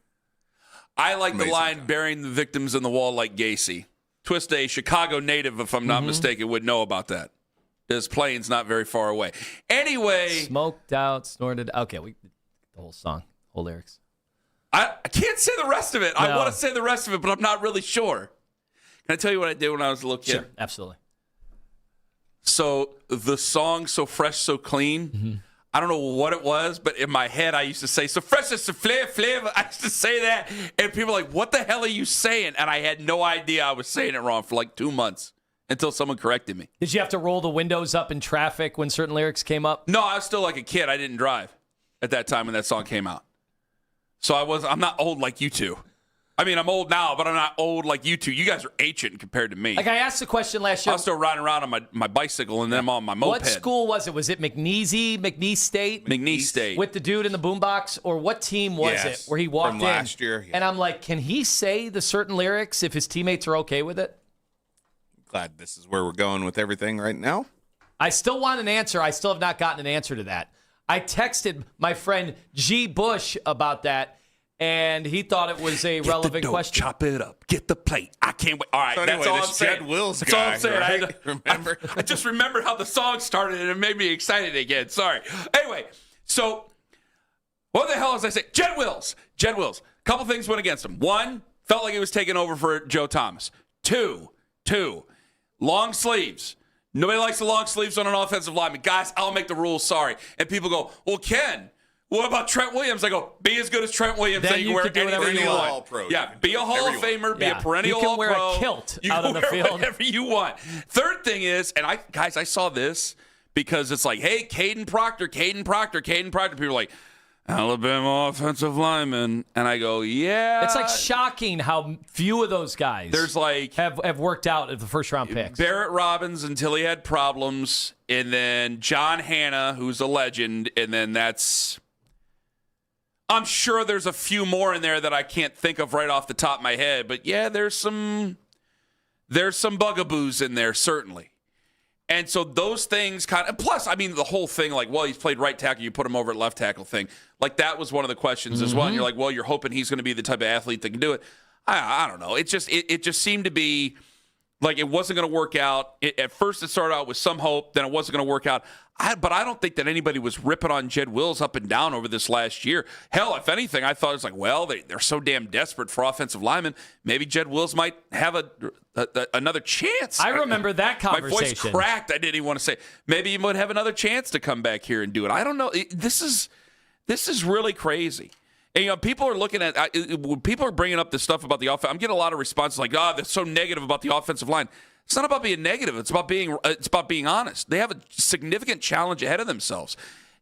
I like the line burying the victims in the wall like Gacy. Twista, a Chicago native, if I'm not mistaken, would know about that. His plane's not very far away. Anyway. Smoked out, snorted. Okay, the whole song, whole lyrics. I can't say the rest of it. No. I want to say the rest of it, but I'm not really sure. Can I tell you what I did when I was a little kid? Sure, absolutely. So the song So Fresh, So Clean, I don't know what it was, but in my head I used to say, so fresh as a flavor. I used to say that, and people were like, what the hell are you saying? And I had no idea I was saying it wrong for like 2 months until someone corrected me. Did you have to roll the windows up in traffic when certain lyrics came up? No, I was still like a kid. I didn't drive at that time when that song came out. So I'm not old like you two. I mean, I'm old now, but I'm not old like you two. You guys are ancient compared to me. Like I asked the question last year. I was still riding around on my bicycle and then I'm on my moped. What school was it? Was it McNeese State? McNeese State. With the dude in the boombox? Or what team was it where he walked from in? last year. Yeah. And I'm like, can he say the certain lyrics if his teammates are okay with it? Glad this is where we're going with everything right now. I still want an answer. I still have not gotten an answer to that. I texted my friend G. Bush about that, and he thought it was a relevant question. Chop it up. Get the plate. I can't wait. All right, So that's anyway, all I'm this saying. Jed Wills That's all guy, I'm saying. right? Remember? I just remembered how the song started, and it made me excited again. Sorry. Anyway, so what the hell was I saying? Jed Wills. Couple things went against him. One, felt like he was taking over for Joe Thomas. Two, long sleeves. Nobody likes the long sleeves on an offensive lineman. Guys, I'll make the rules. Sorry. And people go, well, Ken, what about Trent Williams? I go, be as good as Trent Williams. Then so you you can can do wear whatever anything you you want. want. Pro. Yeah, be a Hall of Famer, be a perennial You can All-Pro. wear a kilt You out can on the wear field. whatever you want. Third thing is, and I saw this because it's like, hey, Caden Proctor. People are like, Alabama offensive lineman. And I go, yeah. It's like shocking how few of those guys There's like have worked out at the first round picks. Barrett Robbins until he had problems, and then John Hanna, who's a legend, and then that's I'm sure there's a few more in there that I can't think of right off the top of my head. But, yeah, there's some bugaboos in there, certainly. And so those things kind of – plus, I mean, the whole thing, like, well, he's played right tackle, you put him over at left tackle thing. Like, that was one of the questions as well. And you're like, well, you're hoping he's going to be the type of athlete that can do it. I don't know. It just seemed to be like it wasn't going to work out. At first, it started out with some hope. Then it wasn't going to work out. But I don't think that anybody was ripping on Jed Wills up and down over this last year. Hell, if anything, I thought it was like, well, they're so damn desperate for offensive linemen. Maybe Jed Wills might have another chance. I remember that conversation. My voice cracked. I didn't even want to say. Maybe he might have another chance to come back here and do it. I don't know. This is really crazy. And, people are looking at when people are bringing up this stuff about the offense. I'm getting a lot of responses like, they're so negative about the offensive line. It's not about being negative. It's about being honest. They have a significant challenge ahead of themselves.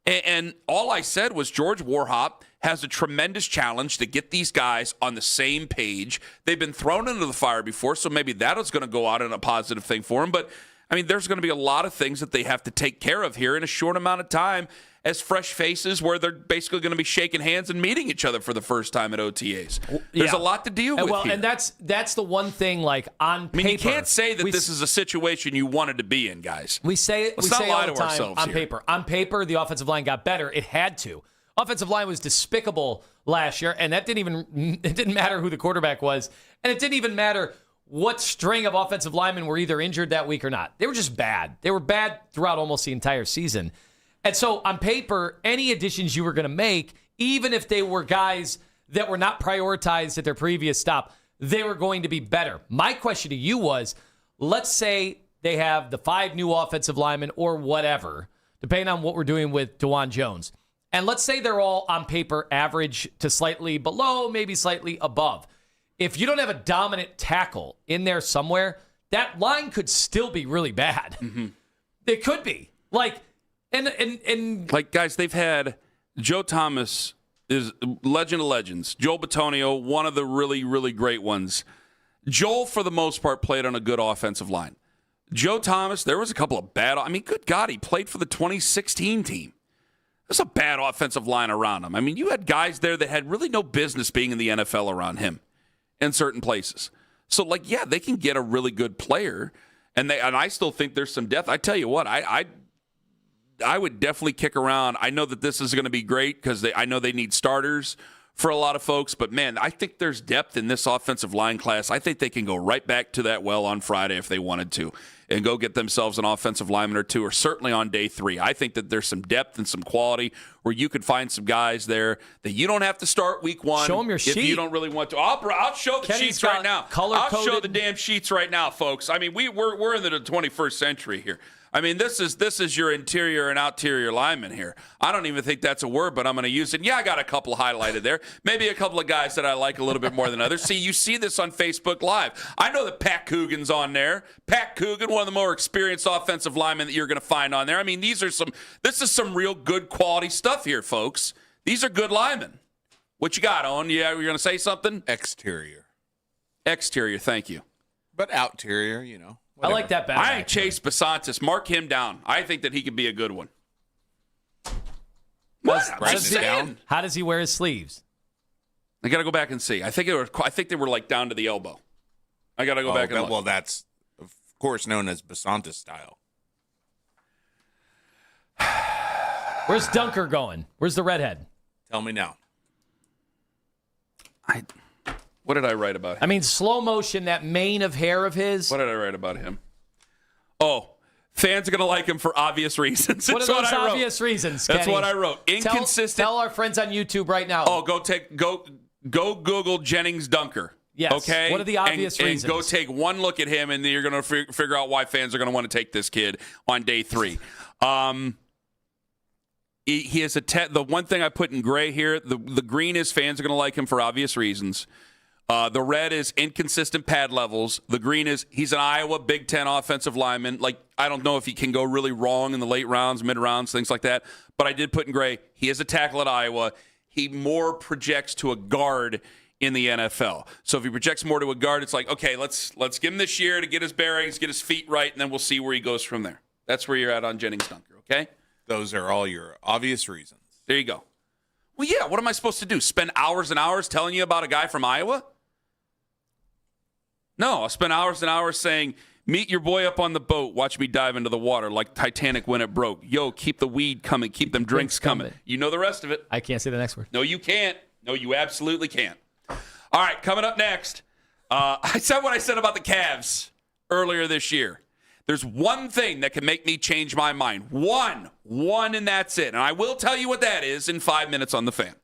And all I said was George Warhop has a tremendous challenge to get these guys on the same page. They've been thrown into the fire before, so maybe that is going to go out in a positive thing for them. But, I mean, there's going to be a lot of things that they have to take care of here in a short amount of time as fresh faces where they're basically going to be shaking hands and meeting each other for the first time at OTAs. There's a lot to deal with here. And that's the one thing, like, on paper. I mean, you can't say that this is a situation you wanted to be in, guys. Let's not lie all the to time ourselves on here. paper. On paper, the offensive line got better. It had to. Offensive line was despicable last year, and it didn't matter who the quarterback was, and it didn't even matter what string of offensive linemen were either injured that week or not. They were just bad. They were bad throughout almost the entire season. And so on paper, any additions you were going to make, even if they were guys that were not prioritized at their previous stop, they were going to be better. My question to you was, let's say they have the 5 new offensive linemen or whatever, depending on what we're doing with DeJuan Jones. And let's say they're all on paper average to slightly below, maybe slightly above. If you don't have a dominant tackle in there somewhere, that line could still be really bad. Mm-hmm. It could be. And like, guys, they've had Joe Thomas is legend of legends. Joel Bitonio, one of the really, really great ones. Joel, for the most part, played on a good offensive line. Joe Thomas, there was a couple of bad. I mean, good God, he played for the 2016 team. There's a bad offensive line around him. I mean, you had guys there that had really no business being in the NFL around him in certain places. So, like, yeah, they can get a really good player, and I still think there's some depth. I tell you what, I would definitely kick around. I know that this is going to be great because I know they need starters for a lot of folks. But, man, I think there's depth in this offensive line class. I think they can go right back to that well on Friday if they wanted to and go get themselves an offensive lineman or two, or certainly on day 3. I think that there's some depth and some quality where you could find some guys there that you don't have to start week 1. Show them your sheet. If you don't really want to. I'll show the sheets right now. I'll show the damn sheets right now, folks. I mean, we're in the 21st century here. I mean, this is your interior and outerior lineman here. I don't even think that's a word, but I'm going to use it. Yeah, I got a couple highlighted there. Maybe a couple of guys that I like a little bit more than others. You see this on Facebook Live. I know that Pat Coogan's on there. Pat Coogan, one of the more experienced offensive linemen that you're going to find on there. I mean, this is some real good quality stuff here, folks. These are good linemen. What you got, Owen? Yeah, you're going to say something? Exterior, thank you. But outerior, Whatever. I like that better. I ain't Chase Basantis. Mark him down. I think that he could be a good one. How does he wear his sleeves? I got to go back and see. I think they were like down to the elbow. I got to go back and look. Well, that's of course known as Basantis style. Where's Dunker going? Where's the redhead? Tell me now. What did I write about him? I mean, slow motion, that mane of hair of his. What did I write about him? Oh, fans are going to like him for obvious reasons. What are those obvious reasons, Kenny? That's what I wrote. Inconsistent. Tell our friends on YouTube right now. Oh, go Google Jennings Dunker. Yes. Okay. What are the obvious reasons? And go take one look at him, and then you're going to figure out why fans are going to want to take this kid on day 3. He has the one thing I put in gray here. The green is fans are going to like him for obvious reasons. The red is inconsistent pad levels. The green is he's an Iowa Big Ten offensive lineman. Like, I don't know if he can go really wrong in the late rounds, mid rounds, things like that. But I did put in gray, he is a tackle at Iowa. He more projects to a guard in the NFL. So if he projects more to a guard, it's like, okay, let's give him this year to get his bearings, get his feet right, and then we'll see where he goes from there. That's where you're at on Jennings Dunker, okay? Those are all your obvious reasons. There you go. Well, yeah, what am I supposed to do? Spend hours and hours telling you about a guy from Iowa? No, I'll spend hours and hours saying, meet your boy up on the boat, watch me dive into the water like Titanic when it broke. Yo, keep the weed coming, keep them drinks coming. You know the rest of it. I can't say the next word. No, you can't. No, you absolutely can't. All right, coming up next, I said what I said about the Cavs earlier this year. There's one thing that can make me change my mind. One, and that's it. And I will tell you what that is in 5 minutes on The Fan.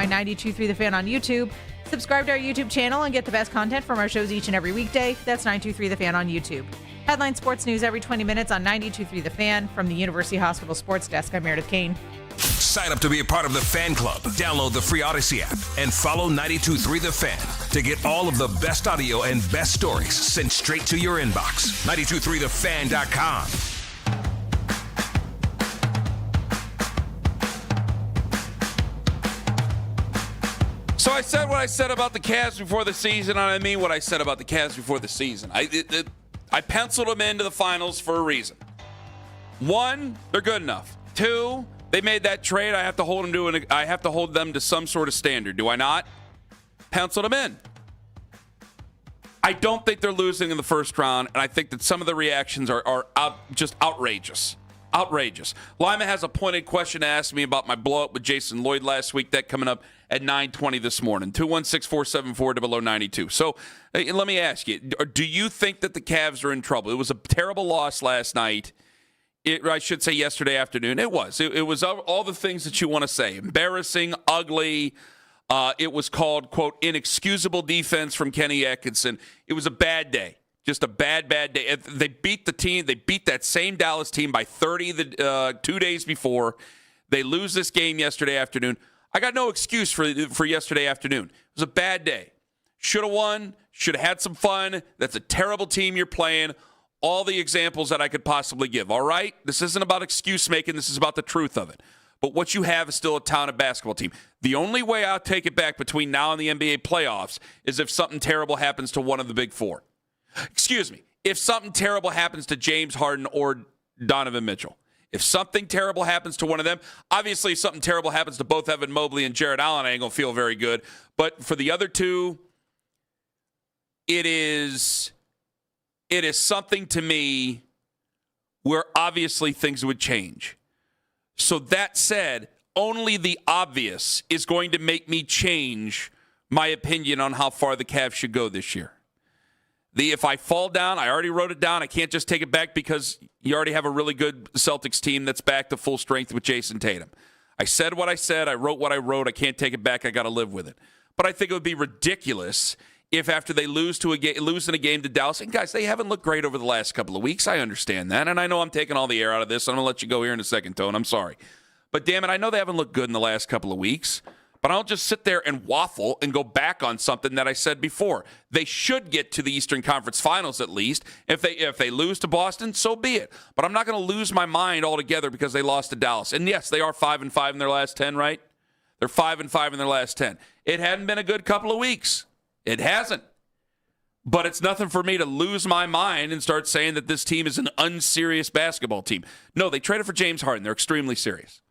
find 92.3 The Fan on YouTube. Subscribe to our YouTube channel and get the best content from our shows each and every weekday. That's 92.3 The Fan on YouTube. Headline sports news every 20 minutes on 92.3 The Fan. From the University Hospital Sports Desk, I'm Meredith Kane. Sign up to be a part of the fan club. Download the free Odyssey app and follow 92.3 The Fan to get all of the best audio and best stories sent straight to your inbox. 92.3thefan.com. So I said what I said about the Cavs before the season, and I mean what I said about the Cavs before the season. I penciled them into the finals for a reason. 1, they're good enough. 2, they made that trade. I have to hold them to some sort of standard. Do I not? Penciled them in. I don't think they're losing in the first round, and I think that some of the reactions are just outrageous. Outrageous. Lima has a pointed question to ask me about my blow-up with Jason Lloyd last week. That coming up at 9:20 this morning. 216-474-0092. So let me ask you, do you think that the Cavs are in trouble? It was a terrible loss last night. I should say yesterday afternoon. It was. It was all the things that you want to say. Embarrassing, ugly. It was called, quote, inexcusable defense from Kenny Atkinson. It was a bad day. Just a bad day. They beat the team. They beat that same Dallas team by 30 2 days before. They lose this game yesterday afternoon. I got no excuse for yesterday afternoon. It was a bad day. Should have won. Should have had some fun. That's a terrible team you're playing. All the examples that I could possibly give. All right? This isn't about excuse making. This is about the truth of it. But what you have is still a talented basketball team. The only way I'll take it back between now and the NBA playoffs is if something terrible happens to one of the big four. Excuse me. If something terrible happens to James Harden or Donovan Mitchell. If something terrible happens to one of them, obviously if something terrible happens to both Evan Mobley and Jared Allen, I ain't going to feel very good. But for the other two, it is something to me where obviously things would change. So that said, only the obvious is going to make me change my opinion on how far the Cavs should go this year. If I fall down, I already wrote it down. I can't just take it back because you already have a really good Celtics team that's back to full strength with Jason Tatum. I said what I said. I wrote what I wrote. I can't take it back. I got to live with it. But I think it would be ridiculous if after they lose in a game to Dallas, and guys, they haven't looked great over the last couple of weeks. I understand that, and I know I'm taking all the air out of this. I'm going to let you go here in a second, Tone. I'm sorry. But damn it, I know they haven't looked good in the last couple of weeks. But I don't just sit there and waffle and go back on something that I said before. They should get to the Eastern Conference Finals at least. If they lose to Boston, so be it. But I'm not going to lose my mind altogether because they lost to Dallas. And yes, they are 5-5 in their last 10, right? They're 5-5 in their last 10. It hadn't been a good couple of weeks. It hasn't. But it's nothing for me to lose my mind and start saying that this team is an unserious basketball team. No, they traded for James Harden. They're extremely serious.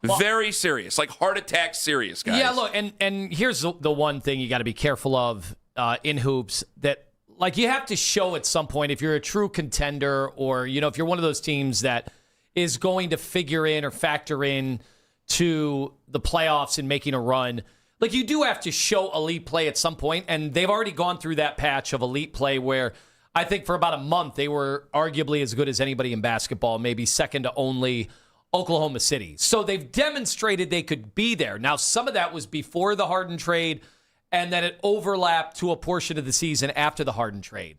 Well, very serious, like heart attack serious, guys. Yeah, look, and here's the one thing you got to be careful of in hoops that, like, you have to show at some point if you're a true contender or, if you're one of those teams that is going to figure in or factor in to the playoffs and making a run. Like, you do have to show elite play at some point, and they've already gone through that patch of elite play where I think for about a month they were arguably as good as anybody in basketball, maybe second to only Oklahoma City. So they've demonstrated they could be there. Now, some of that was before the Harden trade, and then it overlapped to a portion of the season after the Harden trade.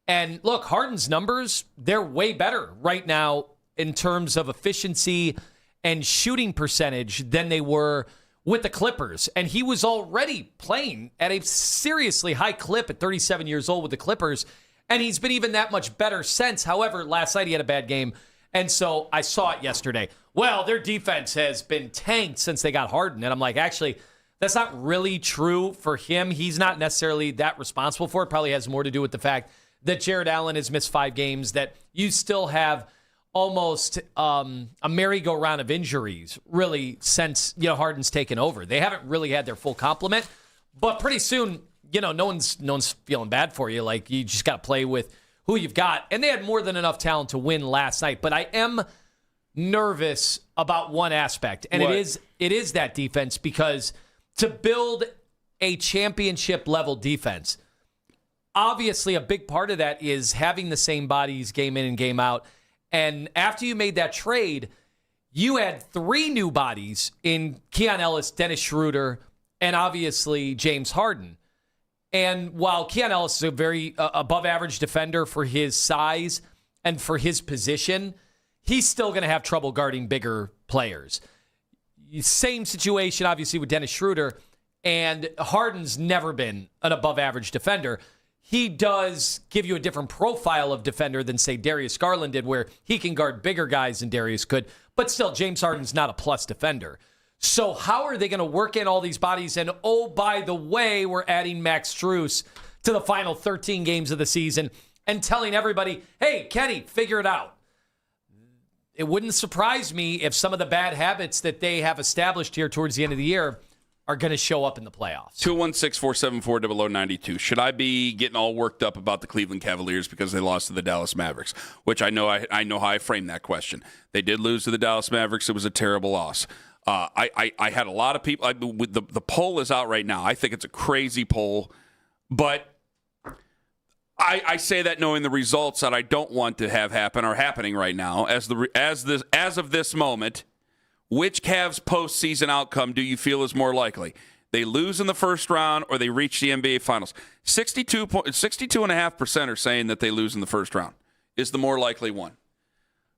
And look, Harden's numbers, they're way better right now in terms of efficiency and shooting percentage than they were with the Clippers. And he was already playing at a seriously high clip at 37 years old with the Clippers, and he's been even that much better since. However, last night he had a bad game. And so I saw it yesterday. Well, their defense has been tanked since they got Harden. And I'm like, actually, that's not really true for him. He's not necessarily that responsible for it. Probably has more to do with the fact that Jared Allen has missed 5 games, that you still have almost a merry-go-round of injuries, really, since Harden's taken over. They haven't really had their full complement. But pretty soon, no one's feeling bad for you. Like, you just got to play with who you've got. And they had more than enough talent to win last night. But I am nervous about one aspect, and it is that defense, because to build a championship-level defense, obviously a big part of that is having the same bodies game in and game out. And after you made that trade, you had 3 new bodies in Keon Ellis, Dennis Schroeder, and obviously James Harden. And while Keon Ellis is a very above-average defender for his size and for his position, he's still going to have trouble guarding bigger players. Same situation, obviously, with Dennis Schroeder, and Harden's never been an above-average defender. He does give you a different profile of defender than, say, Darius Garland did, where he can guard bigger guys than Darius could. But still, James Harden's not a plus defender. So how are they going to work in all these bodies? And, oh, by the way, we're adding Max Strus to the final 13 games of the season and telling everybody, hey, Kenny, figure it out. It wouldn't surprise me if some of the bad habits that they have established here towards the end of the year are going to show up in the playoffs. 216-474-0092. Should I be getting all worked up about the Cleveland Cavaliers because they lost to the Dallas Mavericks? Which I know how I framed that question. They did lose to the Dallas Mavericks. It was a terrible loss. I had a lot of people. The poll is out right now. I think it's a crazy poll, but I say that knowing the results that I don't want to have happen are happening right now. As of this moment, which Cavs postseason outcome do you feel is more likely? They lose in the first round or they reach the NBA Finals? 62.5% are saying that they lose in the first round is the more likely one.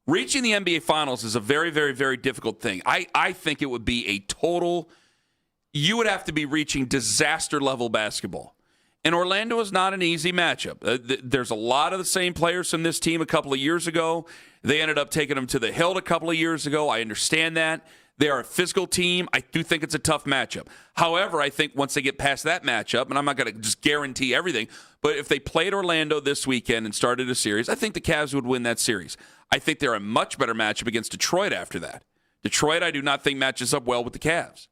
Reaching the NBA Finals is a very, very, very difficult thing. I think it would be a total – you would have to be reaching disaster-level basketball. And Orlando is not an easy matchup. There's a lot of the same players from this team a couple of years ago. They ended up taking them to the hilt a couple of years ago. I understand that. They are a physical team. I do think it's a tough matchup. However, I think once they get past that matchup, and I'm not going to just guarantee everything, but if they played Orlando this weekend and started a series, I think the Cavs would win that series. I think they're a much better matchup against Detroit after that. Detroit, I do not think matches up well with the Cavs.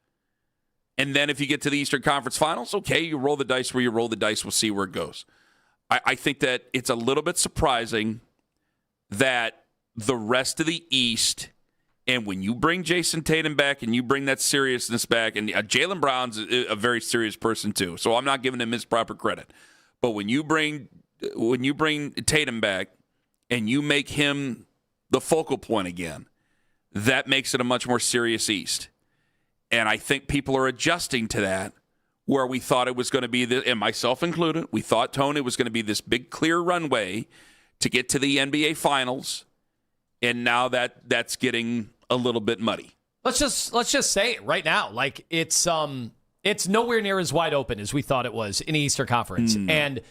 And then if you get to the Eastern Conference Finals, okay, you roll the dice where you roll the dice. We'll see where it goes. I think that it's a little bit surprising that the rest of the East, and when you bring Jason Tatum back and you bring that seriousness back, and Jaylen Brown's a very serious person too, so I'm not giving him his proper credit. But when you bring Tatum back and you make him the focal point again, that makes it a much more serious East. And I think people are adjusting to that, where we thought it was going to be, and myself included, we thought, Tony, it was going to be this big clear runway to get to the NBA Finals, and now that's getting a little bit muddy. Let's just say it right now. Like it's nowhere near as wide open as we thought it was in the Eastern Conference. And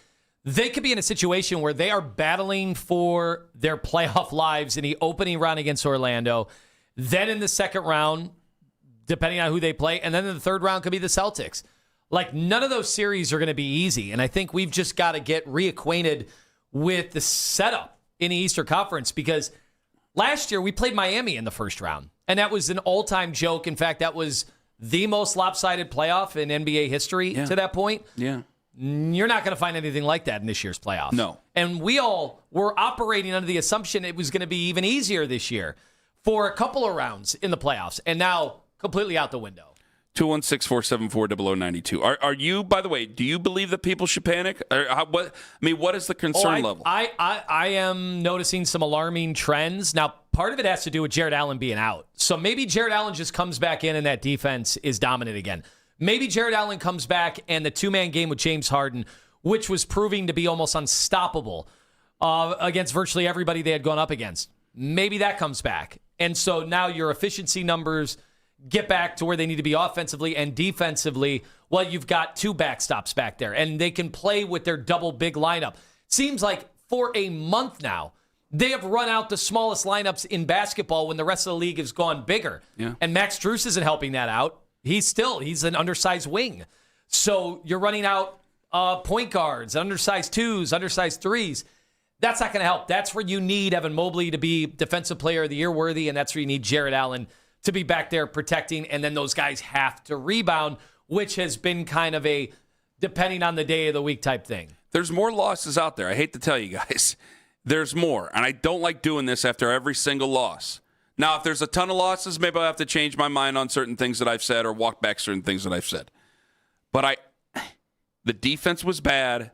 they could be in a situation where they are battling for their playoff lives in the opening round against Orlando, then in the second round, depending on who they play, and then in the third round could be the Celtics. Like, none of those series are going to be easy, and I think we've just got to get reacquainted with the setup in the Eastern Conference, because last year we played Miami in the first round, and that was an all-time joke. In fact, that was the most lopsided playoff in NBA history to that point. Yeah. You're not going to find anything like that in this year's playoffs. No. And we all were operating under the assumption it was going to be even easier this year for a couple of rounds in the playoffs, and now completely out the window. 216-474-0092. Are you, by the way, do you believe that people should panic? What is the concern level? I am noticing some alarming trends. Now, part of it has to do with Jared Allen being out. So maybe Jared Allen just comes back in and that defense is dominant again. Maybe Jared Allen comes back and the two-man game with James Harden, which was proving to be almost unstoppable against virtually everybody they had gone up against. Maybe that comes back. And so now your efficiency numbers get back to where they need to be offensively and defensively. Well, you've got two backstops back there, and they can play with their double big lineup. Seems like for a month now, they have run out the smallest lineups in basketball when the rest of the league has gone bigger. Yeah. And Max Strus isn't helping that out. He's an undersized wing. So you're running out point guards, undersized twos, undersized threes. That's not going to help. That's where you need Evan Mobley to be Defensive Player of the Year worthy, and that's where you need Jared Allen to be back there protecting, and then those guys have to rebound, which has been kind of a depending on the day of the week type thing. There's more losses out there. I hate to tell you guys. There's more, and I don't like doing this after every single loss. Now, if there's a ton of losses, maybe I'll have to change my mind on certain things that I've said or walk back certain things that I've said. But the defense was bad.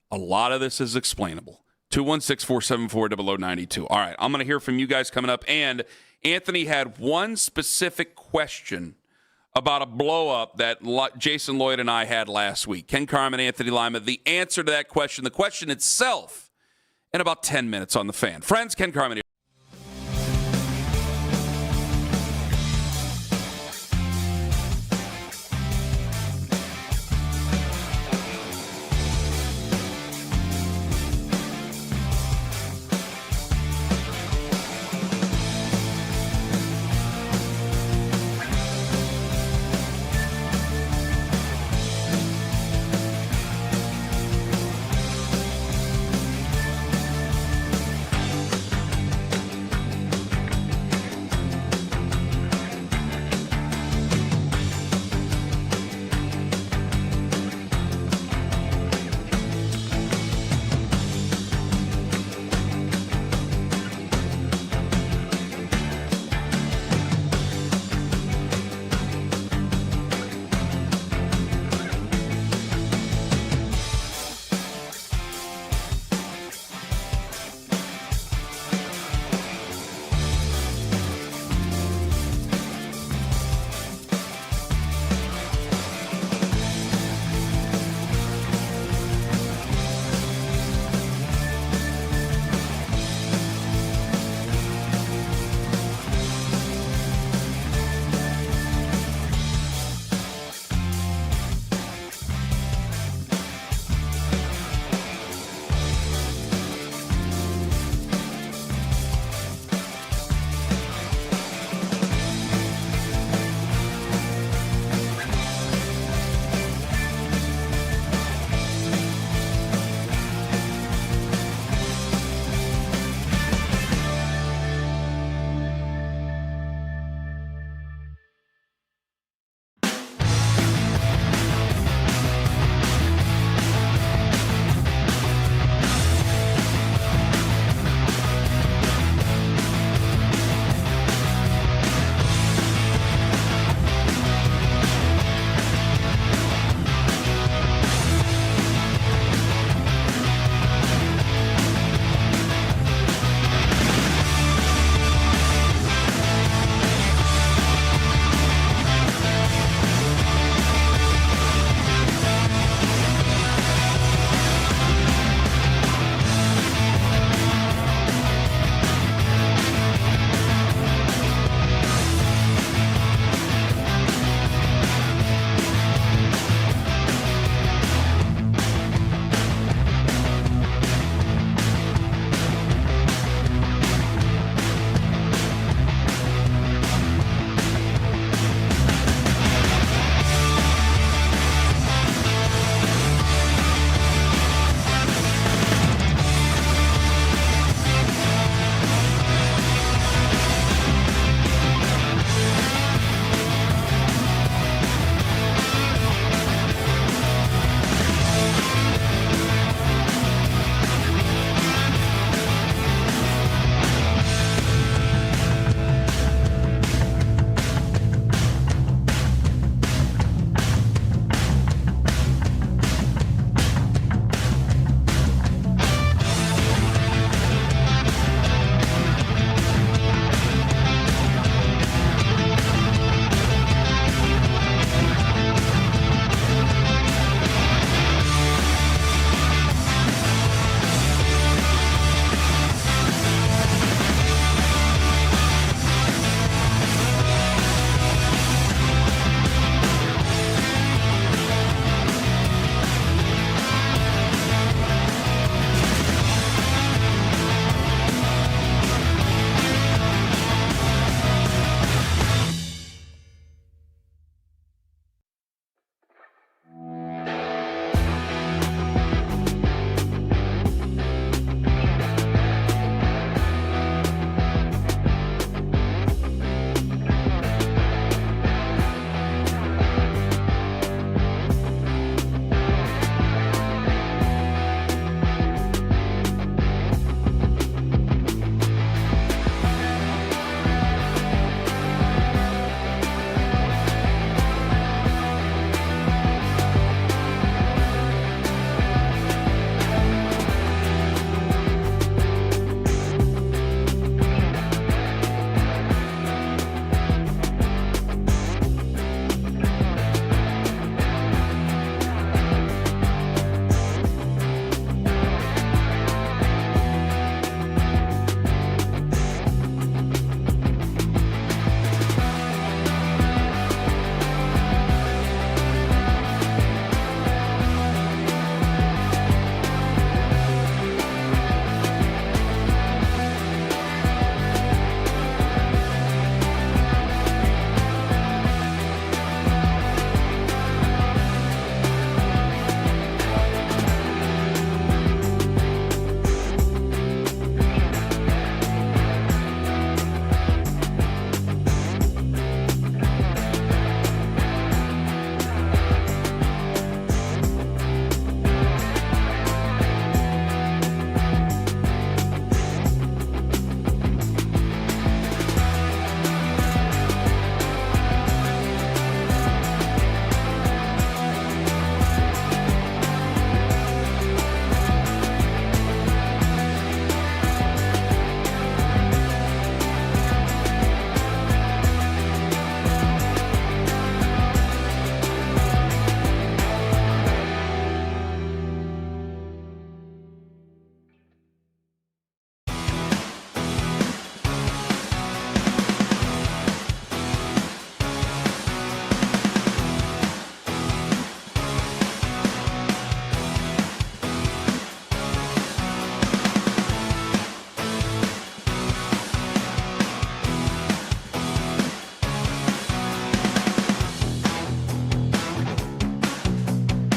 A lot of this is explainable. 216-474-0092. All right, I'm going to hear from you guys coming up, and Anthony had one specific question about a blow-up that Jason Lloyd and I had last week. Ken Carman, Anthony Lima, the answer to that question, the question itself, in about 10 minutes on The Fan. Friends, Ken Carman here.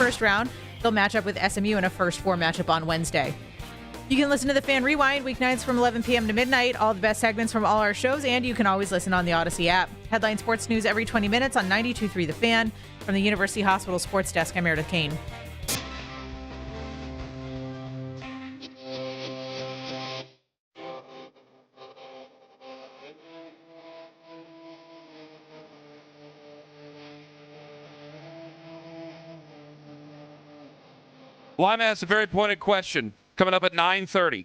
first round. They'll match up with SMU in a first four matchup on Wednesday. You can listen to the Fan Rewind weeknights from 11 p.m. to midnight, all the best segments from all our shows, and you can always listen on the Odyssey app. Headline sports news every 20 minutes on 92.3 The Fan. From the University Hospital Sports Desk, I'm Meredith Kane. Lima has a very pointed question coming up at 9:30,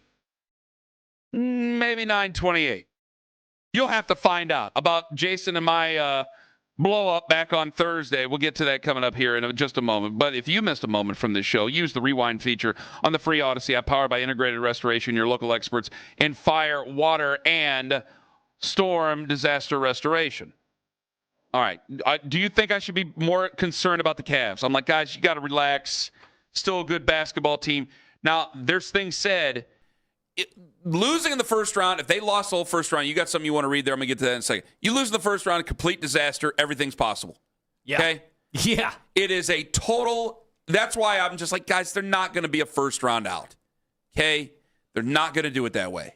maybe 9:28. You'll have to find out about Jason and my blow-up back on Thursday. We'll get to that coming up here in just a moment. But if you missed a moment from this show, use the Rewind feature on the free Odyssey app, powered by Integrated Restoration, your local experts in fire, water, and storm disaster restoration. All right. Do you think I should be more concerned about the Cavs? I'm like, guys, you got to relax. Still a good basketball team. Now, there's things said. Losing in the first round, if they lost the whole first round, you got something you want to read there. I'm going to get to that in a second. You lose in the first round, complete disaster. Everything's possible. Yeah. Okay? Yeah. It is a total. That's why I'm just like, guys, they're not going to be a first round out. Okay? They're not going to do it that way.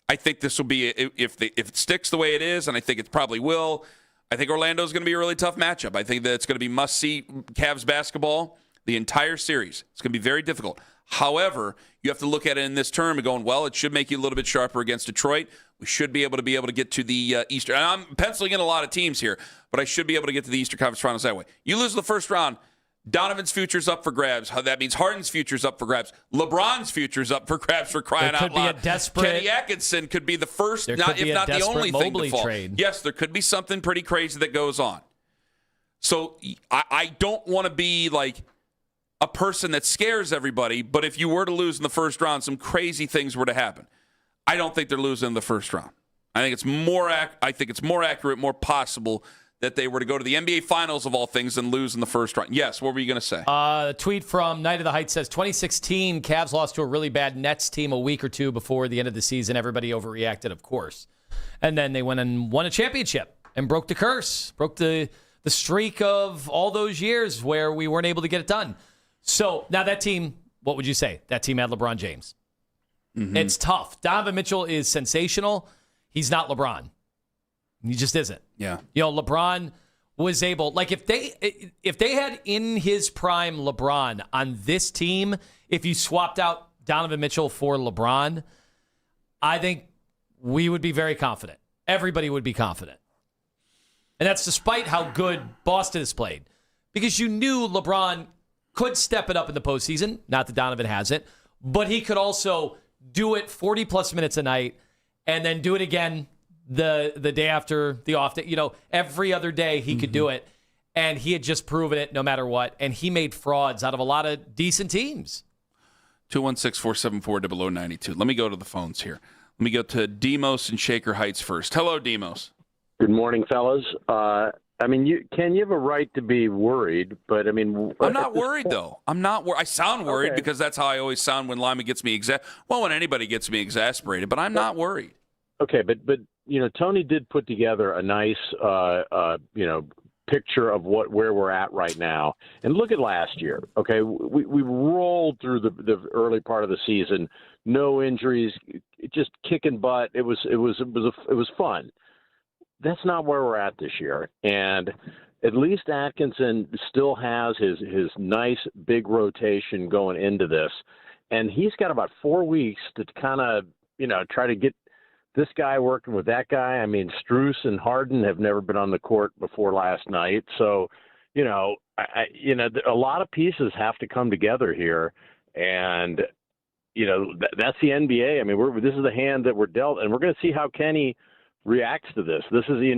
I think this will be, if it sticks the way it is, and I think it probably will, I think Orlando's going to be a really tough matchup. I think that it's going to be must-see Cavs basketball the entire series. It's going to be very difficult. However, you have to look at it in this term and going, well, it should make you a little bit sharper against Detroit. We should be able to get to the Eastern. And I'm penciling in a lot of teams here, but I should be able to get to the Eastern Conference Finals that way. You lose the first round, Donovan's future's up for grabs. That means Harden's future's up for grabs. LeBron's future's up for grabs for crying out loud. Kenny Atkinson could be the first, if not the only thing to fall. Trade. Yes, there could be something pretty crazy that goes on. So I don't want to be like a person that scares everybody, but if you were to lose in the first round, some crazy things were to happen. I don't think they're losing in the first round. I think it's more accurate, more possible that they were to go to the NBA Finals of all things and lose in the first round. Yes, what were you going to say? A tweet from Night of the Heights says, 2016, Cavs lost to a really bad Nets team a week or two before the end of the season. Everybody overreacted, of course. And then they went and won a championship and broke the curse, broke the streak of all those years where we weren't able to get it done. So now that team, what would you say? That team had LeBron James. Mm-hmm. It's tough. Donovan Mitchell is sensational. He's not LeBron. He just isn't. Yeah. LeBron was able, like if they had in his prime LeBron on this team, if you swapped out Donovan Mitchell for LeBron, I think we would be very confident. Everybody would be confident. And that's despite how good Boston has played. Because you knew LeBron could step it up in the postseason. Not that Donovan hasn't. But he could also do it 40-plus minutes a night and then do it again the day after the off day. Every other day he could do it. And he had just proven it no matter what. And he made frauds out of a lot of decent teams. 216-474-0092. Let me go to the phones here. Let me go to Demos in Shaker Heights first. Hello, Demos. Good morning, fellas. You have a right to be worried, but I'm not worried though. I'm not worried. I sound worried because that's how I always sound when Lima gets me when anybody gets me exasperated. But I'm not worried. Okay, but Tony did put together a nice picture of where we're at right now, and look at last year. Okay, we rolled through the early part of the season, no injuries, just kicking butt. It was fun. That's not where we're at this year. And at least Atkinson still has his nice big rotation going into this. And he's got about 4 weeks to kind of, try to get this guy working with that guy. Strus and Harden have never been on the court before last night. So, a lot of pieces have to come together here. And, that's the NBA. This is the hand that we're dealt. And we're going to see how Kenny reacts to this. This is, he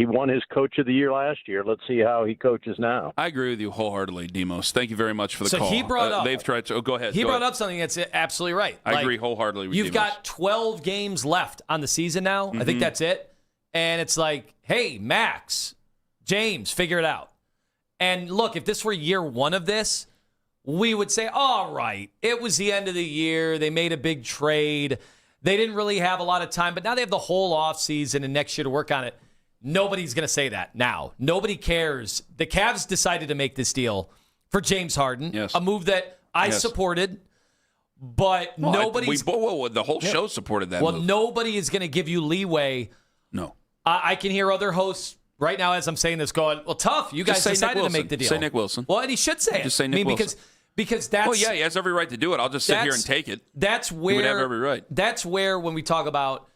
won his coach of the year last year. Let's see how he coaches now. I agree with you wholeheartedly, Demos. Thank you very much for the call. So he brought up. They've tried to. Go ahead. He brought up something that's absolutely right. I agree wholeheartedly with you. You've got 12 games left on the season now. Mm-hmm. I think that's it. And it's like, hey, Max, James, figure it out. And look, if this were year one of this, we would say, all right, it was the end of the year. They made a big trade. They didn't really have a lot of time, but now they have the whole offseason and next year to work on it. Nobody's going to say that now. Nobody cares. The Cavs decided to make this deal for James Harden. Yes. A move that I supported, but nobody's... the whole show supported that move. Nobody is going to give you leeway. No. I can hear other hosts right now as I'm saying this going, well, tough. You guys decided to make the deal. Say Nick Wilson. Well, and he should say it. Just say Nick Wilson. Because that's... Well, yeah, he has every right to do it. I'll just sit here and take it. That's where... He would have every right. That's where when we talk about,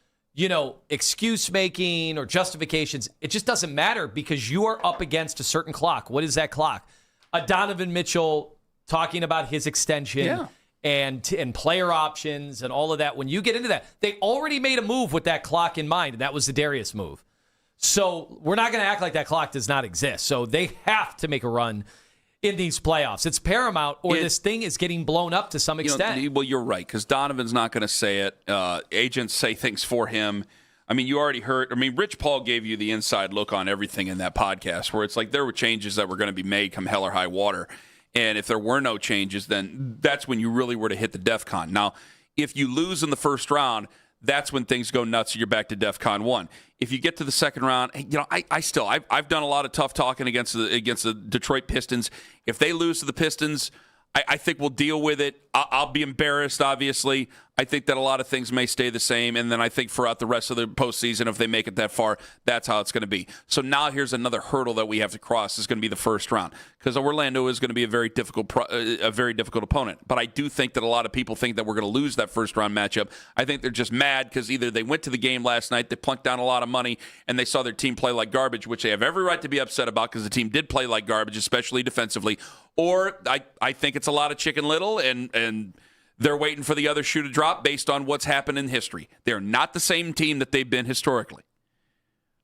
excuse making or justifications, it just doesn't matter because you are up against a certain clock. What is that clock? A Donovan Mitchell talking about his extension and player options and all of that. When you get into that, they already made a move with that clock in mind, and that was the Darius move. So we're not going to act like that clock does not exist. So they have to make a run in these playoffs. It's paramount, or this thing is getting blown up to some extent. Well, you're right, because Donovan's not going to say it. Agents say things for him. I mean, you already heard. I mean, Rich Paul gave you the inside look on everything in that podcast, where it's like there were changes that were going to be made come hell or high water. And if there were no changes, then that's when you really were to hit the DEFCON. Now, if you lose in the first round, that's when things go nuts and you're back to DEFCON 1. If you get to the second round, I've done a lot of tough talking against the Detroit Pistons. If they lose to the Pistons, I think we'll deal with it. I'll be embarrassed, obviously. I think that a lot of things may stay the same, and then I think throughout the rest of the postseason, if they make it that far, that's how it's going to be. So now here's another hurdle that we have to cross is going to be the first round, because Orlando is going to be a very difficult opponent. But I do think that a lot of people think that we're going to lose that first round matchup. I think they're just mad because either they went to the game last night, they plunked down a lot of money, and they saw their team play like garbage, which they have every right to be upset about because the team did play like garbage, especially defensively. Or I think it's a lot of Chicken Little, and they're waiting for the other shoe to drop based on what's happened in history. They're not the same team that they've been historically.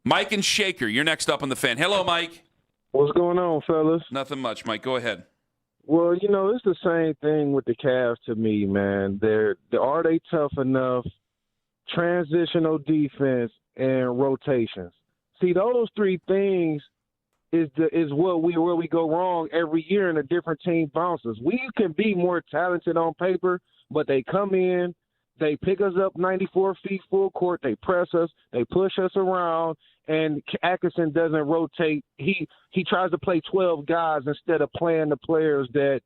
Mike and Shaker, you're next up on the Fan. Hello, Mike. What's going on, fellas? Nothing much, Mike. Go ahead. Well, it's the same thing with the Cavs to me, man. Are they tough enough? Transitional defense and rotations. See, those three things is where we go wrong every year, and a different team bounces. We can be more talented on paper, but they come in, they pick us up 94 feet full court, they press us, they push us around, and Atkinson doesn't rotate. He tries to play 12 guys instead of playing the players that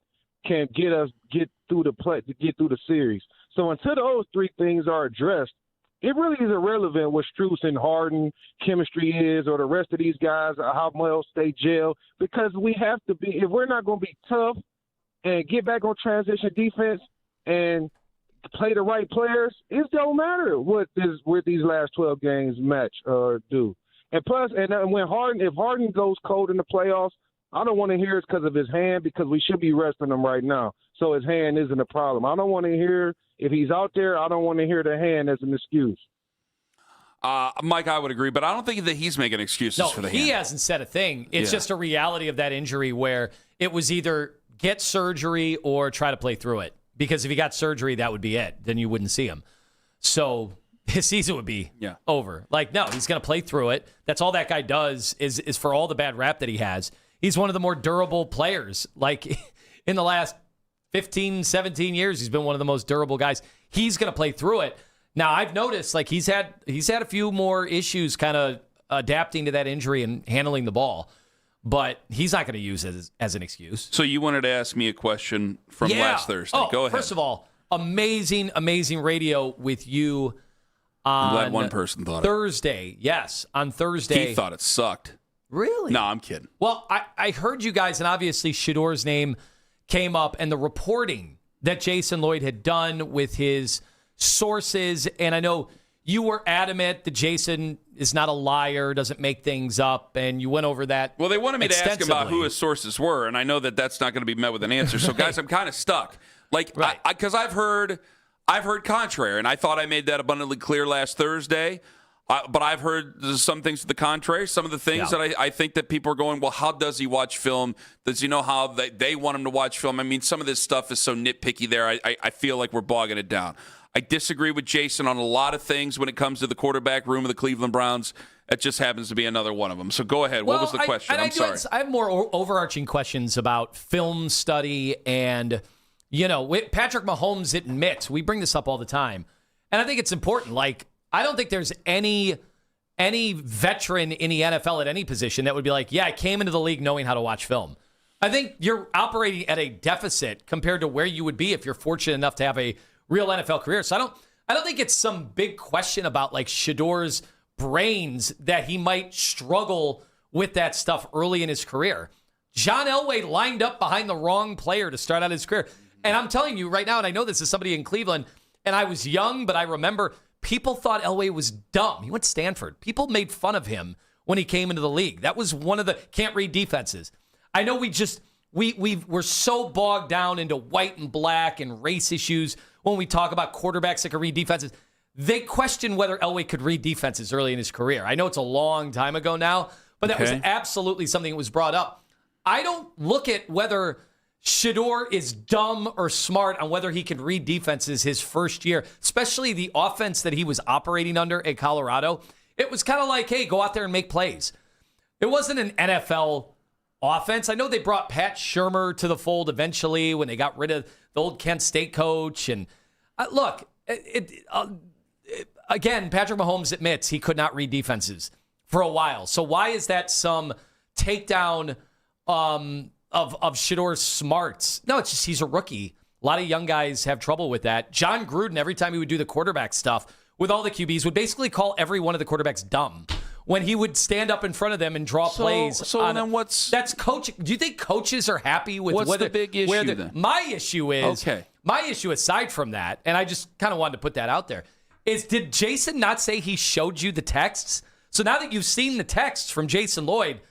can get through the series. So until those three things are addressed, it really is irrelevant what Strus and Harden chemistry is, or the rest of these guys, or how much they gel, because we have to be. If we're not going to be tough and get back on transition defense and play the right players, it don't matter what these last 12 games match or do. And plus, if Harden goes cold in the playoffs, I don't want to hear it's because of his hand, because we should be resting him right now. So his hand isn't a problem. I don't want to hear, if he's out there, I don't want to hear the hand as an excuse. Mike, I would agree, but I don't think that he's making excuses for the hand. He hasn't said a thing. It's just a reality of that injury where it was either get surgery or try to play through it. Because if he got surgery, that would be it. Then you wouldn't see him. So his season would be over. No, he's going to play through it. That's all that guy does is for all the bad rap that he has. He's one of the more durable players. In the last 15, 17 years, he's been one of the most durable guys. He's going to play through it. Now, I've noticed he's had a few more issues kind of adapting to that injury and handling the ball, but he's not going to use it as an excuse. So you wanted to ask me a question from last Thursday. Go ahead. First of all, amazing radio with you on I'm glad one person thought Thursday. Yes, on Thursday. He thought it sucked. Really? No, I'm kidding. Well, I heard you guys, and obviously Shedor's name came up, and the reporting that Jason Lloyd had done with his sources, and I know you were adamant that Jason is not a liar, doesn't make things up, and you went over that. Well, they wanted me to ask him about who his sources were, and I know that that's not going to be met with an answer. So, guys, I'm kind of stuck. Because I've heard contrary, and I thought I made that abundantly clear last Thursday. But I've heard some things to the contrary. Some of the things that I think that people are going, well, how does he watch film? Does he know how they want him to watch film? I mean, some of this stuff is so nitpicky there. I feel like we're bogging it down. I disagree with Jason on a lot of things when it comes to the quarterback room of the Cleveland Browns. It just happens to be another one of them. So go ahead. What was the question? I'm sorry. I have more overarching questions about film study and, Patrick Mahomes admits, we bring this up all the time, and I think it's important. I don't think there's any veteran in the NFL at any position that would be like, I came into the league knowing how to watch film. I think you're operating at a deficit compared to where you would be if you're fortunate enough to have a real NFL career. So I don't think it's some big question about like Shedor's brains that he might struggle with that stuff early in his career. John Elway lined up behind the wrong player to start out his career. And I'm telling you right now, and I know this is somebody in Cleveland, and I was young, but I remember people thought Elway was dumb. He went to Stanford. People made fun of him when he came into the league. That was one of the can't read defenses. I know we're so bogged down into white and black and race issues when we talk about quarterbacks that can read defenses. They question whether Elway could read defenses early in his career. I know it's a long time ago now, but that was absolutely something that was brought up. I don't look at whether Shedeur is dumb or smart on whether he can read defenses his first year, especially the offense that he was operating under at Colorado. It was kind of like, hey, go out there and make plays. It wasn't an NFL offense. I know they brought Pat Shurmur to the fold eventually when they got rid of the old Kent State coach. And look, again, Patrick Mahomes admits he could not read defenses for a while. So why is that some takedown of Shedeur's smarts? No, it's just he's a rookie. A lot of young guys have trouble with that. John Gruden, every time he would do the quarterback stuff with all the QBs, would basically call every one of the quarterbacks dumb when he would stand up in front of them and draw plays. So then that's coaching? Do you think coaches are happy with what's the big issue then? My issue is my issue aside from that, and I just kind of wanted to put that out there, is did Jason not say he showed you the texts? So now that you've seen the texts from Jason Lloyd,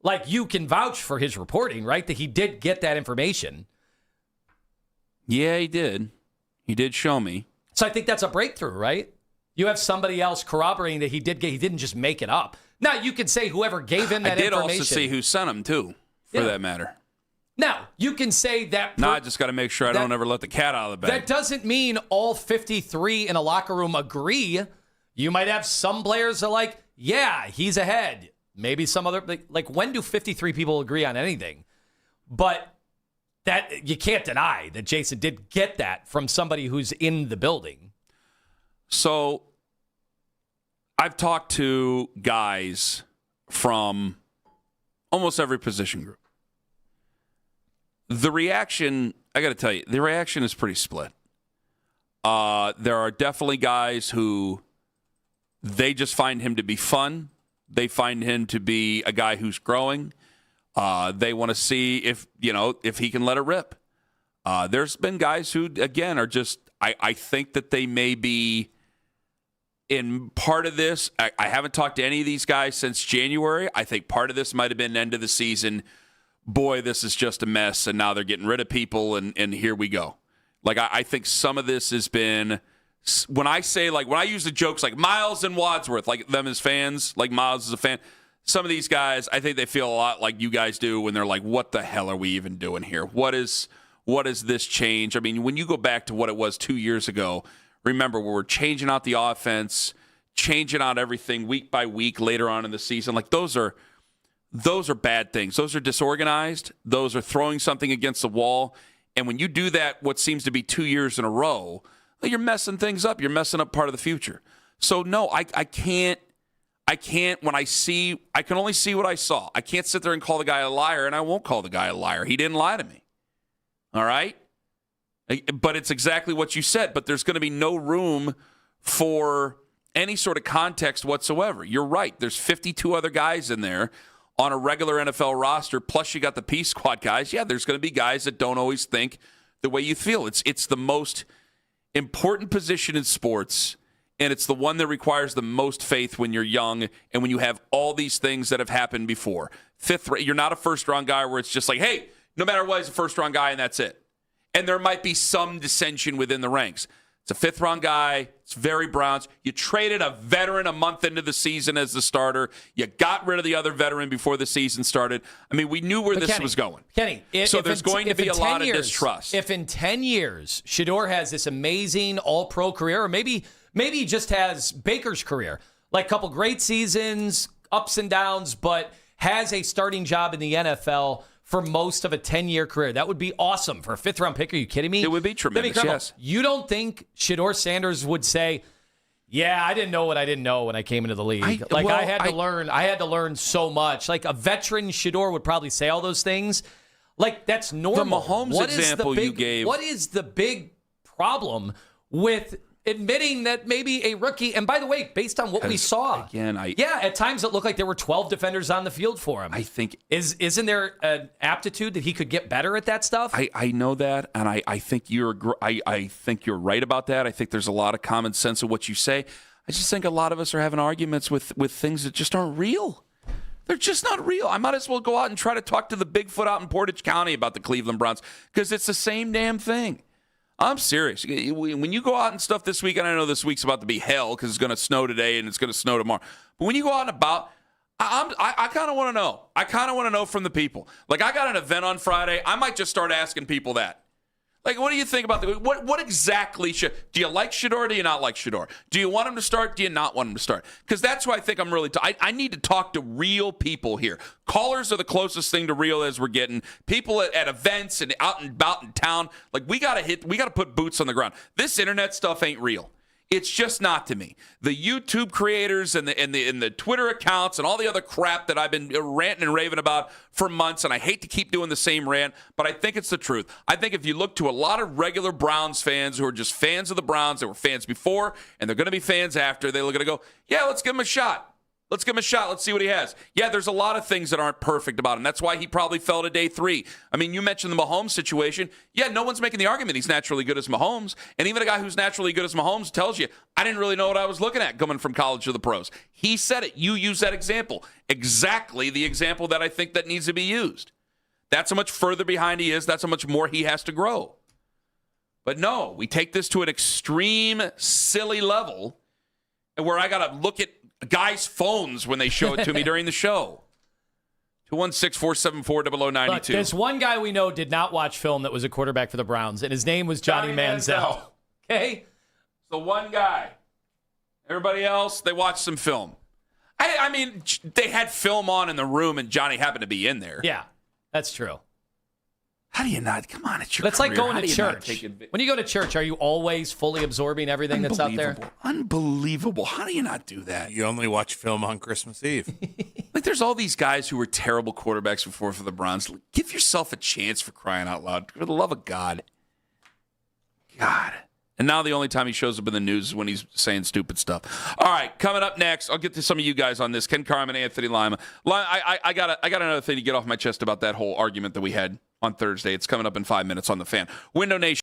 like you can vouch for his reporting, right? That he did get that information. Yeah, he did. He did show me. So I think that's a breakthrough, right? You have somebody else corroborating that he didn't just make it up. Now, you could say whoever gave him that information. I did also see who sent him, too, for that matter. Now, you can say that. I just got to make sure I don't ever let the cat out of the bag. That doesn't mean all 53 in a locker room agree. You might have some players that are like, yeah, he's ahead. Maybe some other, like when do 53 people agree on anything? But that you can't deny that Jason did get that from somebody who's in the building. So I've talked to guys from almost every position group. The reaction, I got to tell you, the reaction is pretty split. There are definitely guys who they just find him to be fun. They find him to be a guy who's growing. They want to see if he can let it rip. There's been guys who, again, are just, I think that they may be in part of this. I haven't talked to any of these guys since January. I think part of this might have been end of the season. Boy, this is just a mess, and now they're getting rid of people, and here we go. Like, I think some of this has been, when I use the jokes like Miles and Wadsworth, like them as fans, like Miles is a fan, some of these guys, I think they feel a lot like you guys do when they're like, what the hell are we even doing here? What is this change? I mean, when you go back to what it was 2 years ago, remember, we're changing out the offense, changing out everything week by week later on in the season. Like, those are bad things. Those are disorganized. Those are throwing something against the wall. And when you do that, what seems to be 2 years in a row, you're messing things up. You're messing up part of the future. So, no, I can't, when I can only see what I saw. I can't sit there and call the guy a liar, and I won't call the guy a liar. He didn't lie to me. All right? But it's exactly what you said. But there's going to be no room for any sort of context whatsoever. You're right. There's 52 other guys in there on a regular NFL roster, plus you got the Peace Squad guys. Yeah, there's going to be guys that don't always think the way you feel. It's the most important position in sports, and it's the one that requires the most faith when you're young and when you have all these things that have happened before. You're not a first-round guy where it's just like, hey, no matter what, he's a first-round guy, and that's it. And there might be some dissension within the ranks. It's a fifth-round guy. It's very Browns. You traded a veteran a month into the season as the starter. You got rid of the other veteran before the season started. I mean, we knew where this was going. Kenny, so there's going to be a lot of distrust. If in 10 years Shedeur has this amazing all-pro career, or maybe he just has Baker's career, like a couple great seasons, ups and downs, but has a starting job in the NFL for most of a 10-year career. That would be awesome for a fifth-round pick. Are you kidding me? It would be tremendous, yes. You don't think Shedeur Sanders would say, yeah, I didn't know what I didn't know when I came into the league. I had to learn so much. Like a veteran Shedeur would probably say all those things. Like, that's normal. The Mahomes example you gave. What is the big problem with admitting that maybe a rookie, and by the way, based on what we saw, at times it looked like there were 12 defenders on the field for him. I think isn't there an aptitude that he could get better at that stuff? I know that, and I think you're right about that. I think there's a lot of common sense in what you say. I just think a lot of us are having arguments with things that just aren't real. They're just not real. I might as well go out and try to talk to the Bigfoot out in Portage County about the Cleveland Browns because it's the same damn thing. I'm serious. When you go out and stuff this week, and I know this week's about to be hell because it's going to snow today and it's going to snow tomorrow, but when you go out and about, I kind of want to know. I kind of want to know from the people. Like, I got an event on Friday. I might just start asking people that. Like, what do you think about what exactly do you like Shedeur or do you not like Shedeur? Do you want him to start? Do you not want him to start? Because that's why I think I'm really I need to talk to real people here. Callers are the closest thing to real as we're getting. People at events and out and about in town. Like, we gotta put boots on the ground. This internet stuff ain't real. It's just not to me. The YouTube creators and the Twitter accounts and all the other crap that I've been ranting and raving about for months, and I hate to keep doing the same rant, but I think it's the truth. I think if you look to a lot of regular Browns fans who are just fans of the Browns, they were fans before, and they're going to be fans after, they're going to go, yeah, let's give him a shot. Let's give him a shot. Let's see what he has. Yeah, there's a lot of things that aren't perfect about him. That's why he probably fell to day 3. I mean, you mentioned the Mahomes situation. Yeah, no one's making the argument he's naturally good as Mahomes. And even a guy who's naturally good as Mahomes tells you, I didn't really know what I was looking at coming from college to the pros. He said it. You use that example. Exactly the example that I think that needs to be used. That's how much further behind he is. That's how much more he has to grow. But no, we take this to an extreme, silly level where I got to look at guys' phones when they show it to me during the show. 216-474-0092. Look, there's one guy we know did not watch film that was a quarterback for the Browns, and his name was Johnny Manziel. Okay? The one guy. Everybody else, they watched some film. I mean, they had film on in the room, and Johnny happened to be in there. Yeah, that's true. How do you not? Come on, it's your That's career. like going How to do you not church. take When you go to church, are you always fully absorbing everything that's out there? Unbelievable. How do you not do that? You only watch film on Christmas Eve. Like, there's all these guys who were terrible quarterbacks before for the Browns. Give yourself a chance, for crying out loud. For the love of God. God. And now the only time he shows up in the news is when he's saying stupid stuff. All right, coming up next, I'll get to some of you guys on this. Ken Carman, Anthony Lima. I got another thing to get off my chest about that whole argument that we had on Thursday. It's coming up in 5 minutes on The Fan. Window Nation.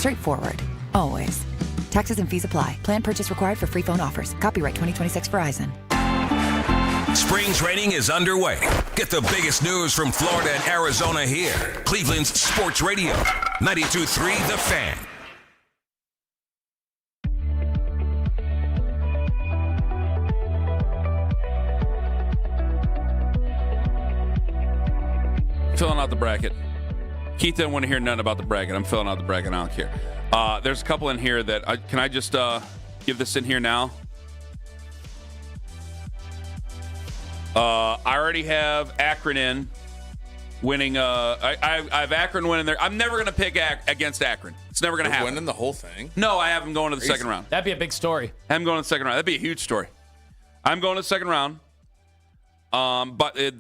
Straightforward. Always. Taxes and fees apply. Plan purchase required for free phone offers. Copyright 2026 Verizon. Spring training is underway. Get the biggest news from Florida and Arizona here. Cleveland's Sports Radio, 92.3 The Fan. Filling out the bracket. Keith didn't want to hear nothing about the bracket. I'm filling out the bracket. I don't care. There's a couple in here that can I just give this in here now? I already have Akron in winning. I have Akron winning there. I'm never going to pick against Akron. It's never going to happen. Winning the whole thing? No, I have them going to the second round. That'd be a big story. I'm going to the second round. That'd be a huge story. I'm going to the second round. I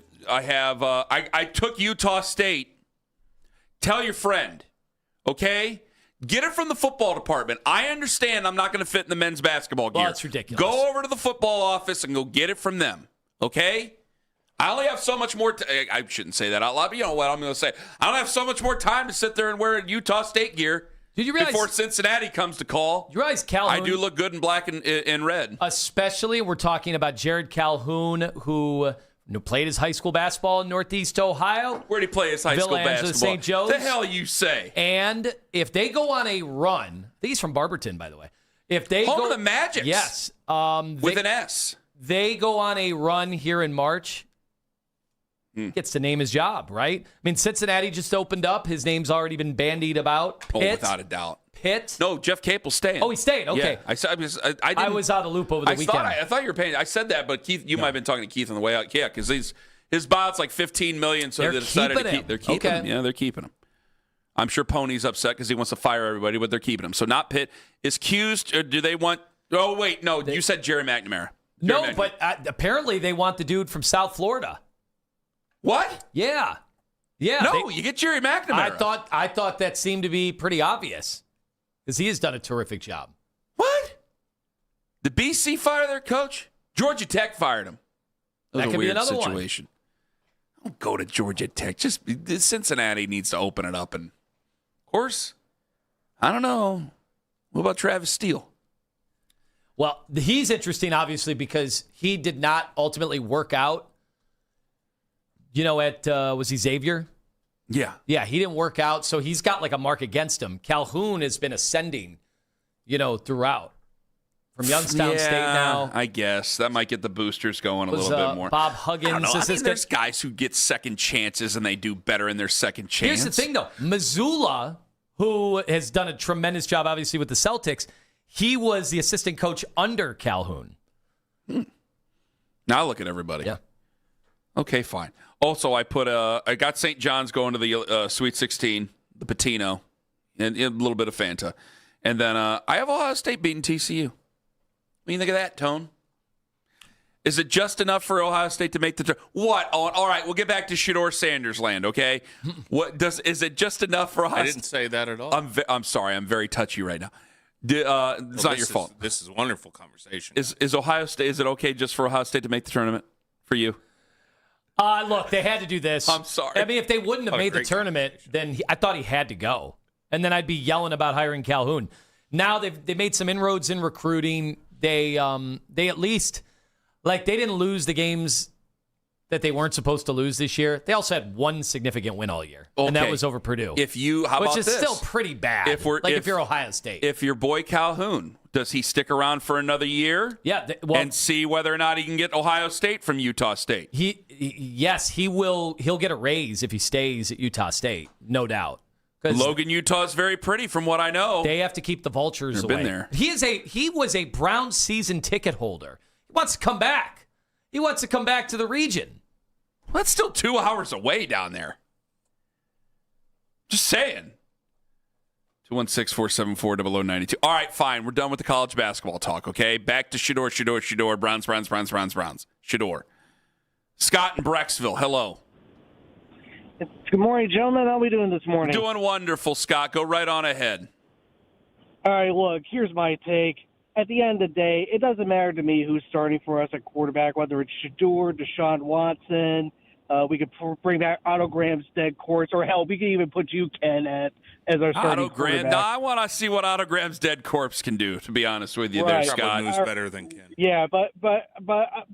took Utah State. Tell your friend, okay? Get it from the football department. I understand I'm not going to fit in the men's basketball gear. Well, it's ridiculous. Go over to the football office and go get it from them, okay? I only have so much more I shouldn't say that out loud, but you know what I'm going to say. I don't have so much more time to sit there and wear Utah State gear. Did you realize, before Cincinnati comes to call? You realize Calhoun? I do look good in black and red. Especially, we're talking about Jared Calhoun, who played his high school basketball in Northeast Ohio. Where'd he play his high school basketball? St. Joe's. The hell you say? And if they go on a run, I think he's from Barberton, by the way. If they Home go of the Magics. Yes. With an S. They go on a run here in March. Gets to name his job, right? I mean, Cincinnati just opened up. His name's already been bandied about. Pitt, without a doubt. Pitt. No, Jeff Capel's staying. Oh, he's staying. Okay. Yeah. I was out of the loop over the weekend. I thought you were paying. I said that, but Keith, you might have been talking to Keith on the way out. Yeah, because his buyout's like $15 million, so they decided to keep. They're keeping him. Yeah, they're keeping him. I'm sure Pony's upset because he wants to fire everybody, but they're keeping him. So not Pitt. Is Q's, or do they want? Oh wait, no. You said Jerry McNamara. But apparently they want the dude from South Florida. What? Yeah. No, you get Jerry McNamara. I thought that seemed to be pretty obvious because he has done a terrific job. What? Did BC fire their coach? Georgia Tech fired him. That could be another situation. Don't go to Georgia Tech. Just Cincinnati needs to open it up, and of course, I don't know. What about Travis Steele? Well, he's interesting, obviously, because he did not ultimately work out. At was he Xavier? Yeah. Yeah, he didn't work out, so he's got like a mark against him. Calhoun has been ascending, throughout. From Youngstown State now. I guess. That might get the boosters going a little bit more. Bob Huggins. I don't know. There's guys who get second chances and they do better in their second chance. Here's the thing, though. Missoula, who has done a tremendous job, obviously, with the Celtics, he was the assistant coach under Calhoun. Now look at everybody. Yeah. Okay, fine. Also, I got St. John's going to the Sweet 16, the Patino, and a little bit of Fanta. And then I have Ohio State beating TCU. What do you think of that, Tone? Is it just enough for Ohio State to make the What? Oh, all right, we'll get back to Shedeur Sanders land, okay? Is it just enough for Ohio State? I didn't say that at all. I'm sorry. I'm very touchy right now. It's not your fault. This is a wonderful conversation. Is Ohio State? Is it okay just for Ohio State to make the tournament for you? Look, they had to do this. I'm sorry. I mean, if they wouldn't have made the tournament, then I thought he had to go. And then I'd be yelling about hiring Calhoun. Now they made some inroads in recruiting. They at least, they didn't lose the games that they weren't supposed to lose this year. They also had one significant win all year, and that was over Purdue. Which is still pretty bad. If you're Ohio State. If your boy Calhoun, does he stick around for another year? Yeah, and see whether or not he can get Ohio State from Utah State. Yes, he will. He'll get a raise if he stays at Utah State, no doubt. Logan, Utah is very pretty, from what I know. They have to keep the vultures away. Been there. He was a Brown season ticket holder. He wants to come back. He wants to come back to the region. Well, that's still 2 hours away down there. Just saying. 216-474-0092. All right, fine. We're done with the college basketball talk, okay? Back to Shedeur. Browns. Shedeur. Scott in Brecksville, hello. Good morning, gentlemen. How are we doing this morning? Doing wonderful, Scott. Go right on ahead. All right, look, here's my take. At the end of the day, it doesn't matter to me who's starting for us at quarterback, whether it's Shedeur, Deshaun Watson, We could bring back Otto Graham's dead course, or hell, we could even put you, Ken, as our starting quarterback. No, I want to see what Otto Graham's dead corpse can do, to be honest with you, Right. there, Scott. Who's better than Ken? Yeah, but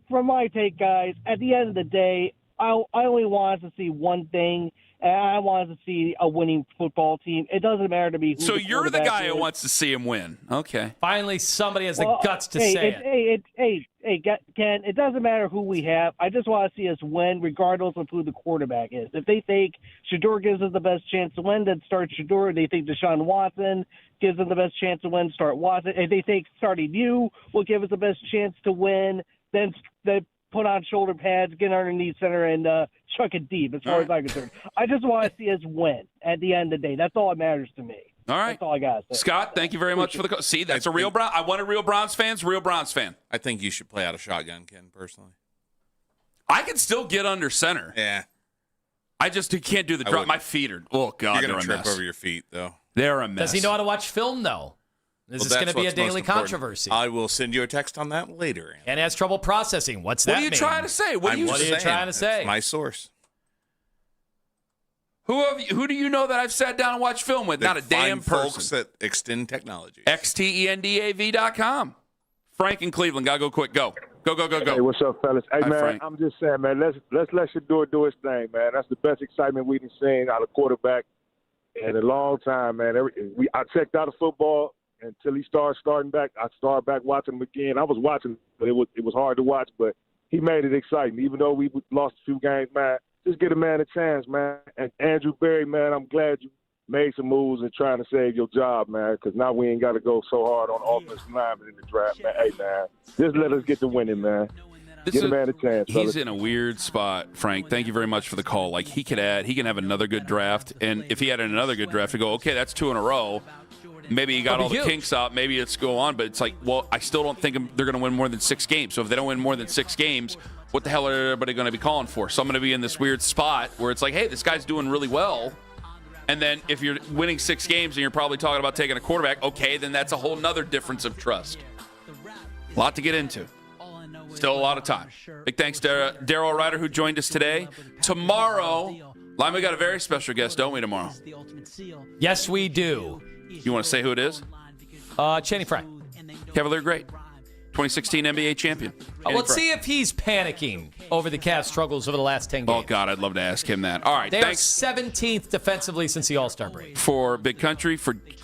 from my take, guys, at the end of the day, I only wanted to see one thing, and I wanted to see a winning football team. It doesn't matter to me who So the you're the quarterback guy is. who wants to see him win. Okay. Finally, somebody has the guts to hey, say it. Hey, Ken, it doesn't matter who we have. I just want to see us win, regardless of who the quarterback is. If they think Shedeur gives us the best chance to win, then start Shedeur. If they think Deshaun Watson gives them the best chance to win, start Watson. If they think starting you will give us the best chance to win, then put on shoulder pads, get underneath center, and chuck it deep, as far as I'm concerned. I just want to see us win at the end of the day. That's all that matters to me. All right. That's all I got to say. Scott, thank you very much for the call. See, that's a real Brown. I want a real Browns fan. I think you should play out of shotgun, Ken, personally. I can still get under center. Yeah. I just can't do the drop. My feet are, oh, God, You're they're going a to trip mess. over your feet, though. They're a mess. Does he know how to watch film, though? Is this going to be a daily controversy? I will send you a text on that later. And has trouble processing. What's that What are you mean? trying to say? What are you trying to say? It's my source. Who do you know that I've sat down and watched film with? Not a damn person. Folks that extend technology. XTENDAV.com. Frank in Cleveland. Gotta go quick. Go. Go. Hey, what's up, fellas? Hey, Hi, man, Frank. I'm just saying, man, let's let Shedeur do his thing, man. That's the best excitement we've been seeing out of quarterback in a long time, man. I checked out of football until he starting back. I started back watching him again. I was watching, but it was hard to watch, but he made it exciting. Even though we lost a few games, man, just get a man a chance, man. And Andrew Berry, man, I'm glad you made some moves and trying to save your job, man, because now we ain't got to go so hard on offensive linemen in the draft, man. Hey, man, just let us get to winning, man. Get a man a chance, He's fellas. in a weird spot, Frank. Thank you very much for the call. Like, he can have another good draft, and if he had another good draft, to go, okay, that's 2 in a row. Maybe he got all the kinks out. Maybe it's go on, but it's like, well, I still don't think they're going to win more than 6 games. So if they don't win more than 6 games, what the hell are everybody going to be calling for? So I'm going to be in this weird spot where it's like, hey, this guy's doing really well. And then if you're winning 6 games and you're probably talking about taking a quarterback, okay, then that's a whole nother difference of trust. A lot to get into. Still a lot of time. Big thanks to Daryl Ryder, who joined us today. Tomorrow, Lima, we got a very special guest, don't we, tomorrow? Yes, we do. You want to say who it is? Channing Frye. Cavalier great. 2016 NBA champion. Let's see if he's panicking over the Cavs' struggles over the last 10 games. Oh, God, I'd love to ask him that. All right, They're thanks. 17th defensively since the All-Star break. For Big Country,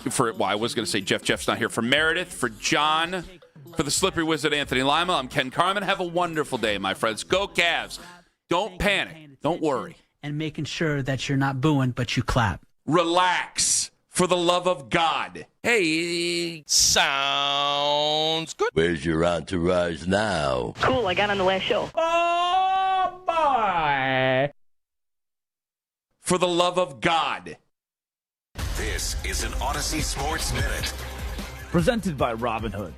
well, I was going to say Jeff's not here. For Meredith, for John, for the Slippery Wizard Anthony Lima, I'm Ken Carman. Have a wonderful day, my friends. Go Cavs. Don't panic. Don't worry. And making sure that you're not booing, but you clap. Relax. For the love of God. Hey. Sounds good. Where's your entourage now? Cool, I got on the last show. Oh, boy. For the love of God. This is an Odyssey Sports Minute. Presented by Robinhood.